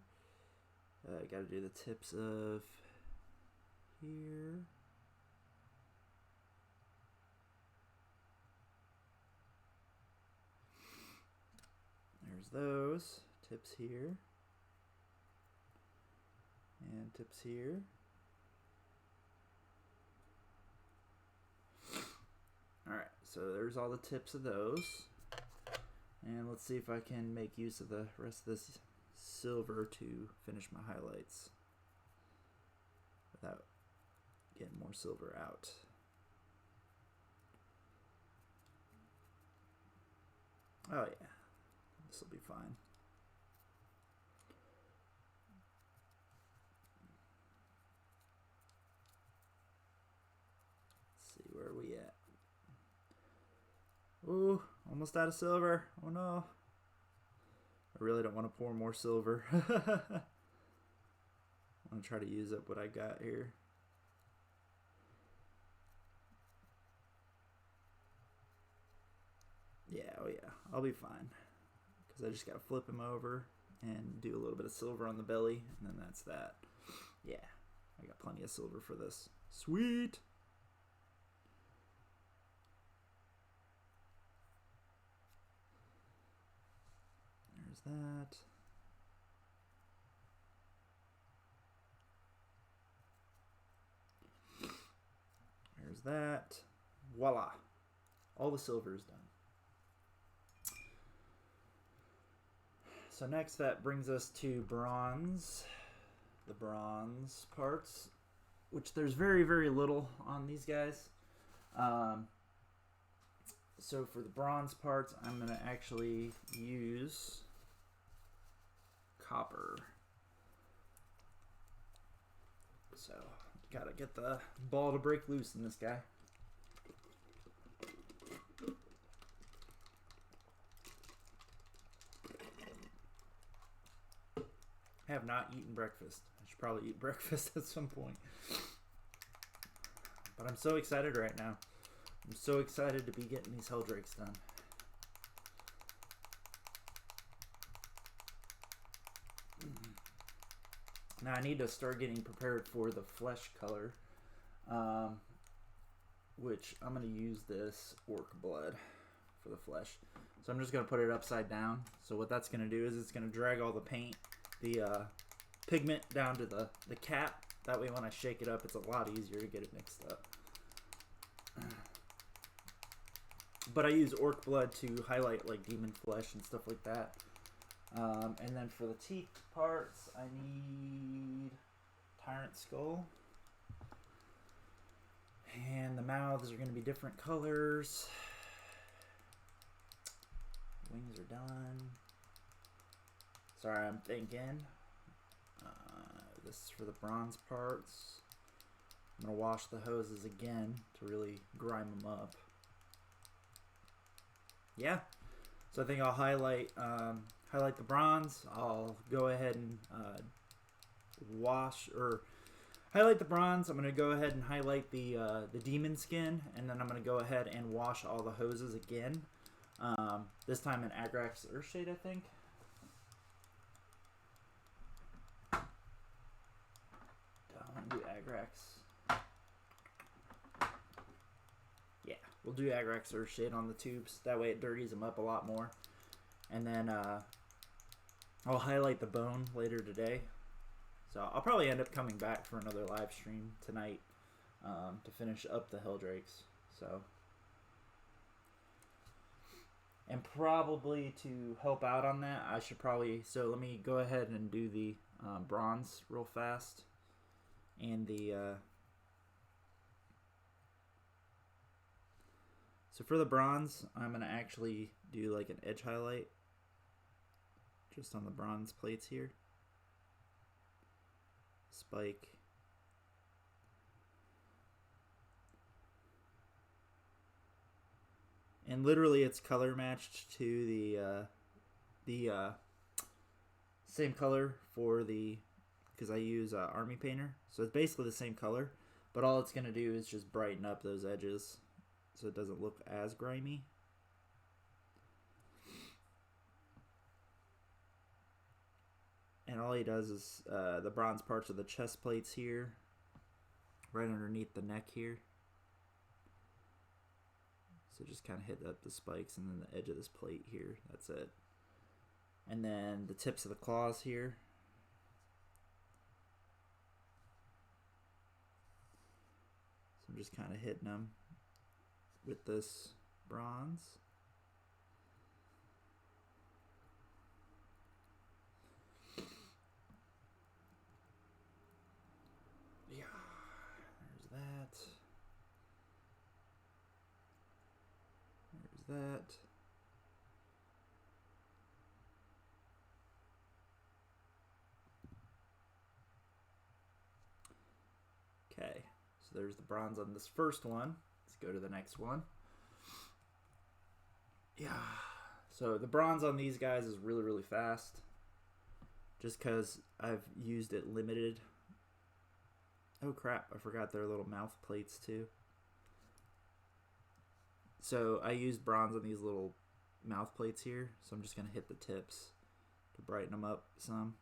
I gotta do the tips of here. There's those tips here. And tips here. Alright, so there's all the tips of those. And let's see if I can make use of the rest of this silver to finish my highlights without getting more silver out. Oh yeah, this will be fine. Let's see, where are we at? Ooh, almost out of silver. Oh no. I really don't want to pour more silver. I want to try to use up what I got here. Yeah, oh yeah, I'll be fine. Because I just got to flip him over and do a little bit of silver on the belly, and then that's that. Yeah, I got plenty of silver for this. Sweet! There's that. There's that. Voila! All the silver is done. So next that brings us to bronze. The bronze parts, which there's very, very little on these guys. So for the bronze parts, I'm going to actually use copper. So, gotta get the ball to break loose in this guy. I have not eaten breakfast. I should probably eat breakfast at some point. But I'm so excited right now. I'm so excited to be getting these heldrakes done. Now I need to start getting prepared for the flesh color, which I'm going to use this orc blood for the flesh. So I'm just going to put it upside down. So what that's going to do is it's going to drag all the paint, the pigment down to the cap. That way when I shake it up, it's a lot easier to get it mixed up. But I use orc blood to highlight like demon flesh and stuff like that. And then for the teeth parts, I need tyrant skull. And the mouths are going to be different colors. Wings are done. Sorry, I'm thinking. This is for the bronze parts. I'm going to wash the hoses again to really grime them up. Yeah. So I think I'll highlight the bronze. I'll go ahead and highlight the bronze. I'm going to go ahead and highlight the demon skin, and then I'm going to go ahead and wash all the hoses again. This time in Agrax Earthshade, I think. I want to do Agrax. Yeah, we'll do Agrax Earthshade on the tubes. That way it dirties them up a lot more. And then I'll highlight the bone later today. So I'll probably end up coming back for another live stream tonight to finish up the heldrakes. So, and probably to help out on that, I should probably, so let me go ahead and do the bronze real fast. And the, so for the bronze, I'm going to actually do like an edge highlight just on the bronze plates here. Spike. And literally it's color matched to the same color for the, because I use Army Painter. So it's basically the same color, but all it's going to do is just brighten up those edges so it doesn't look as grimy. And all he does is the bronze parts of the chest plates here, right underneath the neck here. So just kind of hit up the spikes and then the edge of this plate here. That's it. And then the tips of the claws here. So I'm just kind of hitting them with this bronze. Yeah, there's that. There's that. Okay, so there's the bronze on this first one. Let's go to the next one. Yeah, so the bronze on these guys is really, really fast. Just because I've used it limited. Oh crap, I forgot their little mouth plates too. So I used bronze on these little mouth plates here. So I'm just going to hit the tips to brighten them up some.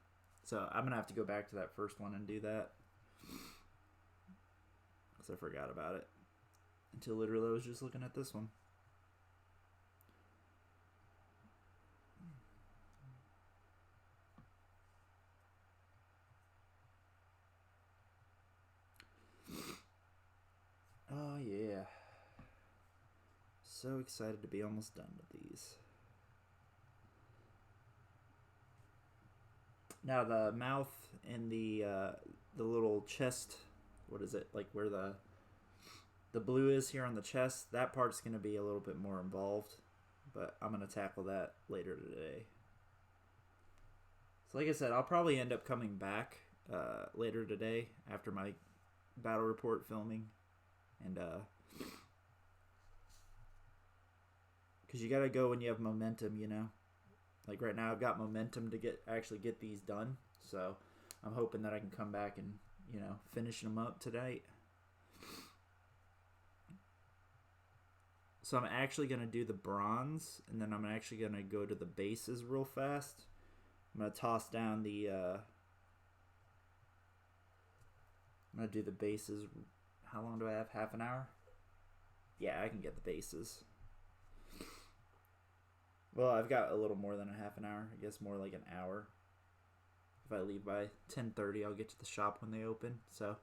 So I'm going to have to go back to that first one and do that. Because I forgot about it. Until literally I was just looking at this one. Oh yeah. So excited to be almost done with these. Now the mouth and the little chest, what is it, like where the blue is here on the chest, that part's going to be a little bit more involved, but I'm going to tackle that later today. So like I said, I'll probably end up coming back later today after my battle report filming, and because you gotta go when you have momentum, you know. Like right now, I've got momentum to actually get these done, so I'm hoping that I can come back and, you know, finish them up tonight. So I'm actually gonna do the bronze, and then I'm actually gonna go to the bases real fast. I'm gonna toss down the. I'm gonna do the bases. How long do I have? Half an hour? Yeah, I can get the bases. Well, I've got a little more than a half an hour. I guess more like an hour. If I leave by 10:30, I'll get to the shop when they open. So,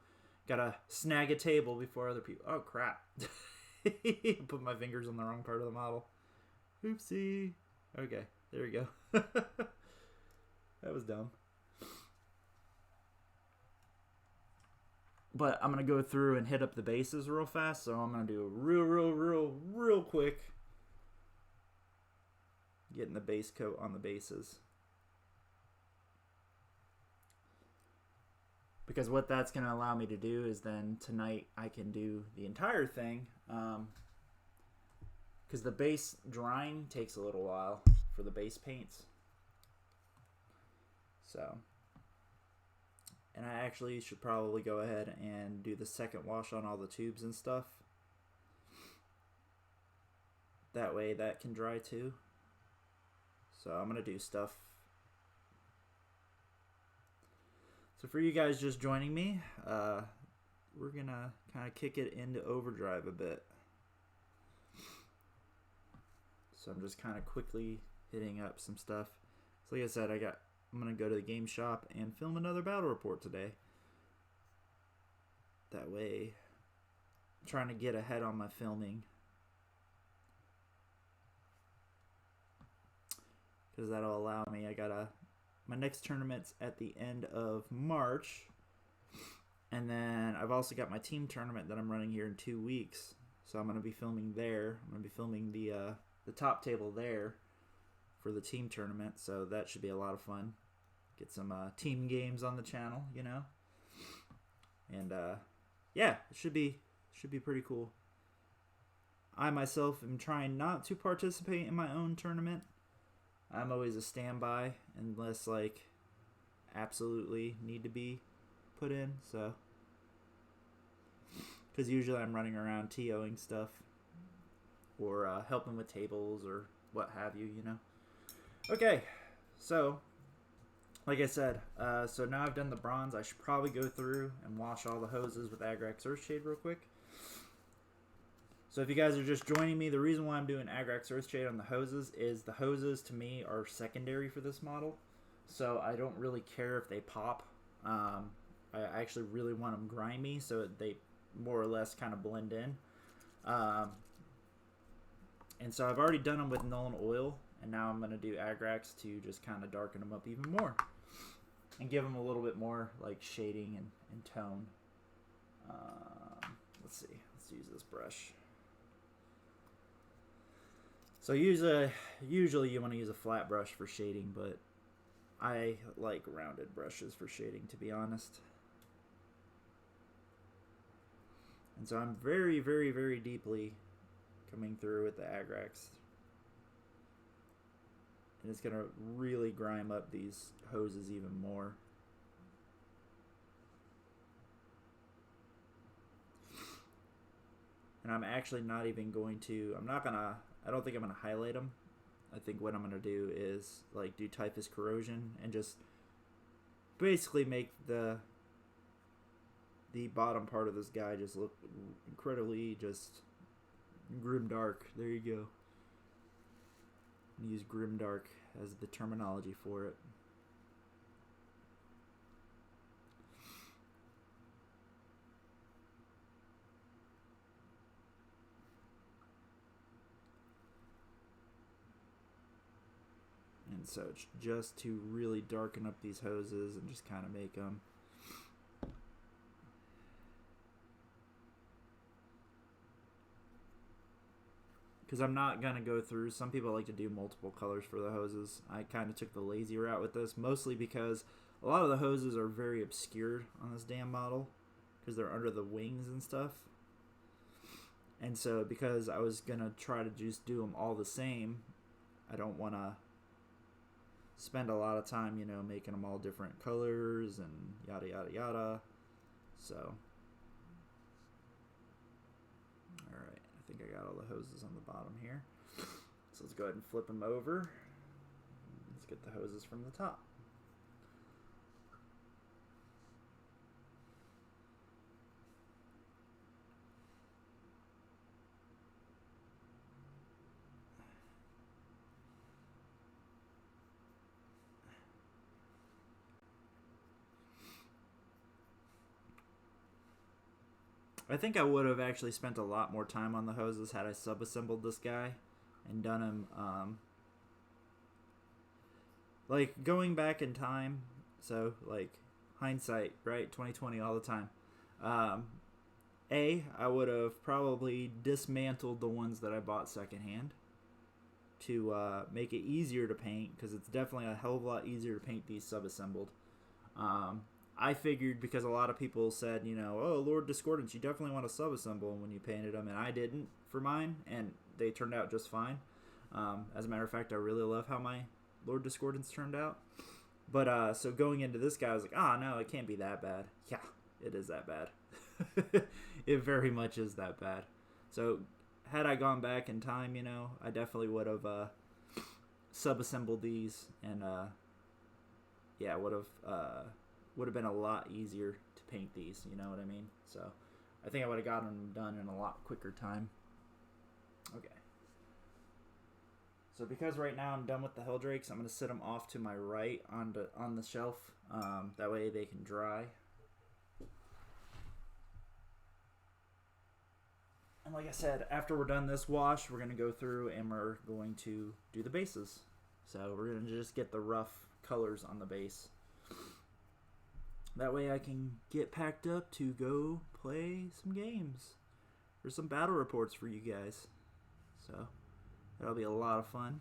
gotta snag a table before other people. Oh crap! Put my fingers on the wrong part of the model. Oopsie. Okay, there we go. That was dumb. But I'm going to go through and hit up the bases real fast. So I'm going to do a real quick. Getting the base coat on the bases. Because what that's going to allow me to do is then tonight I can do the entire thing. Because the base drying takes a little while for the base paints. So, and I actually should probably go ahead and do the second wash on all the tubes and stuff. That way that can dry too. So I'm going to do stuff. So for you guys just joining me, we're going to kind of kick it into overdrive a bit. So I'm just kind of quickly hitting up some stuff. So like I said, I'm going to go to the game shop and film another battle report today. That way, I'm trying to get ahead on my filming. Because that'll allow me, my next tournament's at the end of March. And then I've also got my team tournament that I'm running here in 2 weeks. So I'm going to be filming there. I'm going to be filming the top table there for the team tournament. So that should be a lot of fun. Get some team games on the channel, you know. And yeah, it should be pretty cool. I myself am trying not to participate in my own tournament. I'm always a standby unless like absolutely need to be put in. So because usually I'm running around TOing stuff or helping with tables or what have you, you know. Okay, so like I said, so now I've done the bronze. I should probably go through and wash all the hoses with Agrax Earthshade real quick. So if you guys are just joining me, the reason why I'm doing Agrax Earthshade on the hoses is the hoses to me are secondary for this model. So I don't really care if they pop. I actually really want them grimy so they more or less kind of blend in. And so I've already done them with Null and Oil, and now I'm going to do Agrax to just kind of darken them up even more. And give them a little bit more like shading and tone. Let's see. Let's use this brush. So usually you want to use a flat brush for shading, but I like rounded brushes for shading, to be honest. And so I'm very, very, very deeply coming through with the Agrax. And it's going to really grime up these hoses even more. And I'm actually not even going to, I don't think I'm going to highlight them. I think what I'm going to do is like do typhus corrosion and just basically make the bottom part of this guy just look incredibly just grimdark. There you go. Use grimdark as the terminology for it. And so it's just to really darken up these hoses and just kind of make them because I'm not going to go through. Some people like to do multiple colors for the hoses. I kind of took the lazy route with this, mostly because a lot of the hoses are very obscured on this damn model because they're under the wings and stuff. And so because I was going to try to just do them all the same, I don't want to spend a lot of time, making them all different colors and yada, yada, yada. So, alright, I think I got all the hoses on the bottom here. So let's go ahead and flip them over. Let's get the hoses from the top. I think I would have actually spent a lot more time on the hoses had I sub-assembled this guy and done him, like, going back in time, so, like, hindsight, right, 2020 all the time, I would have probably dismantled the ones that I bought secondhand to make it easier to paint, because it's definitely a hell of a lot easier to paint these sub-assembled. I figured because a lot of people said, oh, Lord Discordance, you definitely want to sub-assemble when you painted them, and I didn't for mine, and they turned out just fine. As a matter of fact, I really love how my Lord Discordance turned out. But, so going into this guy, I was like, no, it can't be that bad. Yeah, it is that bad. It very much is that bad. So, had I gone back in time, I definitely would have sub-assembled these, and, yeah, would have been a lot easier to paint these, you know what I mean? So I think I would have gotten them done in a lot quicker time. Okay. So because right now I'm done with the heldrakes, I'm going to sit them off to my right on the shelf. That way they can dry. And like I said, after we're done this wash, we're going to go through and we're going to do the bases. So we're going to just get the rough colors on the base. That way I can get packed up to go play some games. Or some battle reports for you guys. So, that'll be a lot of fun.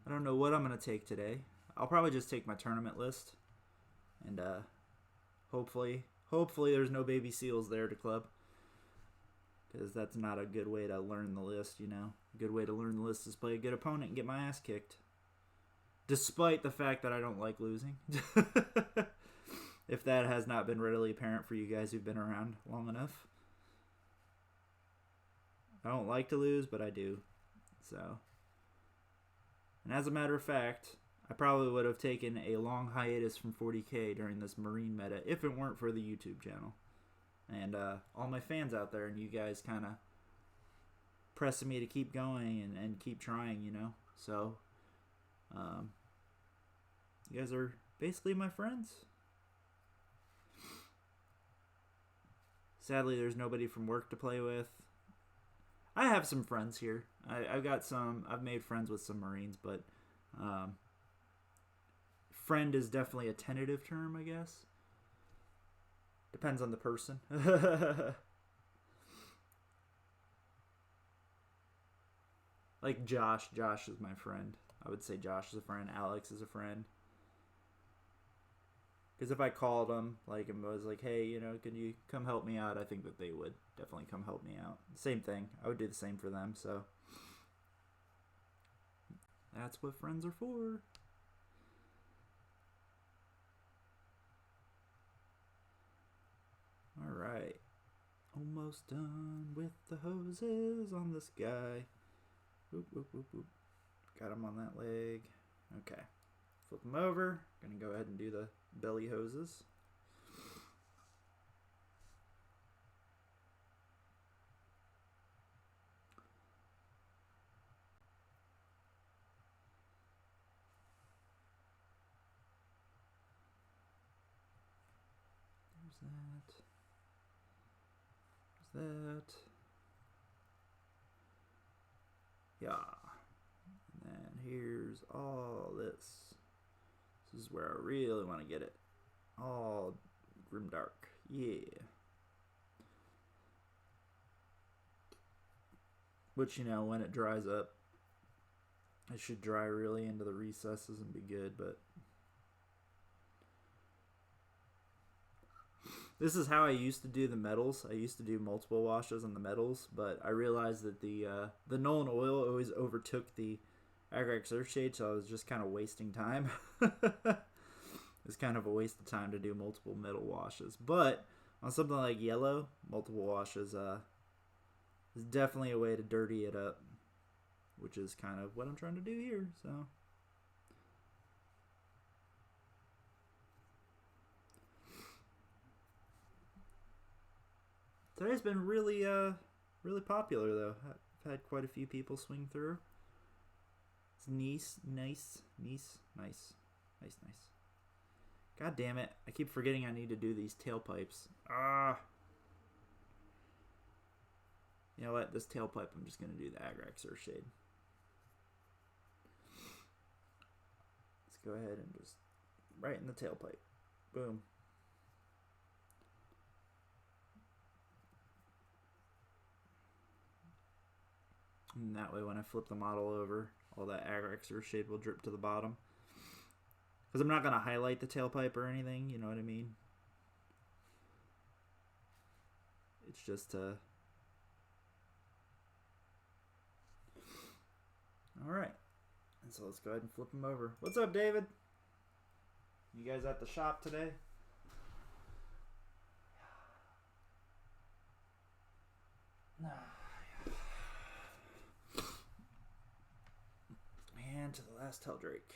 I don't know what I'm going to take today. I'll probably just take my tournament list. And, hopefully there's no baby seals there to club. Because that's not a good way to learn the list, A good way to learn the list is play a good opponent and get my ass kicked. Despite the fact that I don't like losing. If that has not been readily apparent for you guys who've been around long enough. I don't like to lose, but I do. So. And as a matter of fact, I probably would have taken a long hiatus from 40k during this Marine meta if it weren't for the YouTube channel. And all my fans out there and you guys kind of pressing me to keep going and keep trying, So, you guys are basically my friends. Sadly, there's nobody from work to play with. I have some friends here. I've made friends with some Marines, but friend is definitely a tentative term, I guess. Depends on the person. Like Josh. Josh is my friend. I would say Josh is a friend. Alex is a friend. Because if I called them, and was like, hey, can you come help me out? I think that they would definitely come help me out. Same thing. I would do the same for them, so. That's what friends are for. Alright. Almost done with the hoses on this guy. Whoop, whoop, whoop, whoop. Got him on that leg. Okay. Flip him over. Gonna go ahead and do the belly hoses. There's that. Yeah. And then here's all this. This is where I really want to get it. All grimdark. Yeah. Which, when it dries up, it should dry really into the recesses and be good, but This is how I used to do the metals. I used to do multiple washes on the metals, but I realized that the Nolan oil always overtook the Agrax Earthshade, so I was just kind of wasting time. It's kind of a waste of time to do multiple metal washes. But on something like yellow, multiple washes is definitely a way to dirty it up, which is kind of what I'm trying to do here. So today's been really popular though. I've had quite a few people swing through. It's nice. God damn it. I keep forgetting I need to do these tailpipes. You know what? This tailpipe, I'm just going to do the Agrax Earthshade. Let's go ahead and just right in the tailpipe. Boom. And that way when I flip the model over, all that Agrax Earthshade will drip to the bottom. Because I'm not going to highlight the tailpipe or anything, you know what I mean? It's just Alright. And so let's go ahead and flip them over. What's up, David? You guys at the shop today? And to the last heldrake.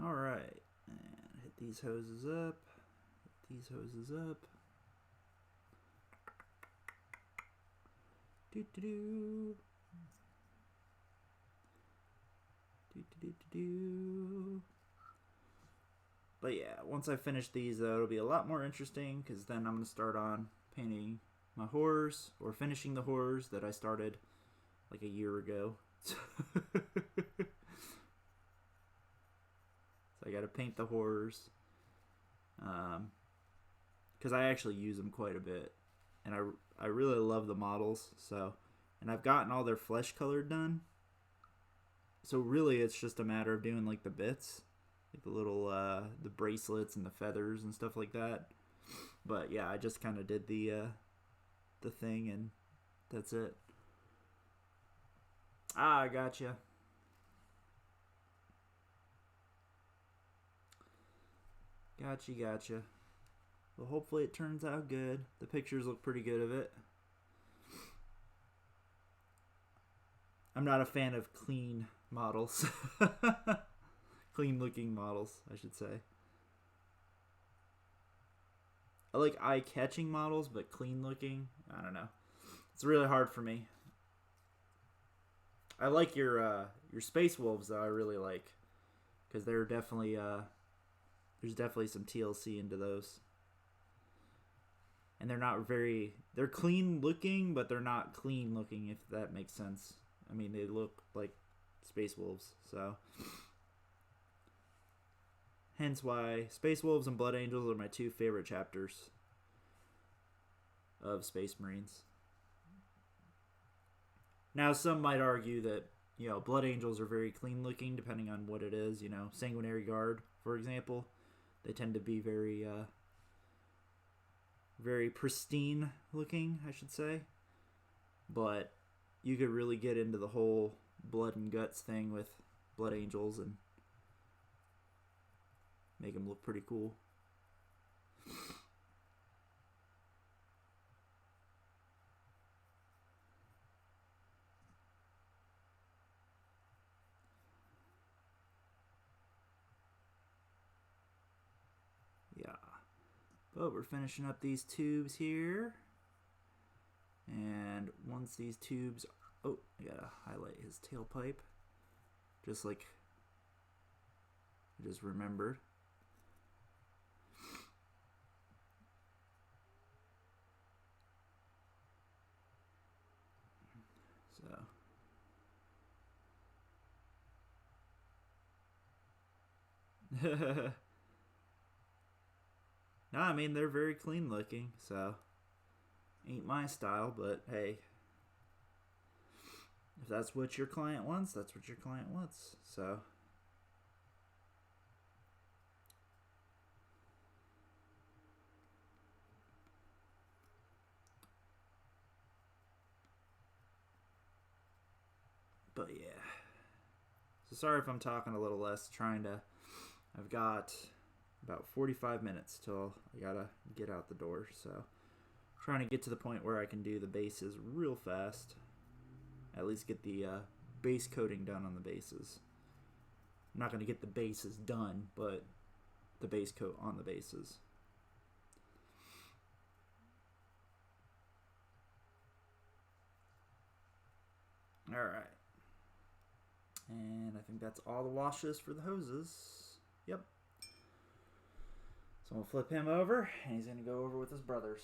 Alright, and hit these hoses up, Do-do-do. But yeah, once I finish these, though, it'll be a lot more interesting, because then I'm going to start on painting my horrors, or finishing the horrors that I started like a year ago. So I got to paint the horrors, because I actually use them quite a bit, and I really love the models. So, and I've gotten all their flesh colored done. So really, it's just a matter of doing like the bits, like the little the bracelets and the feathers and stuff like that. But yeah, I just kind of did the thing, and that's it. I gotcha. Gotcha. Well, hopefully it turns out good. The pictures look pretty good of it. I'm not a fan of clean models. Clean looking models, I should say. I like eye-catching models, but clean looking, I don't know. It's really hard for me. I like your Space Wolves, though. I really like, because they're definitely there's definitely some TLC into those. And they're clean looking, but they're not clean looking, if that makes sense. I mean, they look like Space Wolves, so. Hence why Space Wolves and Blood Angels are my two favorite chapters of Space Marines. Now, some might argue that, you know, Blood Angels are very clean looking, depending on what it is. You know, Sanguinary Guard, for example. They tend to be very, very pristine looking, I should say. But you could really get into the whole blood and guts thing with Blood Angels and make them look pretty cool. Yeah. But we're finishing up these tubes here. And once these tubes... Oh, I gotta highlight his tailpipe. Just like I just remembered. So... No, I mean, they're very clean looking, so ain't my style, but hey. if that's what your client wants, that's what your client wants. So but yeah. So sorry if I'm talking a little less. I've got about 45 minutes till I gotta get out the door. So trying to get to the point where I can do the bases real fast. At least get the base coating done on the bases. I'm not gonna get the bases done, but the base coat on the bases. All right. And I think that's all the washes for the hoses. Yep. So I'm going to flip him over, and he's going to go over with his brothers.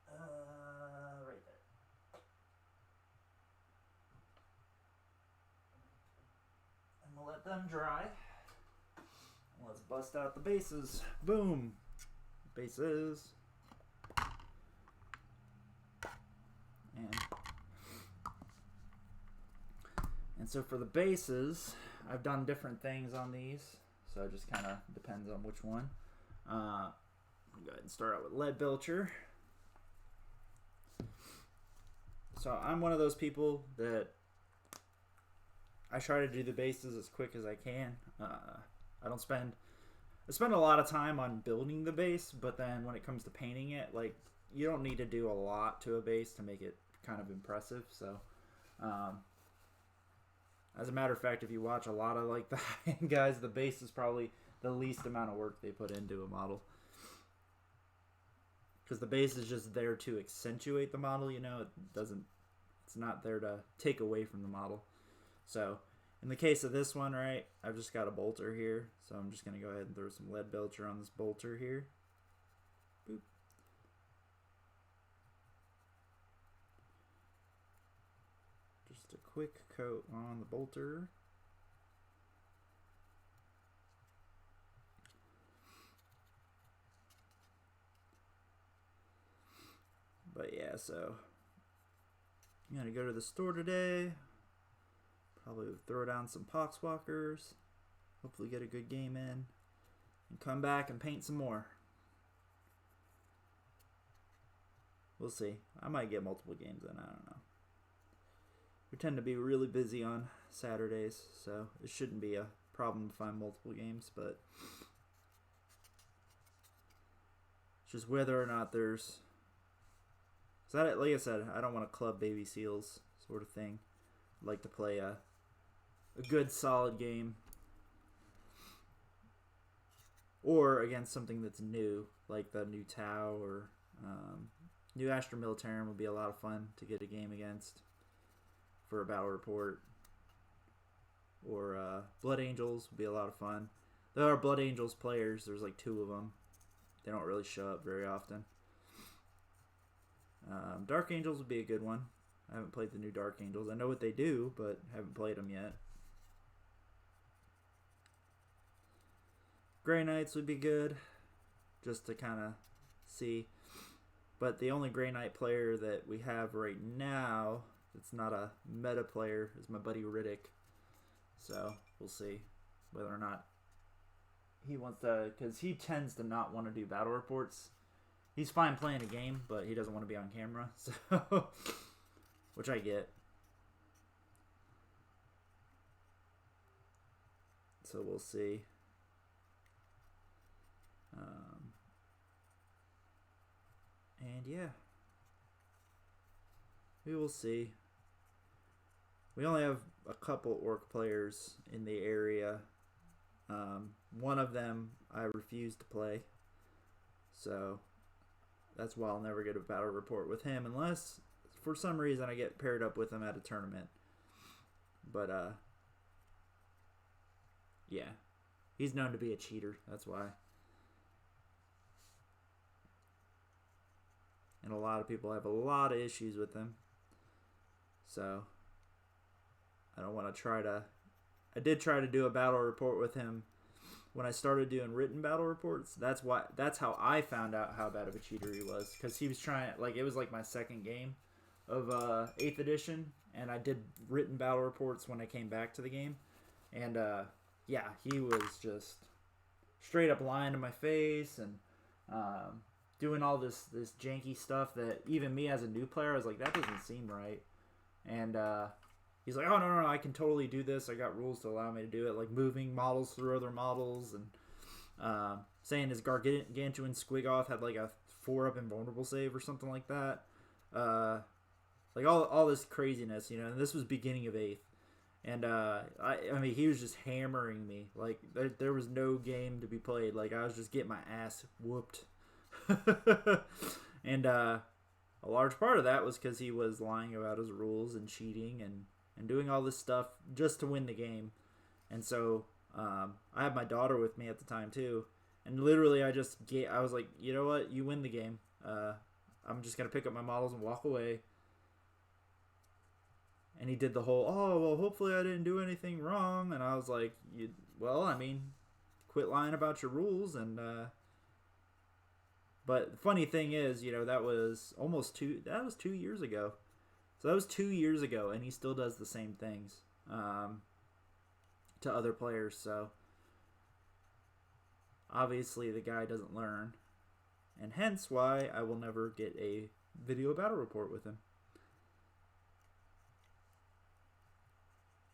Right there. And we'll let them dry. Let's bust out the bases. Boom. Bases. And so for the bases, I've done different things on these. So it just kind of depends on which one. I'll go ahead and start out with lead belcher. So I'm one of those people that I try to do the bases as quick as I can. I spend a lot of time on building the base, but then when it comes to painting it, like, you don't need to do a lot to a base to make it kind of impressive. So as a matter of fact, if you watch a lot of like the high-end guys, the base is probably the least amount of work they put into a model. Because the base is just there to accentuate the model, you know, it's not there to take away from the model. So in the case of this one, right, I've just got a bolter here. So I'm just going to go ahead and throw some lead belcher on this bolter here. Boop. Just a quick coat on the bolter. But yeah, so I'm going to go to the store today. Probably throw down some poxwalkers. Hopefully get a good game in. And come back and paint some more. We'll see. I might get multiple games in. I don't know. We tend to be really busy on Saturdays, so it shouldn't be a problem to find multiple games, but it's just whether or not there's... So that, like I said, I don't want to club baby seals sort of thing. I'd like to play a good solid game. Or against something that's new, like the new Tau or new Astra Militarum would be a lot of fun to get a game against for a battle report. Or Blood Angels would be a lot of fun. There are Blood Angels players. There's like 2 of them. They don't really show up very often. Dark Angels would be a good one. I haven't played the new Dark Angels. I know what they do, but haven't played them yet. Grey Knights would be good, just to kind of see. But the only Grey Knight player that we have right now that's not a meta player is my buddy Riddick. So we'll see whether or not he wants to, because he tends to not want to do battle reports. He's fine playing a game, but he doesn't want to be on camera, so which I get. So we'll see. And yeah, we will see. We only have a couple orc players in the area. One of them I refuse to play, so that's why I'll never get a battle report with him unless for some reason I get paired up with him at a tournament. But yeah, he's known to be a cheater, that's why. And a lot of people have a lot of issues with him. So I don't want to try to... I did try to do a battle report with him when I started doing written battle reports. That's how I found out how bad of a cheater he was, because he was trying, like, it was like my second game. of 8th edition, and I did written battle reports when I came back to the game. And yeah, he was just straight up lying to my face and doing all this janky stuff that even me as a new player, I was like, that doesn't seem right. And he's like, oh, no, I can totally do this. I got rules to allow me to do it, like moving models through other models, and saying his gargantuan squigoth had like a 4-up invulnerable save or something like that. Like all this craziness, you know, and this was beginning of 8th. And I mean, he was just hammering me. Like there was no game to be played. Like I was just getting my ass whooped. And a large part of that was because he was lying about his rules and cheating and doing all this stuff just to win the game. And so I had my daughter with me at the time too. And literally I was like, you know what? You win the game. I'm just going to pick up my models and walk away. And he did the whole, oh, well, hopefully I didn't do anything wrong. And I was like, well, I mean, quit lying about your rules. And, but the funny thing is, you know, that was 2 years ago. So that was 2 years ago, and he still does the same things to other players. So obviously the guy doesn't learn. And hence why I will never get a video battle report with him.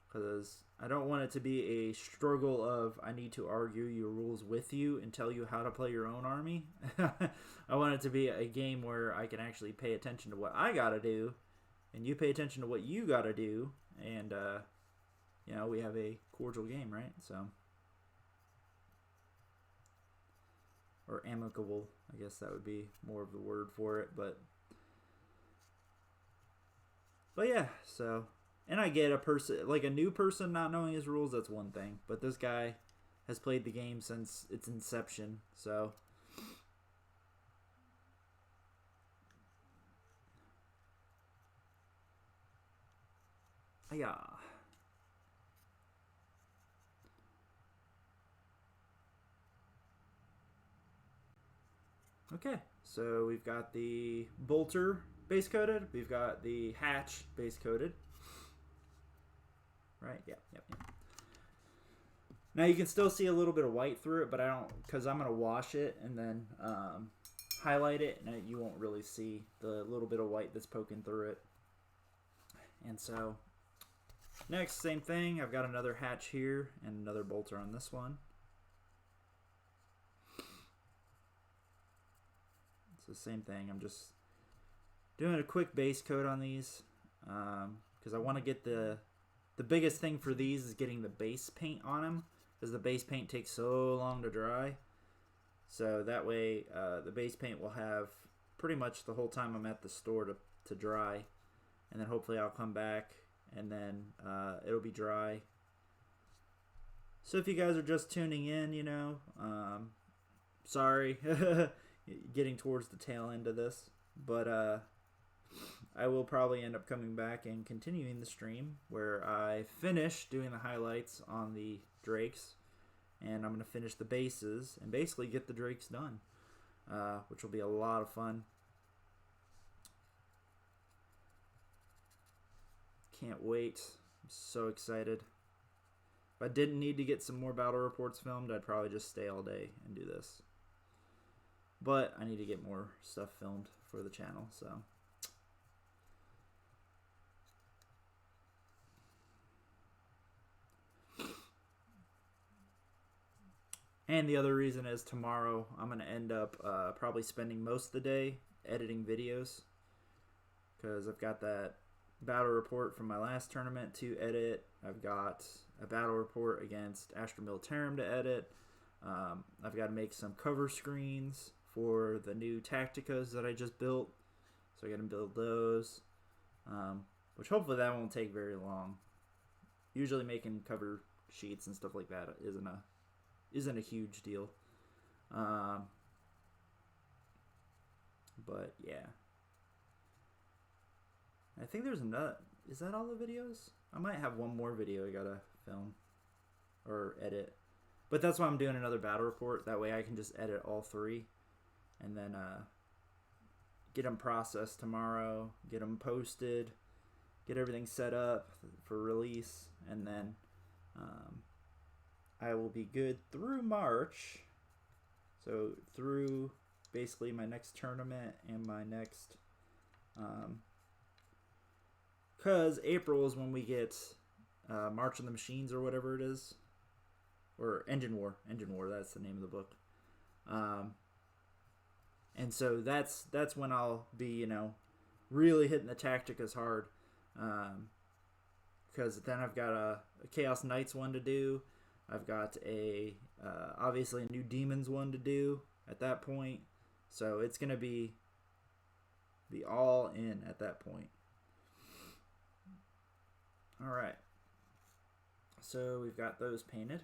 Because I don't want it to be a struggle of I need to argue your rules with you and tell you how to play your own army. I want it to be a game where I can actually pay attention to what I got to do and you pay attention to what you got to do. And, you know, we have a cordial game, right? So, or amicable, I guess that would be more of the word for it. But yeah, so... And I get a new person not knowing his rules, that's one thing. But this guy has played the game since its inception, so... Yeah. Okay, so we've got the bolter base coated. We've got the hatch base coated. Right? Yep. Now you can still see a little bit of white through it, but I don't, because I'm going to wash it and then highlight it, and you won't really see the little bit of white that's poking through it. And so, next, same thing. I've got another hatch here and another bolter on this one. It's the same thing. I'm just doing a quick base coat on these because I want to get the biggest thing for these is getting the base paint on them, because the base paint takes so long to dry. So that way the base paint will have pretty much the whole time I'm at the store to dry. And then hopefully I'll come back and then it'll be dry. So if you guys are just tuning in, you know, sorry, getting towards the tail end of this. But I will probably end up coming back and continuing the stream where I finish doing the highlights on the drakes, and I'm going to finish the bases and basically get the drakes done, which will be a lot of fun. Can't wait. I'm so excited. If I didn't need to get some more battle reports filmed, I'd probably just stay all day and do this. But I need to get more stuff filmed for the channel, so... And the other reason is tomorrow I'm going to end up probably spending most of the day editing videos, because I've got that battle report from my last tournament to edit. I've got a battle report against Astra Militarum to edit. I've got to make some cover screens for the new Tacticas that I just built, so I got to build those, which hopefully that won't take very long. Usually making cover sheets and stuff like that isn't a huge deal. But yeah, I think there's another. Is that all the videos? I might have one more video I gotta film or edit, but that's why I'm doing another battle report. That way I can just edit all three and then get them processed tomorrow, get them posted, get everything set up for release, and then I will be good through March. So through basically my next tournament and my next, because April is when we get March of the Machines or whatever it is, or Engine War, that's the name of the book. And so that's when I'll be, really hitting the Tacticas hard, because then I've got a Chaos Knights one to do. I've got obviously a new Demons one to do at that point. So it's going to be all in at that point. All right. So we've got those painted.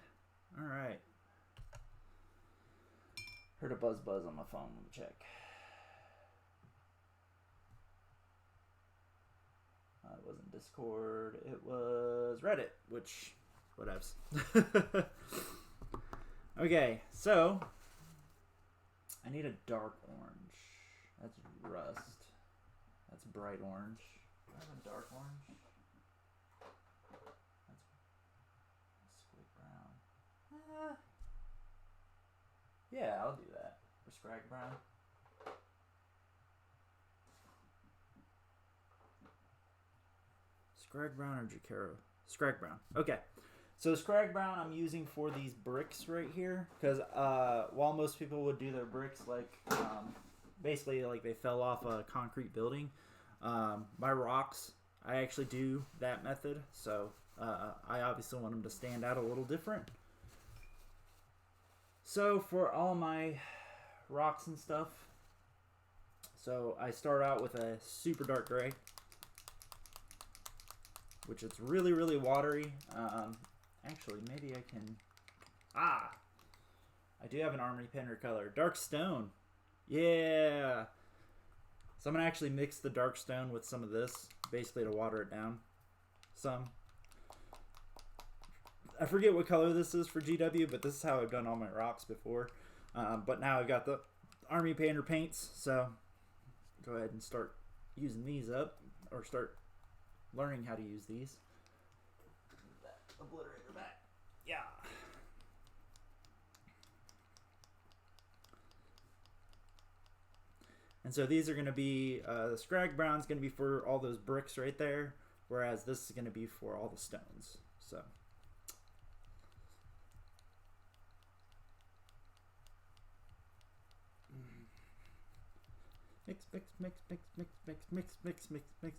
All right. Heard a buzz on my phone. Let me check. It wasn't Discord. It was Reddit, which, whatevs. Okay, so I need a dark orange. That's rust. That's bright orange. Do I have a dark orange? That's squid brown. Yeah, I'll do that. Or scrag brown. Scrag brown or Jacaro? Scrag brown. Okay. So scrag brown I'm using for these bricks right here. Because while most people would do their bricks like, basically like they fell off a concrete building, my rocks, I actually do that method. So I obviously want them to stand out a little different. So for all my rocks and stuff, so I start out with a super dark gray, which it's really, really watery. Actually, maybe I can... I do have an Armory Painter color. Dark Stone. Yeah! So I'm going to actually mix the Dark Stone with some of this, basically to water it down some. I forget what color this is for GW, but this is how I've done all my rocks before. But now I've got the Army Painter paints, so go ahead and start using these up, or start learning how to use these. That obliterator back. Yeah. And so these are going to be, the Scrag Brown is going to be for all those bricks right there, whereas this is going to be for all the stones. So.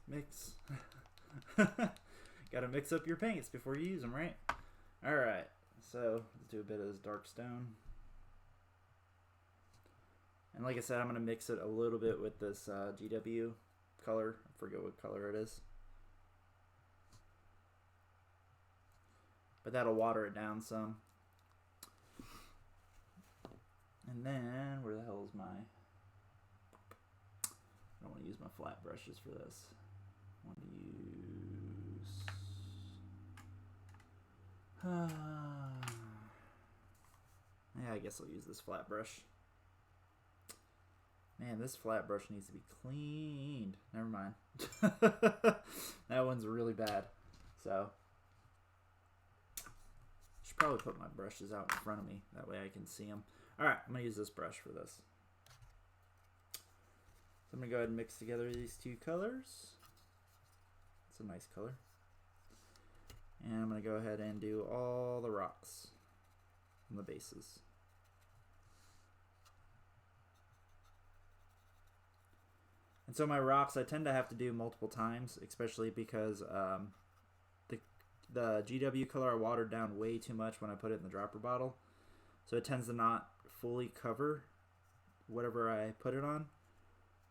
Mix. Gotta mix up your paints before you use them, right? Alright, so let's do a bit of this dark stone. And like I said, I'm gonna mix it a little bit with this GW color. I forget what color it is. But that'll water it down some. And then, where the hell is my... I don't want to use my flat brushes for this. I want to use... yeah, I guess I'll use this flat brush. Man, this flat brush needs to be cleaned. Never mind. That one's really bad. So, should probably put my brushes out in front of me. That way I can see them. Alright, I'm going to use this brush for this. So I'm going to go ahead and mix together these two colors. It's a nice color. And I'm going to go ahead and do all the rocks on the bases. And so my rocks I tend to have to do multiple times, especially because the GW color I watered down way too much when I put it in the dropper bottle. So it tends to not fully cover whatever I put it on.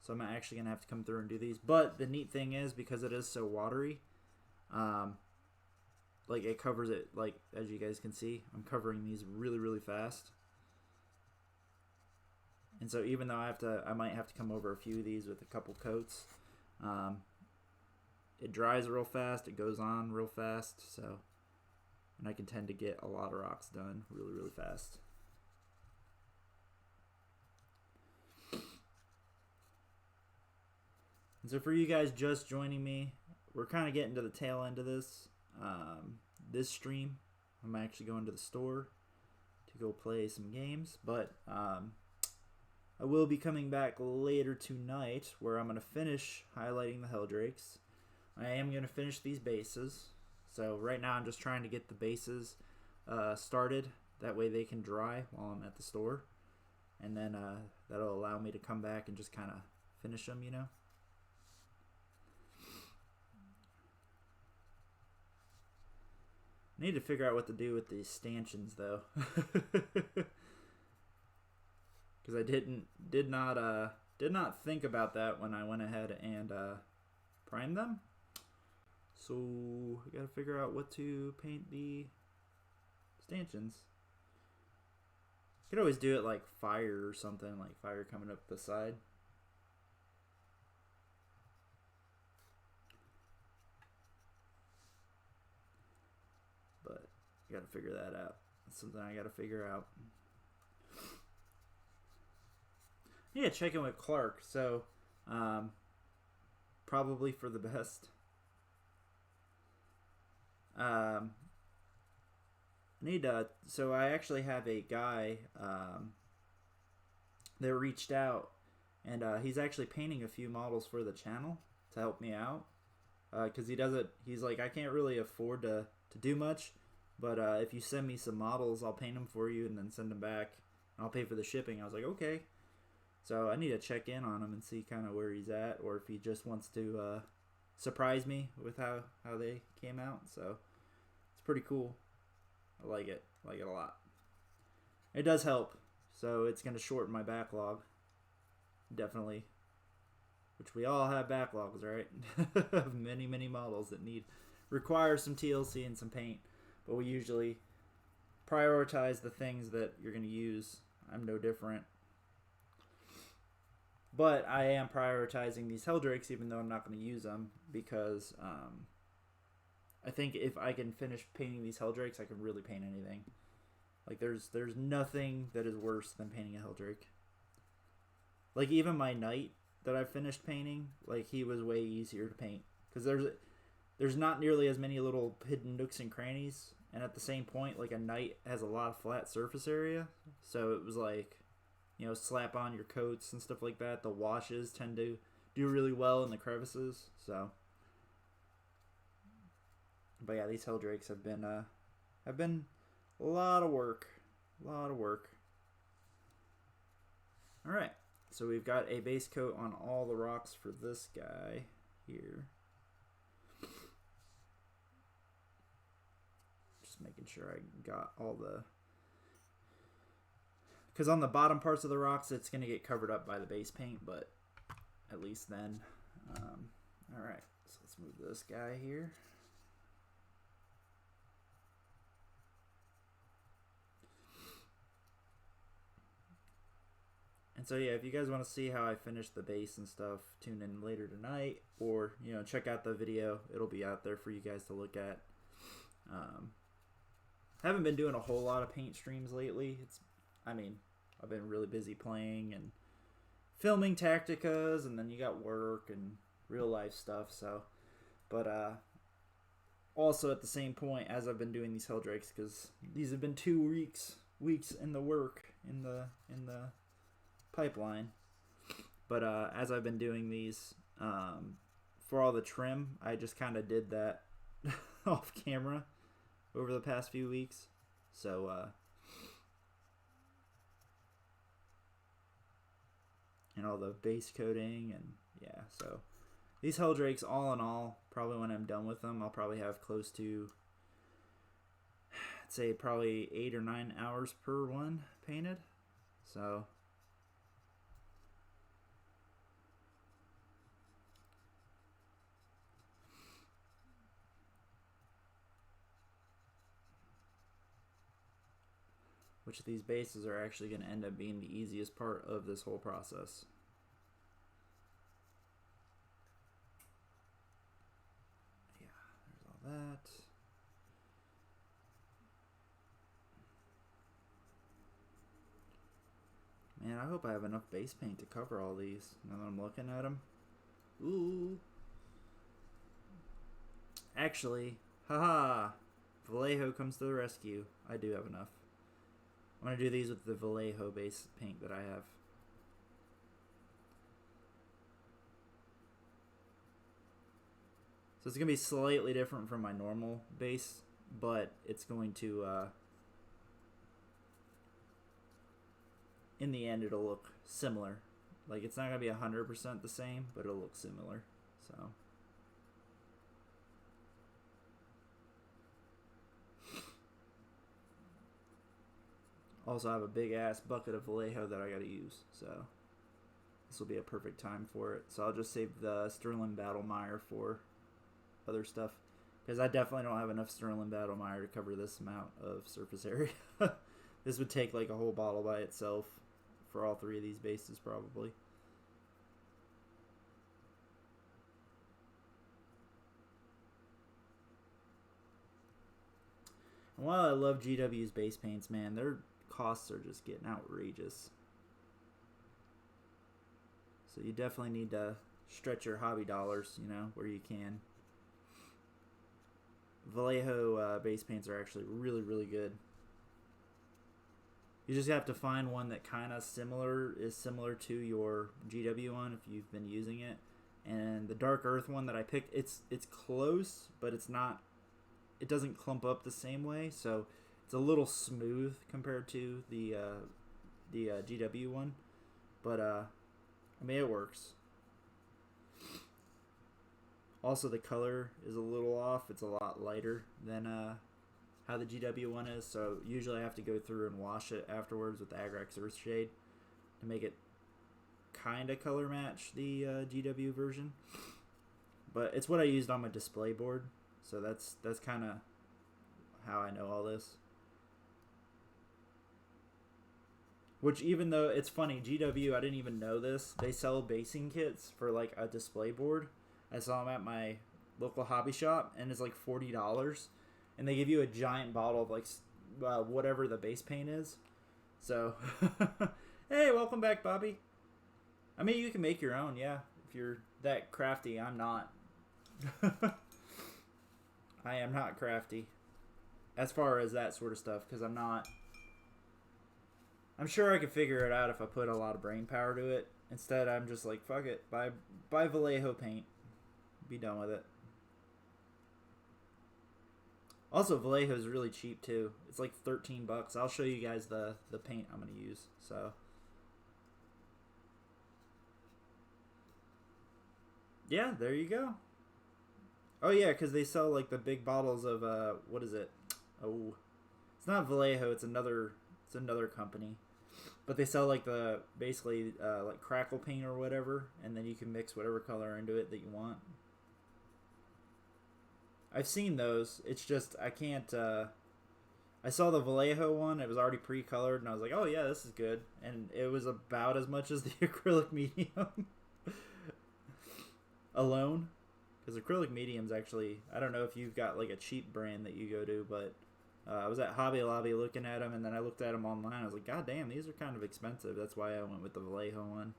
So I'm actually going to have to come through and do these. But the neat thing is, because it is so watery, like it covers it, like as you guys can see, I'm covering these really, really fast. And so even though I might have to come over a few of these with a couple coats, it dries real fast, it goes on real fast, so, and I can tend to get a lot of rocks done really, really fast. And so for you guys just joining me, we're kind of getting to the tail end of this. This stream, I'm actually going to the store to go play some games, but I will be coming back later tonight where I'm going to finish highlighting the heldrakes. I am going to finish these bases. So right now I'm just trying to get the bases started. That way they can dry while I'm at the store. And then that'll allow me to come back and just kind of finish them, you know. I need to figure out what to do with these stanchions though. Because I did not think about that when I went ahead and primed them. So I gotta figure out what to paint the stanchions. Could always do it like fire or something, like fire coming up the side. But I gotta figure that out. That's something I gotta figure out. Yeah, check in with Clark. So, probably for the best. So I actually have a guy that reached out, and he's actually painting a few models for the channel to help me out. Because he's like, I can't really afford to do much, but if you send me some models, I'll paint them for you and then send them back. And I'll pay for the shipping. I was like, okay. So I need to check in on him and see kind of where he's at, or if he just wants to surprise me with how they came out. So it's pretty cool. I like it. I like it a lot. It does help. So it's going to shorten my backlog. Definitely. Which we all have backlogs, right? Of many, many models that require some TLC and some paint. But we usually prioritize the things that you're going to use. I'm no different. But I am prioritizing these heldrakes even though I'm not going to use them, because I think if I can finish painting these heldrakes, I can really paint anything. Like there's nothing that is worse than painting a heldrake. Like even my knight that I finished painting, like he was way easier to paint, because there's not nearly as many little hidden nooks and crannies, and at the same point, like a knight has a lot of flat surface area, so it was like, you know, slap on your coats and stuff like that. The washes tend to do really well in the crevices. So, but yeah, these heldrakes have been a lot of work. All right, so we've got a base coat on all the rocks for this guy here. Just making sure I got all the. Because on the bottom parts of the rocks, it's going to get covered up by the base paint, but at least then. Alright, so let's move this guy here. And so yeah, if you guys want to see how I finish the base and stuff, tune in later tonight, or, you know, check out the video. It'll be out there for you guys to look at. Haven't been doing a whole lot of paint streams lately. I've been really busy playing and filming Tacticas, and then you got work and real life stuff. So, but also at the same point as I've been doing these heldrakes, because these have been 2 weeks in the work in the pipeline. But as I've been doing these, for all the trim, I just kind of did that off camera over the past few weeks. So and all the base coating, and yeah, so these heldrakes, all in all, probably when I'm done with them, I'll probably have close to, I'd say probably 8 or 9 hours per one painted. So which these bases are actually going to end up being the easiest part of this whole process. Yeah, there's all that. Man, I hope I have enough base paint to cover all these now that I'm looking at them. Ooh. Actually, haha. Vallejo comes to the rescue. I do have enough. I'm going to do these with the Vallejo base paint that I have. So it's going to be slightly different from my normal base, but it's going to, in the end, it'll look similar. Like, it's not going to be 100% the same, but it'll look similar. So... Also, I have a big ass bucket of Vallejo that I gotta use, so this will be a perfect time for it. So I'll just save the Sterling Battlemire for other stuff, because I definitely don't have enough Sterling Battlemire to cover this amount of surface area. This would take like a whole bottle by itself for all three of these bases, probably. And while I love GW's base paints, man, they're costs are just getting outrageous. So you definitely need to stretch your hobby dollars, you know, where you can. Vallejo base paints are actually really, really good. You just have to find one that kind of is similar to your GW one if you've been using it. And the Dark Earth one that I picked, it's close, but it doesn't clump up the same way, so it's a little smooth compared to the GW one, but I mean, it works. Also, the color is a little off. It's a lot lighter than how the GW one is, so usually I have to go through and wash it afterwards with the Agrax Earthshade to make it kind of color match the GW version. But it's what I used on my display board, so that's kind of how I know all this. Which, even though it's funny, GW, I didn't even know this. They sell basing kits for like a display board. I saw them at my local hobby shop, and it's like $40. And they give you a giant bottle of like whatever the base paint is. So, hey, welcome back, Bobby. I mean, you can make your own, yeah, if you're that crafty. I'm not. I am not crafty as far as that sort of stuff, because I'm not. I'm sure I could figure it out if I put a lot of brain power to it. Instead, I'm just like, fuck it, buy Vallejo paint, be done with it. Also, Vallejo is really cheap too. It's like $13. I'll show you guys the paint I'm gonna use. So, yeah, there you go. Oh yeah, because they sell like the big bottles of what is it? Oh, it's not Vallejo. It's another company. But they sell like the basically like crackle paint or whatever, and then you can mix whatever color into it that you want. I've seen those. It's just I can't. I saw the Vallejo one. It was already pre-colored, and I was like, "Oh yeah, this is good." And it was about as much as the acrylic medium alone, because acrylic medium's actually. I don't know if you've got like a cheap brand that you go to, but I was at Hobby Lobby looking at them, and then I looked at them online. I was like, God damn, these are kind of expensive. That's why I went with the Vallejo one.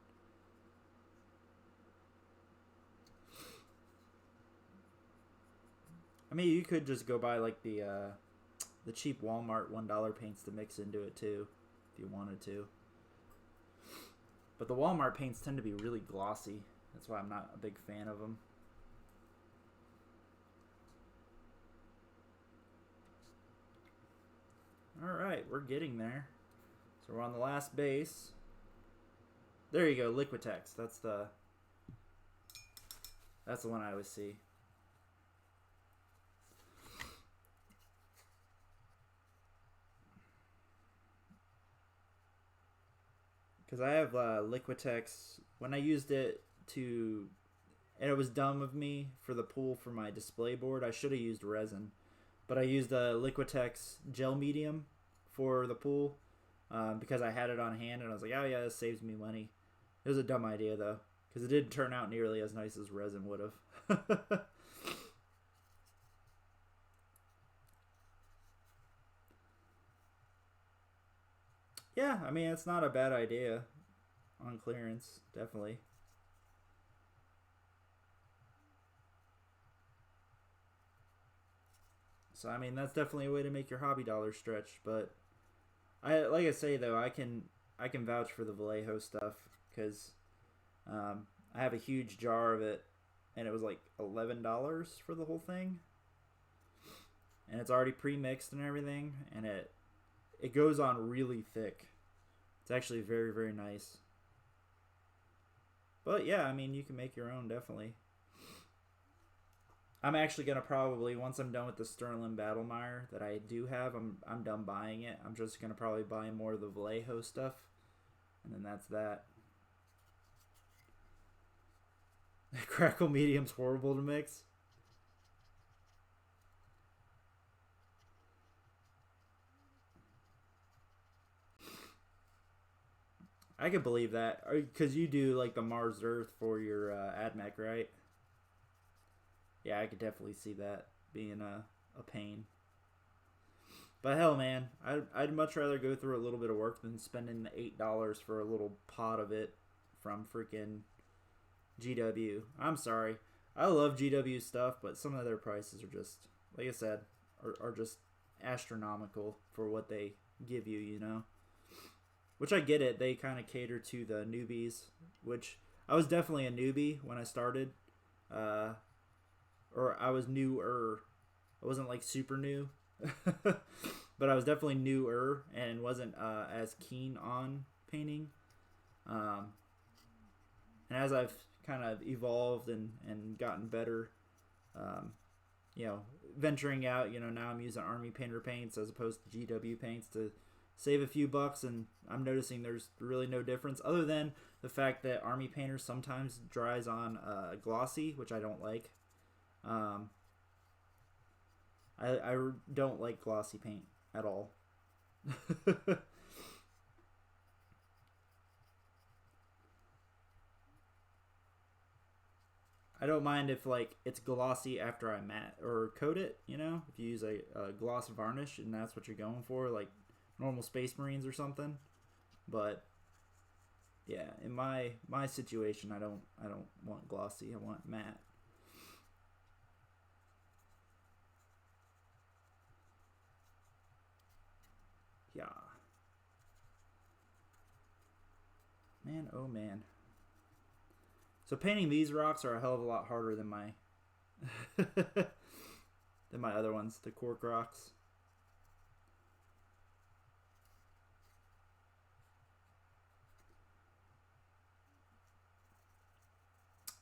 I mean, you could just go buy like the cheap Walmart $1 paints to mix into it too, if you wanted to. But the Walmart paints tend to be really glossy. That's why I'm not a big fan of them. Alright, we're getting there. So we're on the last base. There you go, Liquitex. That's the one I always see. Because I have Liquitex. When I used it to... And it was dumb of me for the pool for my display board. I should have used resin. But I used a Liquitex gel medium for the pool because I had it on hand, and I was like, oh yeah, this saves me money. It was a dumb idea, though, because it didn't turn out nearly as nice as resin would have. Yeah, I mean, it's not a bad idea on clearance, definitely. So I mean, that's definitely a way to make your hobby dollar stretch. But like I say though, I can vouch for the Vallejo stuff because I have a huge jar of it, and it was like $11 for the whole thing, and it's already pre-mixed and everything, and it goes on really thick. It's actually very, very nice. But yeah, I mean, you can make your own definitely. I'm actually gonna probably, once I'm done with the Sterling Battlemire that I do have, I'm done buying it. I'm just gonna probably buy more of the Vallejo stuff, and then that's that. Crackle medium's horrible to mix. I could believe that, because you do like the Mars Earth for your AdMech, right? Yeah, I could definitely see that being a pain. But hell, man, I'd much rather go through a little bit of work than spending the $8 for a little pot of it from freaking GW. I'm sorry, I love GW stuff, but some of their prices are just, like I said, are just astronomical for what they give you. You know, which I get it. They kind of cater to the newbies, which I was definitely a newbie when I started, or I was newer. I wasn't like super new. But I was definitely newer and wasn't as keen on painting. Um, and as I've kind of evolved and gotten better, um, venturing out, now I'm using Army Painter paints as opposed to GW paints to save a few bucks, and I'm noticing there's really no difference other than the fact that Army Painter sometimes dries on glossy, which I don't like. I don't like glossy paint at all. I don't mind if like it's glossy after I matte or coat it. If you use a gloss varnish and that's what you're going for, like normal Space Marines or something. But yeah, in my situation, I don't want glossy. I want matte. Yeah, man. Oh man. So painting these rocks are a hell of a lot harder than my than my other ones, the cork rocks.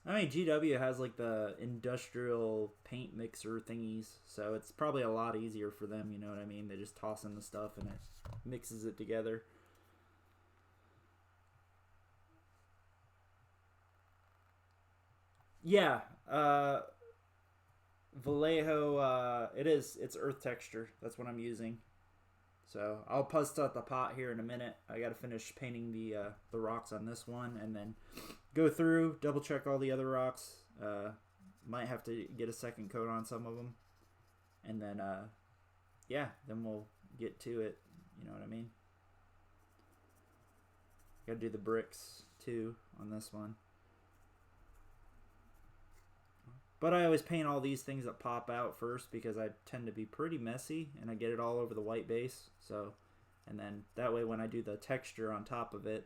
I mean, GW has like the industrial paint mixer thingies, so it's probably a lot easier for them. You know what I mean? They just toss in the stuff and it mixes it together. Yeah, Vallejo. It's earth texture. That's what I'm using. So I'll post out the pot here in a minute. I got to finish painting the rocks on this one, and then go through, double check all the other rocks. Might have to get a second coat on some of them, and then yeah, then we'll get to it. You know what I mean? Got to do the bricks too on this one. But I always paint all these things that pop out first because I tend to be pretty messy and I get it all over the white base. So, and then that way when I do the texture on top of it,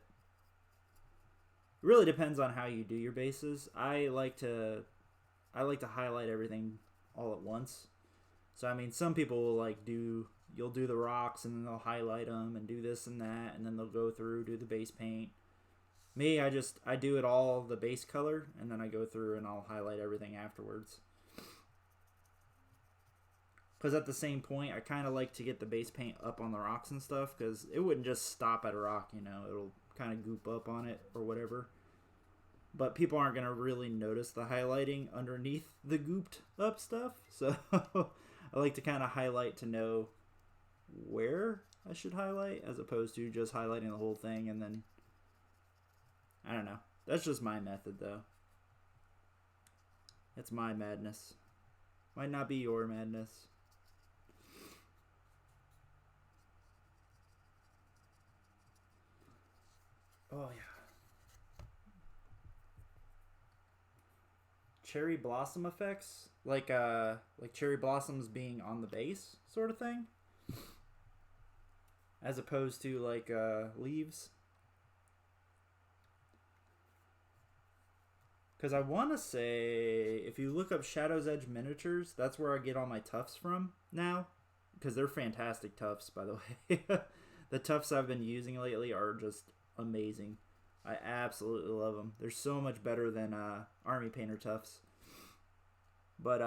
it really depends on how you do your bases. I like to highlight everything all at once. So I mean, some people will you'll do the rocks and then they'll highlight them and do this and that, and then they'll go through do the base paint. Me, I do it all the base color, and then I go through and I'll highlight everything afterwards. Because at the same point, I kind of like to get the base paint up on the rocks and stuff, because it wouldn't just stop at a rock, it'll kind of goop up on it or whatever. But people aren't going to really notice the highlighting underneath the gooped up stuff, so I like to kind of highlight to know where I should highlight, as opposed to just highlighting the whole thing and then I don't know. That's just my method, though. It's my madness. Might not be your madness. Oh, yeah. cherry blossom effects, like cherry blossoms being on the base sort of thing, as opposed to like leaves. Because I want to say, if you look up Shadow's Edge miniatures, that's where I get all my tufts from now. Because they're fantastic tufts, by the way. The tufts I've been using lately are just amazing. I absolutely love them. They're so much better than Army Painter tufts. But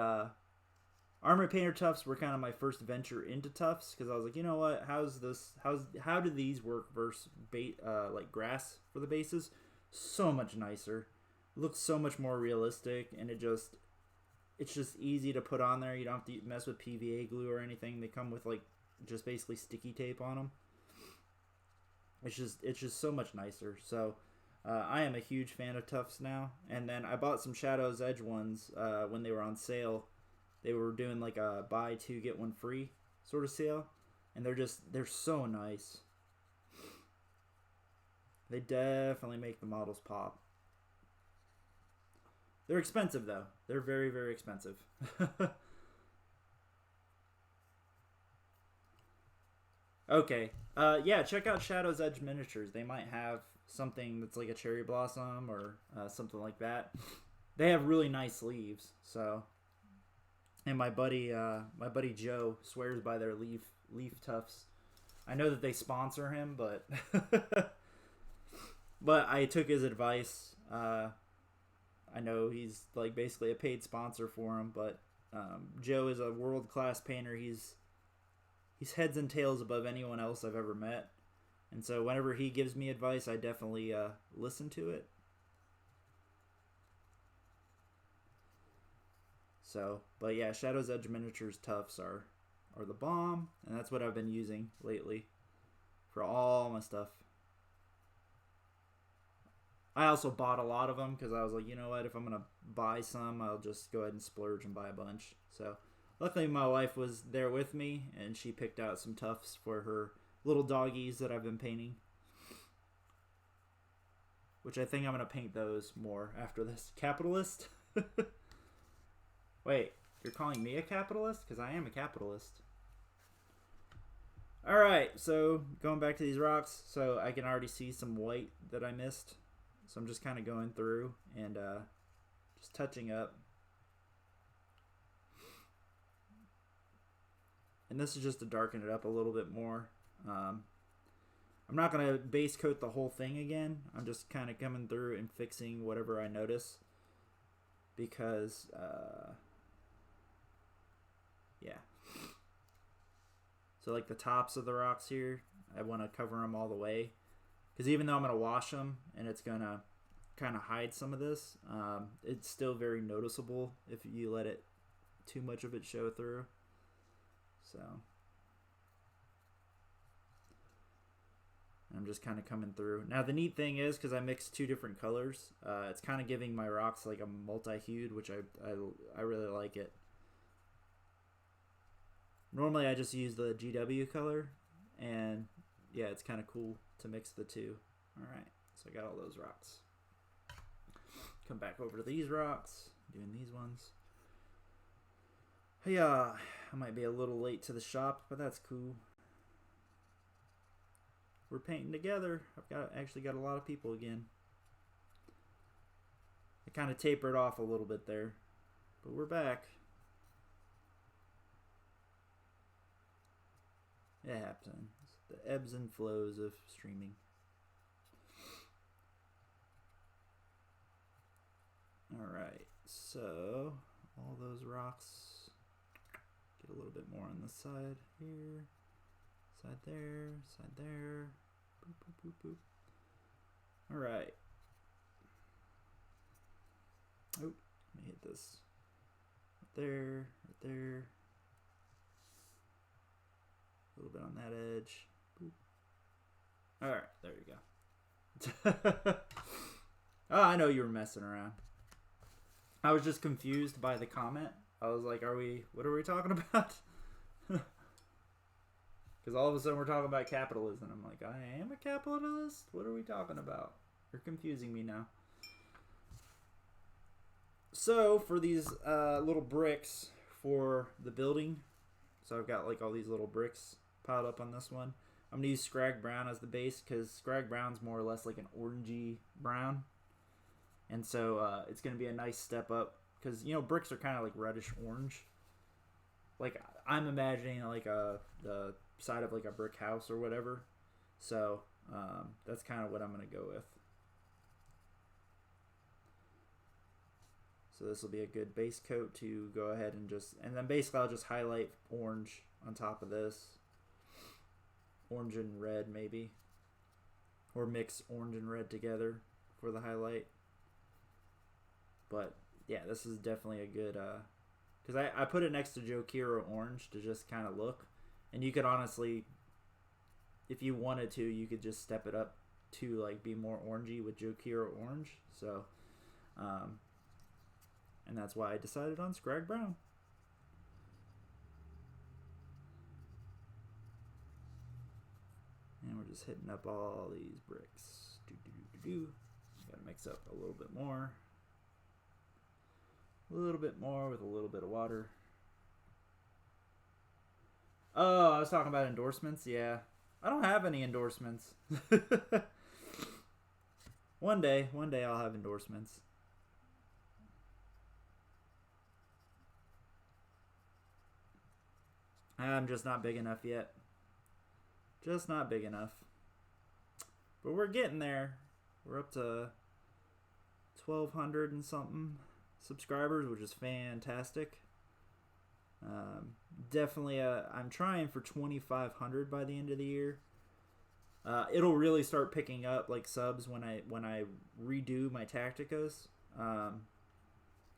Armor Painter tufts were kind of my first venture into tufts. Because I was like, you know what? How do these work versus like grass for the bases? So much nicer. Looks so much more realistic, and it's just easy to put on there. You don't have to mess with PVA glue or anything. They come with like just basically sticky tape on them. It's just so much nicer. So I am a huge fan of tufts now. And then I bought some Shadow's Edge ones when they were on sale. They were doing like a buy two get one free sort of sale, and they're so nice. They definitely make the models pop. They're expensive, though. They're very, very expensive. Okay. Yeah, check out Shadow's Edge Miniatures. They might have something that's like a cherry blossom or something like that. They have really nice sleeves. So, and my buddy Joe swears by their leaf tufts. I know that they sponsor him, but but I took his advice. I know he's like basically a paid sponsor for him, but Joe is a world-class painter. He's heads and tails above anyone else I've ever met. And so whenever he gives me advice, I definitely listen to it. So, but yeah, Shadow's Edge Miniatures tufts are the bomb, and that's what I've been using lately for all my stuff. I also bought a lot of them because I was like, you know what, if I'm going to buy some, I'll just go ahead and splurge and buy a bunch. So luckily my wife was there with me, and she picked out some tufts for her little doggies that I've been painting. Which I think I'm going to paint those more after this. Capitalist? Wait, you're calling me a capitalist? Because I am a capitalist. Alright, so going back to these rocks. So I can already see some white that I missed. So I'm just kind of going through and just touching up. And this is just to darken it up a little bit more. I'm not going to base coat the whole thing again. I'm just kind of coming through and fixing whatever I notice. Because, yeah. So like the tops of the rocks here, I want to cover them all the way. Because even though I'm going to wash them and it's going to kind of hide some of this, it's still very noticeable if you let it too much of it show through. So I'm just kind of coming through. Now the neat thing is, because I mixed two different colors, it's kind of giving my rocks like a multi-hued, which I really like it. Normally I just use the GW color, and yeah, it's kind of cool to mix the two. Alright, so I got all those rocks. Come back over to these rocks, doing these ones. Yeah, I might be a little late to the shop, but that's cool. We're painting together. I've actually got a lot of people again. I kind of tapered off a little bit there, but we're back. It happens. The ebbs and flows of streaming. Alright, so all those rocks, get a little bit more on the side here, side there, boop, boop, boop, boop. Alright. Oh, let me hit this. Right there, right there. A little bit on that edge. Alright, there you go. Oh, I know you were messing around. I was just confused by the comment. I was like, what are we talking about? Because all of a sudden we're talking about capitalism. I'm like, I am a capitalist? What are we talking about? You're confusing me now. So for these little bricks for the building, so I've got like all these little bricks piled up on this one. I'm gonna use Scrag Brown as the base because Scrag Brown's more or less like an orangey brown, and so it's gonna be a nice step up because you know bricks are kind of like reddish orange. Like I'm imagining like the side of like a brick house or whatever. So that's kind of what I'm gonna go with. So this will be a good base coat to go ahead and then basically I'll just highlight orange on top of this. Orange and red maybe. Or mix orange and red together for the highlight. But yeah, this is definitely a good, because I put it next to Jokiro orange to just kind of look. And you could honestly, if you wanted to, you could just step it up to like be more orangey with Jokiro orange. So, and that's why I decided on Scrag Brown. And we're just hitting up all these bricks. Gotta mix up a little bit more. A little bit more with a little bit of water. Oh, I was talking about endorsements. Yeah. I don't have any endorsements. One day I'll have endorsements. I'm just not big enough yet. Just not big enough. But we're getting there. We're up to 1,200 and something subscribers, which is fantastic. Definitely, I'm trying for 2,500 by the end of the year. It'll really start picking up like subs when I redo my tacticas, because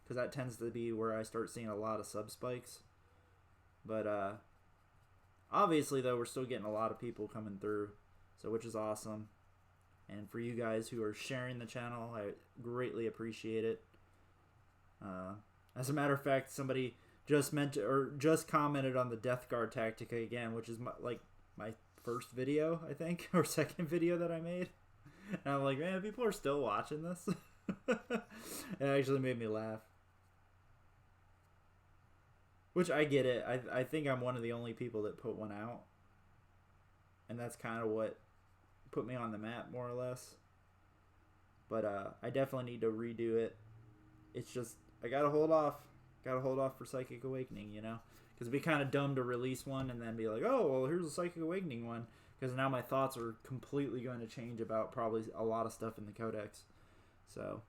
that tends to be where I start seeing a lot of sub spikes. But obviously, though, we're still getting a lot of people coming through, so which is awesome. And for you guys who are sharing the channel, I greatly appreciate it. As a matter of fact, somebody just commented on the Death Guard Tactica again, which is my first video, I think, or second video that I made. And I'm like, man, people are still watching this. It actually made me laugh. Which I get it. I think I'm one of the only people that put one out. And that's kind of what put me on the map, more or less. But I definitely need to redo it. It's just, I gotta hold off. Gotta hold off for Psychic Awakening, you know? Because it'd be kind of dumb to release one and then be like, oh, well, here's a Psychic Awakening one. Because now my thoughts are completely going to change about probably a lot of stuff in the Codex. So,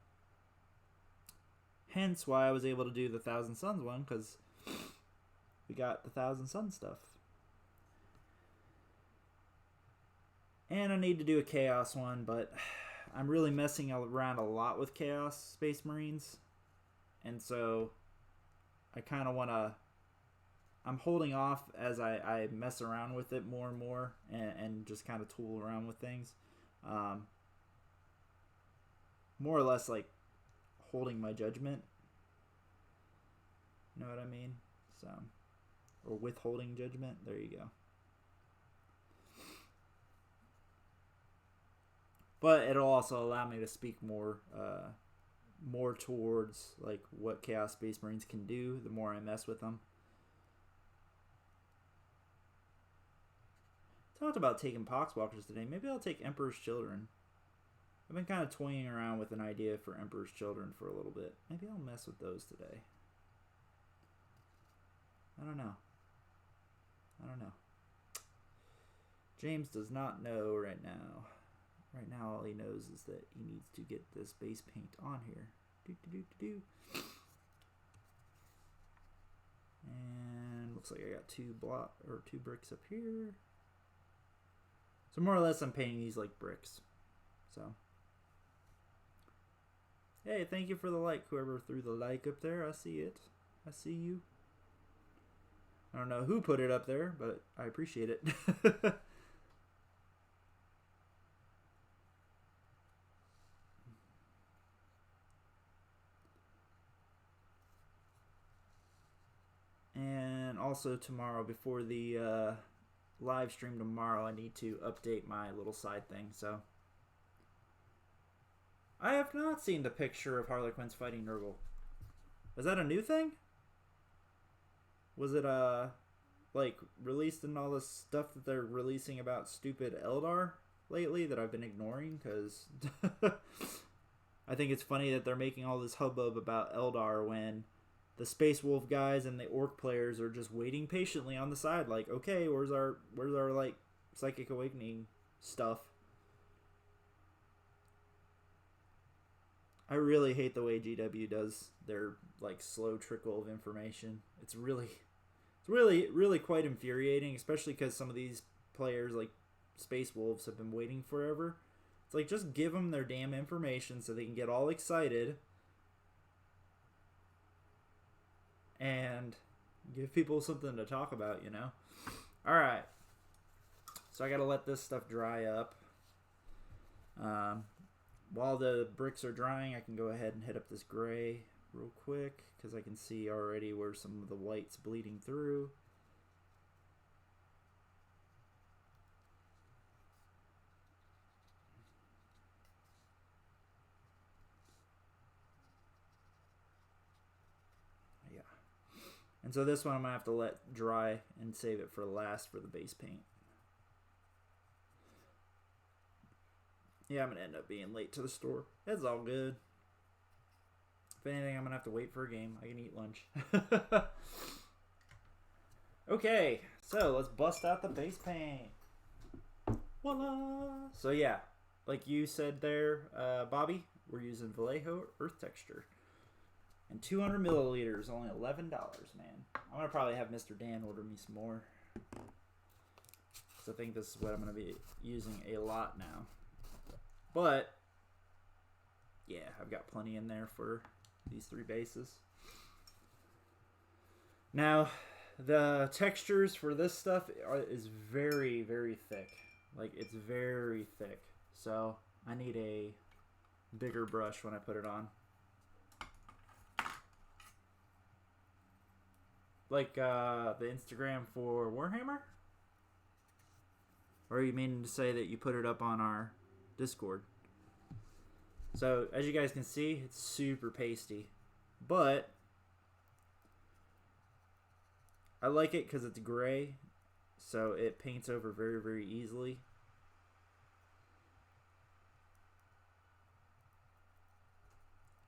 hence why I was able to do the Thousand Suns one, because we got the Thousand Suns stuff. And I need to do a Chaos one, but I'm really messing around a lot with Chaos Space Marines. And so I kind of want to, I'm holding off as I mess around with it more and more and just kind of tool around with things. More or less like holding my judgment. You know what I mean? So, or withholding judgment. There you go. But it'll also allow me to speak more towards like what Chaos Space Marines can do the more I mess with them. Talked about taking Poxwalkers today. Maybe I'll take Emperor's Children. I've been kind of toying around with an idea for Emperor's Children for a little bit. Maybe I'll mess with those today. I don't know. James does not know right now. Right now, all he knows is that he needs to get this base paint on here. And looks like I got two bricks up here. So more or less, I'm painting these like bricks. So, hey, thank you for the like. Whoever threw the like up there, I see it. I see you. I don't know who put it up there, but I appreciate it. And also tomorrow, before the live stream tomorrow, I need to update my little side thing. So I have not seen the picture of Harlequins fighting Nurgle. Is that a new thing? Was it like released in all this stuff that they're releasing about stupid Eldar lately that I've been ignoring? Because I think it's funny that they're making all this hubbub about Eldar when the Space Wolf guys and the Orc players are just waiting patiently on the side, like, okay, where's our like Psychic Awakening stuff? I really hate the way GW does their like slow trickle of information. It's really quite infuriating, especially because some of these players like Space Wolves have been waiting forever. It's like, just give them their damn information so they can get all excited and give people something to talk about, you know? Alright. So I gotta let this stuff dry up. While the bricks are drying, I can go ahead and hit up this gray real quick, because I can see already where some of the white's bleeding through. Yeah. And so this one I'm going to have to let dry and save it for last for the base paint. Yeah, I'm going to end up being late to the store. It's all good. If anything, I'm going to have to wait for a game. I can eat lunch. Okay, so let's bust out the base paint. Voila! So yeah, like you said there, Bobby, we're using Vallejo Earth Texture. And 200 milliliters, only $11, man. I'm going to probably have Mr. Dan order me some more. So I think this is what I'm going to be using a lot now. But, yeah, I've got plenty in there for these three bases. Now, the textures for this stuff is very, very thick. Like, it's very thick. So, I need a bigger brush when I put it on. Like, the Instagram for Warhammer? Or you mean to say that you put it up on our Discord? So, as you guys can see, it's super pasty. But I like it because it's gray, so it paints over very, very easily.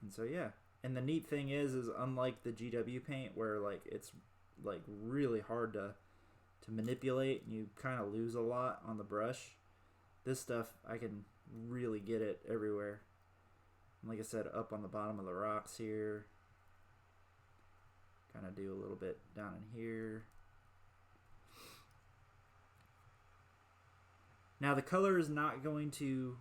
And so, yeah. And the neat thing is unlike the GW paint, where like it's like really hard to manipulate and you kind of lose a lot on the brush, this stuff I can really get it everywhere. And like I said, up on the bottom of the rocks here. Kind of do a little bit down in here. Now the color is not going to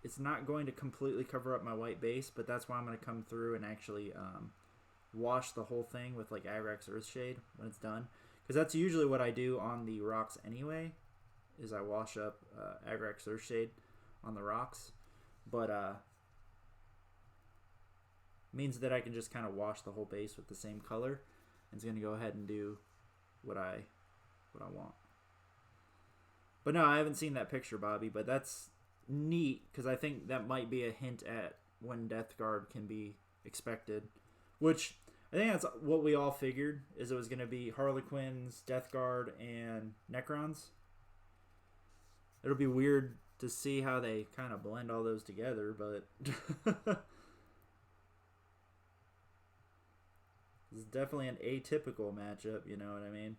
it's not going to completely cover up my white base, but that's why I'm going to come through and actually wash the whole thing with like Agrax Earthshade when it's done, because that's usually what I do on the rocks anyway, is I wash up Agrax Earthshade on the rocks. But means that I can just kind of wash the whole base with the same color, and it's going to go ahead and do what I want. But no, I haven't seen that picture, Bobby, but that's neat, because I think that might be a hint at when Death Guard can be expected, which I think that's what we all figured, is it was going to be Harlequins, Death Guard, and Necrons. It'll be weird to see how they kind of blend all those together, but it's definitely an atypical matchup, you know what I mean?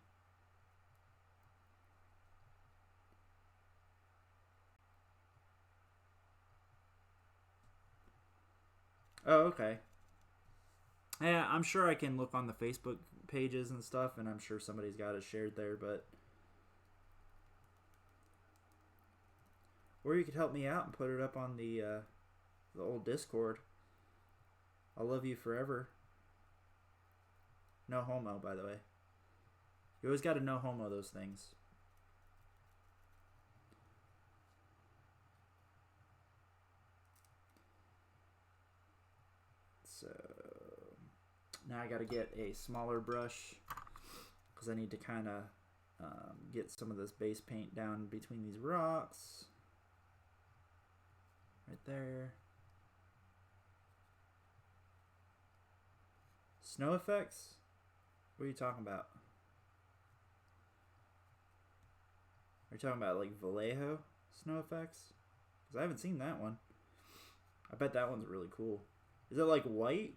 Oh, okay. Yeah, I'm sure I can look on the Facebook pages and stuff, and I'm sure somebody's got it shared there, but... Or you could help me out and put it up on the old Discord. I'll love you forever. No homo, by the way. You always got to no homo those things. So now I got to get a smaller brush, because I need to kind of get some of this base paint down between these rocks. Right there. Snow effects? What are you talking about? Are you talking about like Vallejo snow effects? Because I haven't seen that one. I bet that one's really cool. Is it like white?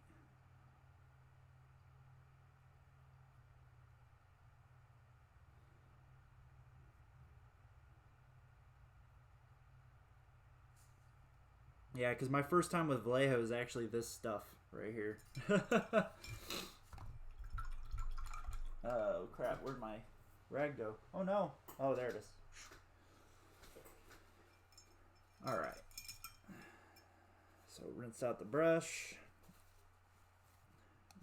Yeah, because my first time with Vallejo is actually this stuff right here. Oh, crap. Where'd my rag go? Oh, no. Oh, there it is. Alright. So, rinse out the brush.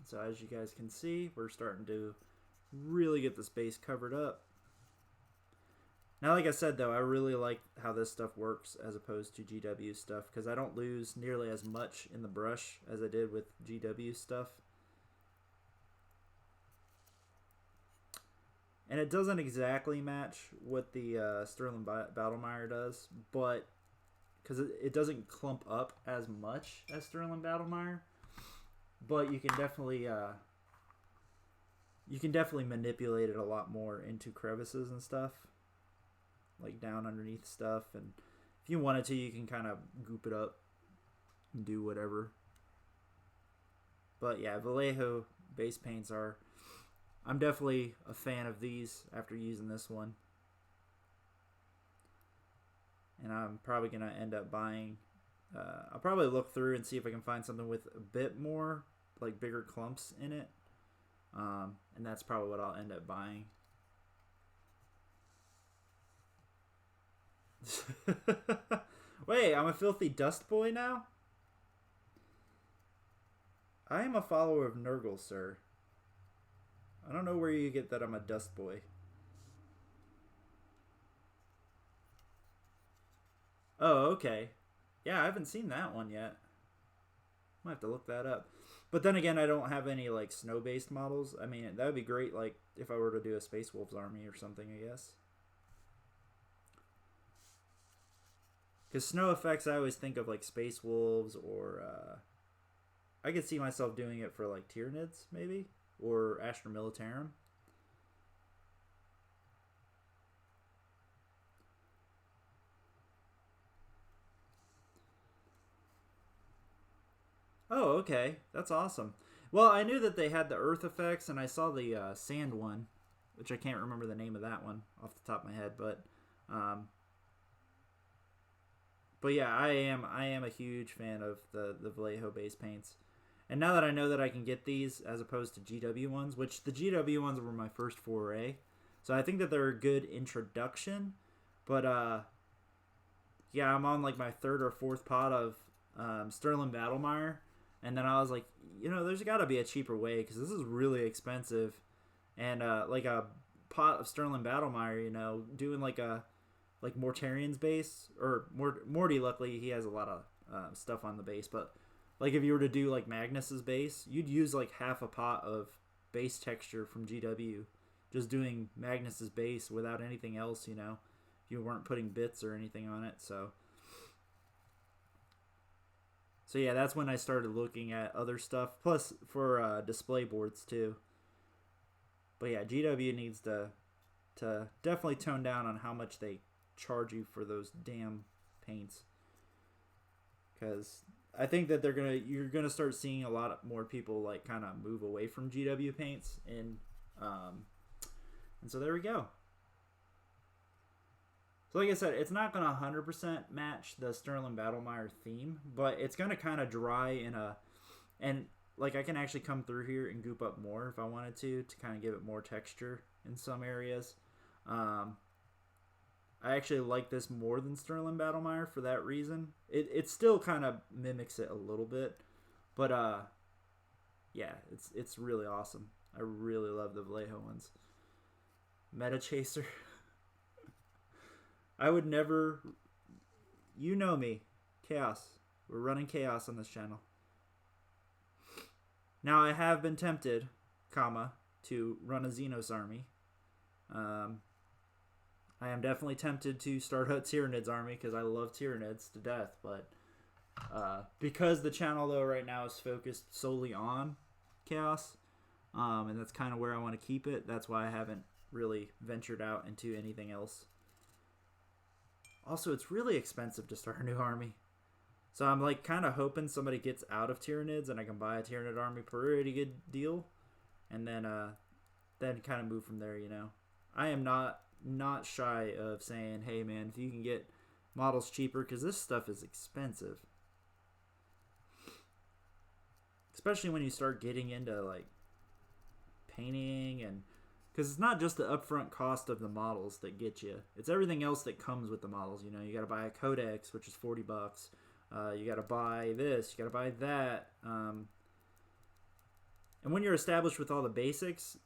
So, as you guys can see, we're starting to really get this base covered up. Now, like I said, though, I really like how this stuff works as opposed to GW stuff because I don't lose nearly as much in the brush as I did with GW stuff. And it doesn't exactly match what the Sterling Battlemire does, but because it doesn't clump up as much as Sterling Battlemire, but you can definitely manipulate it a lot more into crevices and stuff, like down underneath stuff. And if you wanted to, you can kind of goop it up and do whatever. But yeah, Vallejo base paints are... I'm definitely a fan of these after using this one. And I'm probably going to end up buying... I'll probably look through and see if I can find something with a bit more, like bigger clumps in it. And that's probably what I'll end up buying. Wait, I'm a filthy dust boy now? I am a follower of Nurgle, sir. I don't know where you get that I'm a dust boy. Oh, okay. Yeah, I haven't seen that one yet. Might have to look that up. But then again, I don't have any like snow-based models. I mean, that would be great, like if I were to do a Space Wolves army or something, I guess. Because snow effects, I always think of like Space Wolves, or I could see myself doing it for like Tyranids, maybe, or Astra Militarum. Oh, okay. That's awesome. Well, I knew that they had the earth effects, and I saw the sand one, which I can't remember the name of that one off the top of my head, but yeah, I am a huge fan of the Vallejo base paints. And now that I know that I can get these as opposed to GW ones, which the GW ones were my first foray, so I think that they're a good introduction. But yeah, I'm on like my third or fourth pot of Sterling Battlemire, and then I was like, you know, there's got to be a cheaper way because this is really expensive, and like a pot of Sterling Battlemire, you know, doing like a Mortarian's base, or Morty, luckily he has a lot of stuff on the base, but like if you were to do like Magnus's base, you'd use like half a pot of base texture from GW just doing Magnus's base without anything else, you know, if you weren't putting bits or anything on it. So yeah, that's when I started looking at other stuff, plus for display boards too. But yeah, GW needs to definitely tone down on how much they charge you for those damn paints, because I think that you're gonna start seeing a lot more people like kind of move away from GW paints, and so there we go. So like I said, it's not gonna 100% match the Sterling Battlemire theme, but it's gonna kind of dry and like I can actually come through here and goop up more if I wanted to kind of give it more texture in some areas. I actually like this more than Sterling Battlemire for that reason. It still kind of mimics it a little bit, but yeah, it's really awesome. I really love the Vallejo ones. Meta Chaser. I would never... You know me. Chaos. We're running chaos on this channel. Now, I have been tempted, to run a Xenos army. I am definitely tempted to start a Tyranids army because I love Tyranids to death, but because the channel, though, right now is focused solely on Chaos, and that's kind of where I want to keep it. That's why I haven't really ventured out into anything else. Also, it's really expensive to start a new army. So I'm like kind of hoping somebody gets out of Tyranids and I can buy a Tyranid army pretty good deal, and then kind of move from there. I am not shy of saying, hey man, if you can get models cheaper, because this stuff is expensive, especially when you start getting into like painting, and because it's not just the upfront cost of the models that get you, it's everything else that comes with the models. You got to buy a codex, which is $40. You got to buy this, you got to buy that, and when you're established with all the basics,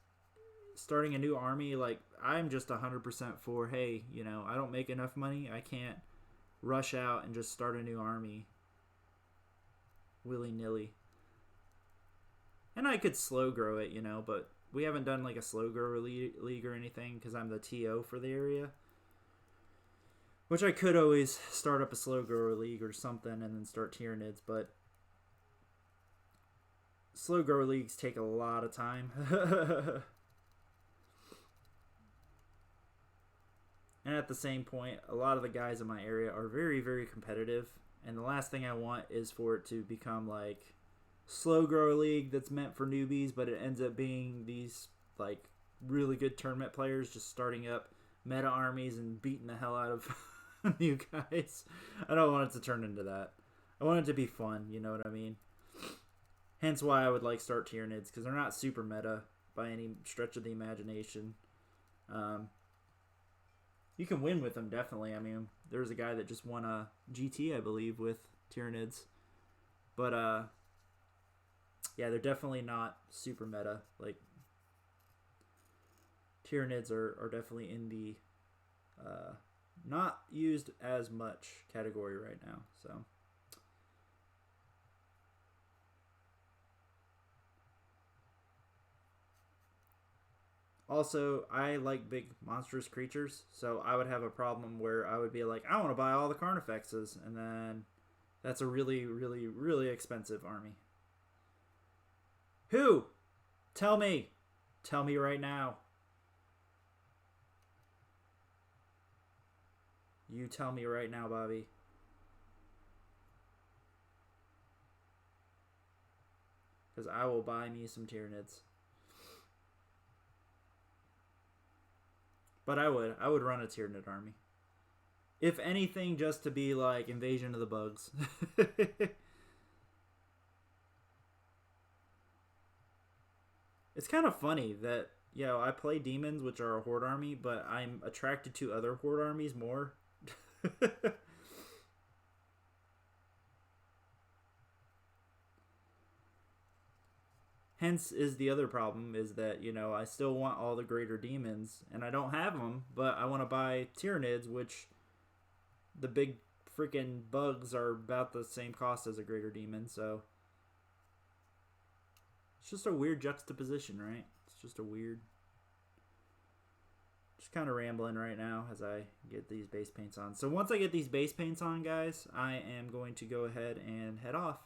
starting a new army, like I'm just 100% for, hey, I don't make enough money, I can't rush out and just start a new army willy-nilly. And I could slow grow it, but we haven't done like a slow grower league or anything because I'm the TO for the area. Which I could always start up a slow grower league or something and then start Tyranids, but slow grower leagues take a lot of time. And at the same point, a lot of the guys in my area are very, very competitive. And the last thing I want is for it to become like slow grower league that's meant for newbies, but it ends up being these like really good tournament players just starting up meta armies and beating the hell out of new guys. I don't want it to turn into that. I want it to be fun, you know what I mean? Hence why I would like start Tyranids, because they're not super meta by any stretch of the imagination. You can win with them, definitely. I mean, there's a guy that just won a GT, I believe, with Tyranids. But, yeah, they're definitely not super meta. Like, Tyranids are definitely in the not used as much category right now. So, also, I like big monstrous creatures, so I would have a problem where I would be like, I want to buy all the Carnifexes, and then that's a really, really, really expensive army. Who? Tell me. Tell me right now. You tell me right now, Bobby. Because I will buy me some Tyranids. But I would run a Tyranid army. If anything, just to be like Invasion of the Bugs. It's kind of funny that, I play demons, which are a horde army, but I'm attracted to other horde armies more. Hence is the other problem, is that, I still want all the greater demons, and I don't have them, but I want to buy Tyranids, which the big freaking bugs are about the same cost as a greater demon, so it's just a weird juxtaposition, right? It's just a weird... Just kind of rambling right now as I get these base paints on. So once I get these base paints on, guys, I am going to go ahead and head off.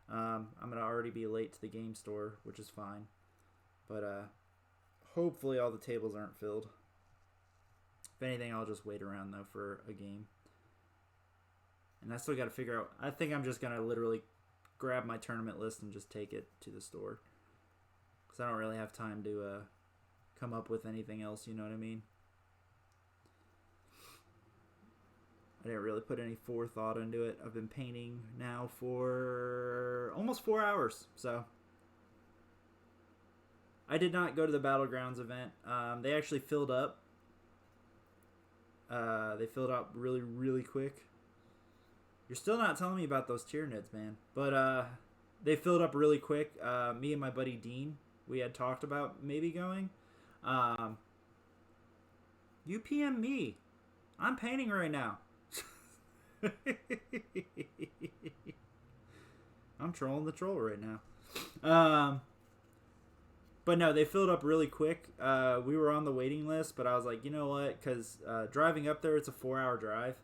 I'm going to already be late to the game store, which is fine. But hopefully all the tables aren't filled. If anything, I'll just wait around, though, for a game. And I still got to figure out... I think I'm just going to literally grab my tournament list and just take it to the store. Because I don't really have time to come up with anything else, you know what I mean? I didn't really put any forethought into it. I've been painting now for almost 4 hours, so I did not go to the Battlegrounds event. They actually filled up. They filled up really, really quick. You're still not telling me about those Tyranids, man. But they filled up really quick. Me and my buddy Dean, we had talked about maybe going. You PM me. I'm painting right now. I'm trolling the troll right now. But no, they filled up really quick. We were on the waiting list, but I was like, you know what? Because driving up there, it's a 4-hour drive.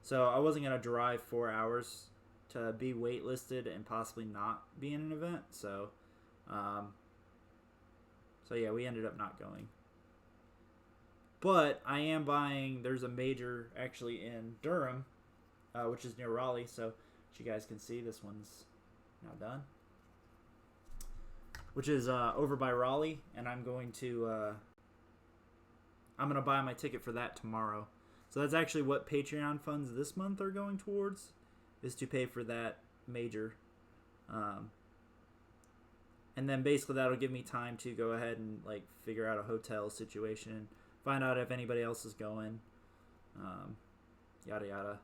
So I wasn't going to drive 4 hours to be waitlisted and possibly not be in an event. So So yeah, we ended up not going. But I am buying. There's a major actually in Durham, which is near Raleigh. So as you guys can see, this one's now done. Which is over by Raleigh, and I'm going to buy my ticket for that tomorrow. So that's actually what Patreon funds this month are going towards, is to pay for that major. And then basically that'll give me time to go ahead and like figure out a hotel situation, find out if anybody else is going, yada yada.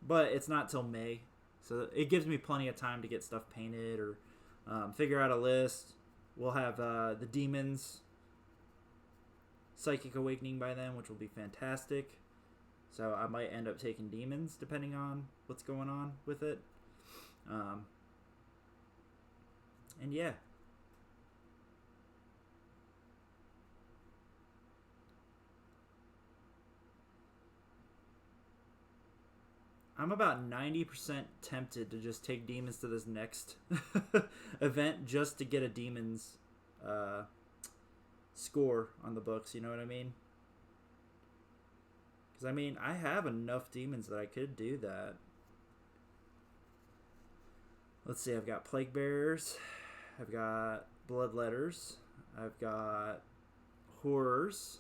But it's not till May, so it gives me plenty of time to get stuff painted or figure out a list. We'll have the Demons Psychic Awakening by then, which will be fantastic. So I might end up taking Demons depending on what's going on with it. And yeah. I'm about 90% tempted to just take Demons to this next event just to get a Demons score on the books, you know what I mean? Because, I mean, I have enough Demons that I could do that. Let's see, I've got Plague Bearers, I've got Bloodletters, I've got Horrors,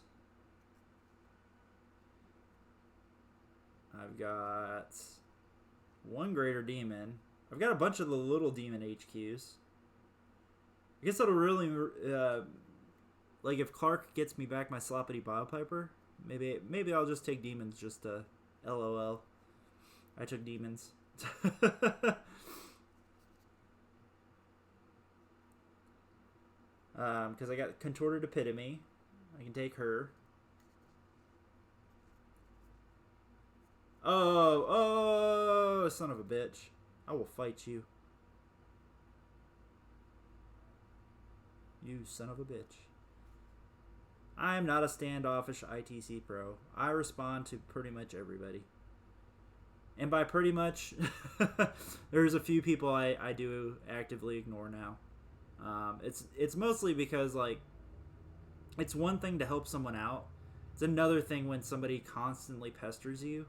I've got one Greater Demon, I've got a bunch of the little Demon HQs. I guess that'll really, like if Clark gets me back my Sloppity Bob Piper, maybe I'll just take Demons just to LOL. I took Demons. Because I got Contorted Epitome. I can take her. Oh, son of a bitch. I will fight you. You son of a bitch. I am not a standoffish ITC pro. I respond to pretty much everybody. And by pretty much, there's a few people I do actively ignore now. It's mostly because, like, it's one thing to help someone out. It's another thing when somebody constantly pesters you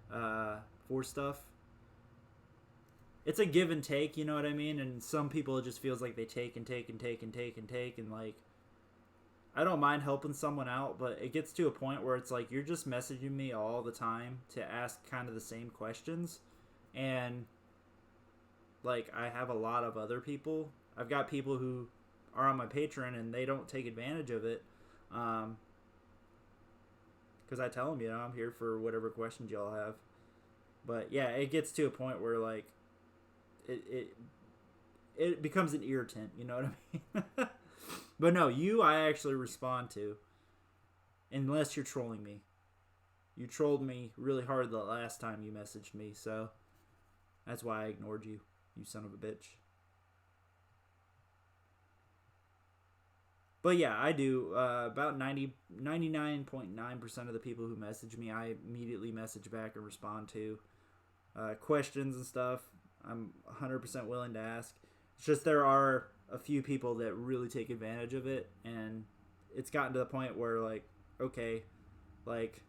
for stuff. It's a give and take, you know what I mean? And some people, it just feels like they take and take and take and take and take. And, like, I don't mind helping someone out, but it gets to a point where it's like you're just messaging me all the time to ask kind of the same questions. And, like, I have a lot of other people. I've got people who are on my Patreon and they don't take advantage of it. Because I tell them, you know, I'm here for whatever questions y'all have. But yeah, it gets to a point where, like, it becomes an irritant, you know what I mean? But no, I actually respond to. Unless you're trolling me. You trolled me really hard the last time you messaged me, so that's why I ignored you, you son of a bitch. But yeah, I do. About 99.9% of the people who message me, I immediately message back and respond to. Questions and stuff, I'm 100% willing to ask. It's just there are a few people that really take advantage of it, and it's gotten to the point where, like, okay, like,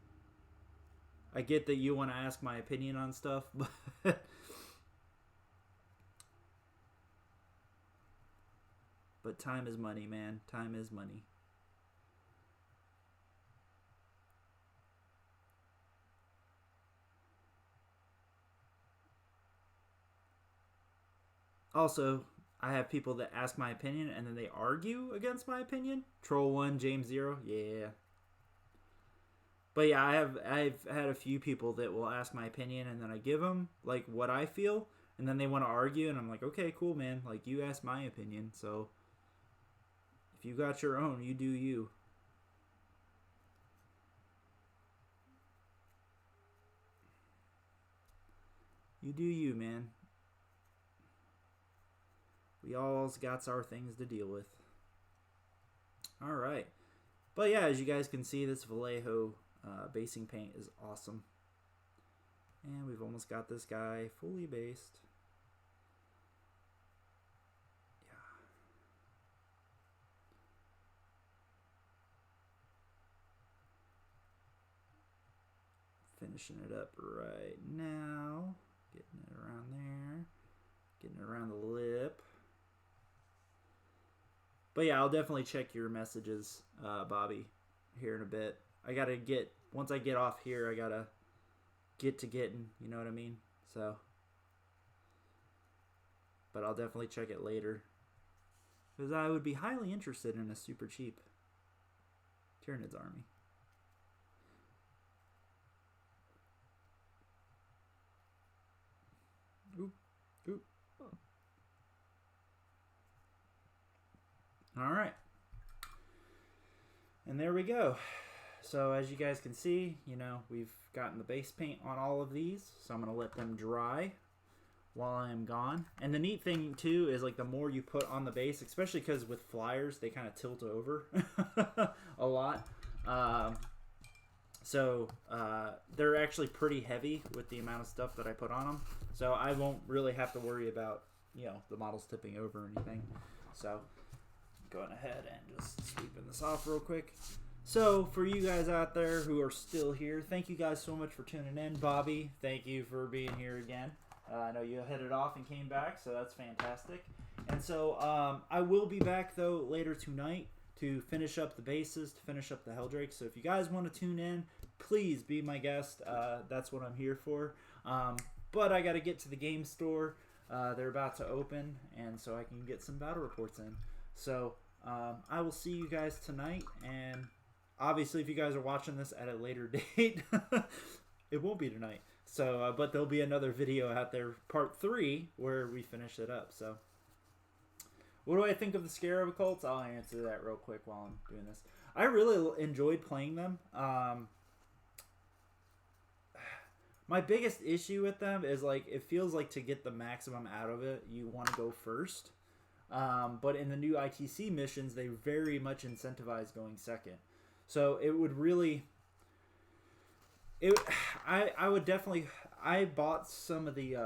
I get that you want to ask my opinion on stuff, but time is money, man. Time is money. Also, I have people that ask my opinion and then they argue against my opinion. Troll1, James 0, yeah. But yeah, I've had a few people that will ask my opinion and then I give them, like, what I feel, and then they want to argue, and I'm like, okay, cool, man. Like, you asked my opinion, so if you got your own, you do you. You do you, man. We all got our things to deal with. Alright. But yeah, as you guys can see, this Vallejo basing paint is awesome. And we've almost got this guy fully based. Yeah. finishing it up right now. Getting it around there. Getting it around the lip. But yeah, I'll definitely check your messages, Bobby, here in a bit. I gotta get, once I get off here, I gotta get to getting, you know what I mean? So, but I'll definitely check it later. Because I would be highly interested in a super cheap Tyranid's army. Oop, oop. All right. And there we go. So as you guys can see, you know, we've gotten the base paint on all of these. So I'm going to let them dry while I am gone. And the neat thing too is like the more you put on the base, especially because with flyers, they kind of tilt over a lot. So they're actually pretty heavy with the amount of stuff that I put on them. So I won't really have to worry about, you know, the models tipping over or anything. So going ahead and just sweeping this off real quick. So for you guys out there who are still here, thank you guys so much for tuning in. Bobby, thank you for being here again. I know you headed off and came back, so that's fantastic. And so I will be back, though, later tonight to finish up the bases, to finish up the heldrakes. So if you guys want to tune in, please be my guest. That's what I'm here for. But I got to get to the game store. They're about to open, and so I can get some battle reports in. So I will see you guys tonight, and obviously if you guys are watching this at a later date, it won't be tonight. So, but there'll be another video out there, part 3, where we finish it up. So, what do I think of the Scarab Occults? I'll answer that real quick while I'm doing this. I really enjoyed playing them. My biggest issue with them is like it feels like to get the maximum out of it, you want to go first. But in the new ITC missions, they very much incentivize going second. So it would really... I would definitely... I bought some of the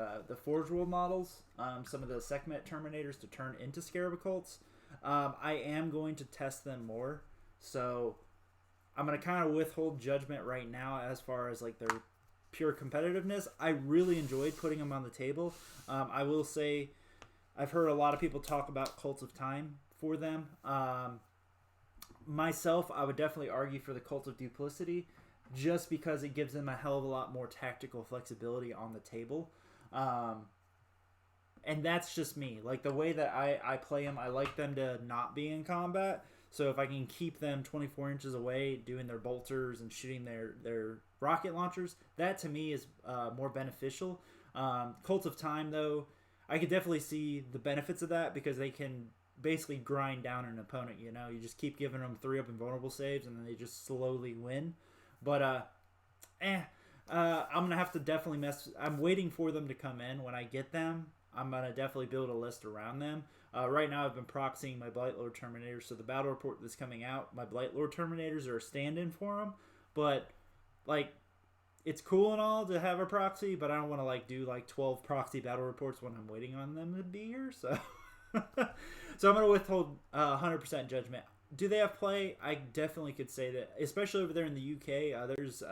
Forge World models, some of the Sekhmet Terminators to turn into Scarab Occults. I am going to test them more. So I'm going to kind of withhold judgment right now as far as like their pure competitiveness. I really enjoyed putting them on the table. I will say I've heard a lot of people talk about Cult of Time for them. Myself, I would definitely argue for the Cult of Duplicity, just because it gives them a hell of a lot more tactical flexibility on the table. And that's just me. Like, the way that I play them, I like them to not be in combat. So if I can keep them 24 inches away doing their bolters and shooting their rocket launchers, that to me is more beneficial. Cult of Time, though, I could definitely see the benefits of that because they can basically grind down an opponent, you know? You just keep giving them 3-up invulnerable saves and then they just slowly win. But, I'm going to have to definitely I'm waiting for them to come in. When I get them, I'm going to definitely build a list around them. Right now, I've been proxying my Blightlord Terminators. So the battle report that's coming out, my Blightlord Terminators are a stand-in for them. But, like, it's cool and all to have a proxy, but I don't want to, like, do, like, 12 proxy battle reports when I'm waiting on them to be here. So, so I'm going to withhold 100% judgment. Do they have play? I definitely could say that, especially over there in the UK. There's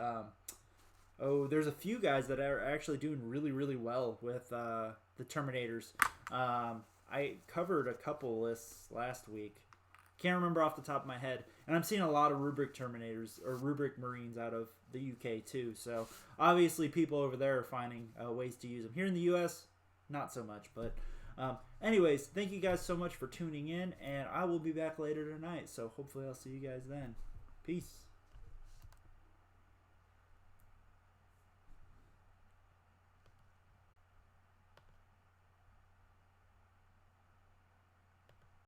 a few guys that are actually doing really, really well with the Terminators. I covered a couple lists last week. Can't remember off the top of my head. And I'm seeing a lot of Rubric Terminators or Rubric Marines out of the UK too. So obviously people over there are finding ways to use them. Here in the US, not so much, but... anyways, thank you guys so much for tuning in, and I will be back later tonight, so hopefully I'll see you guys then. Peace.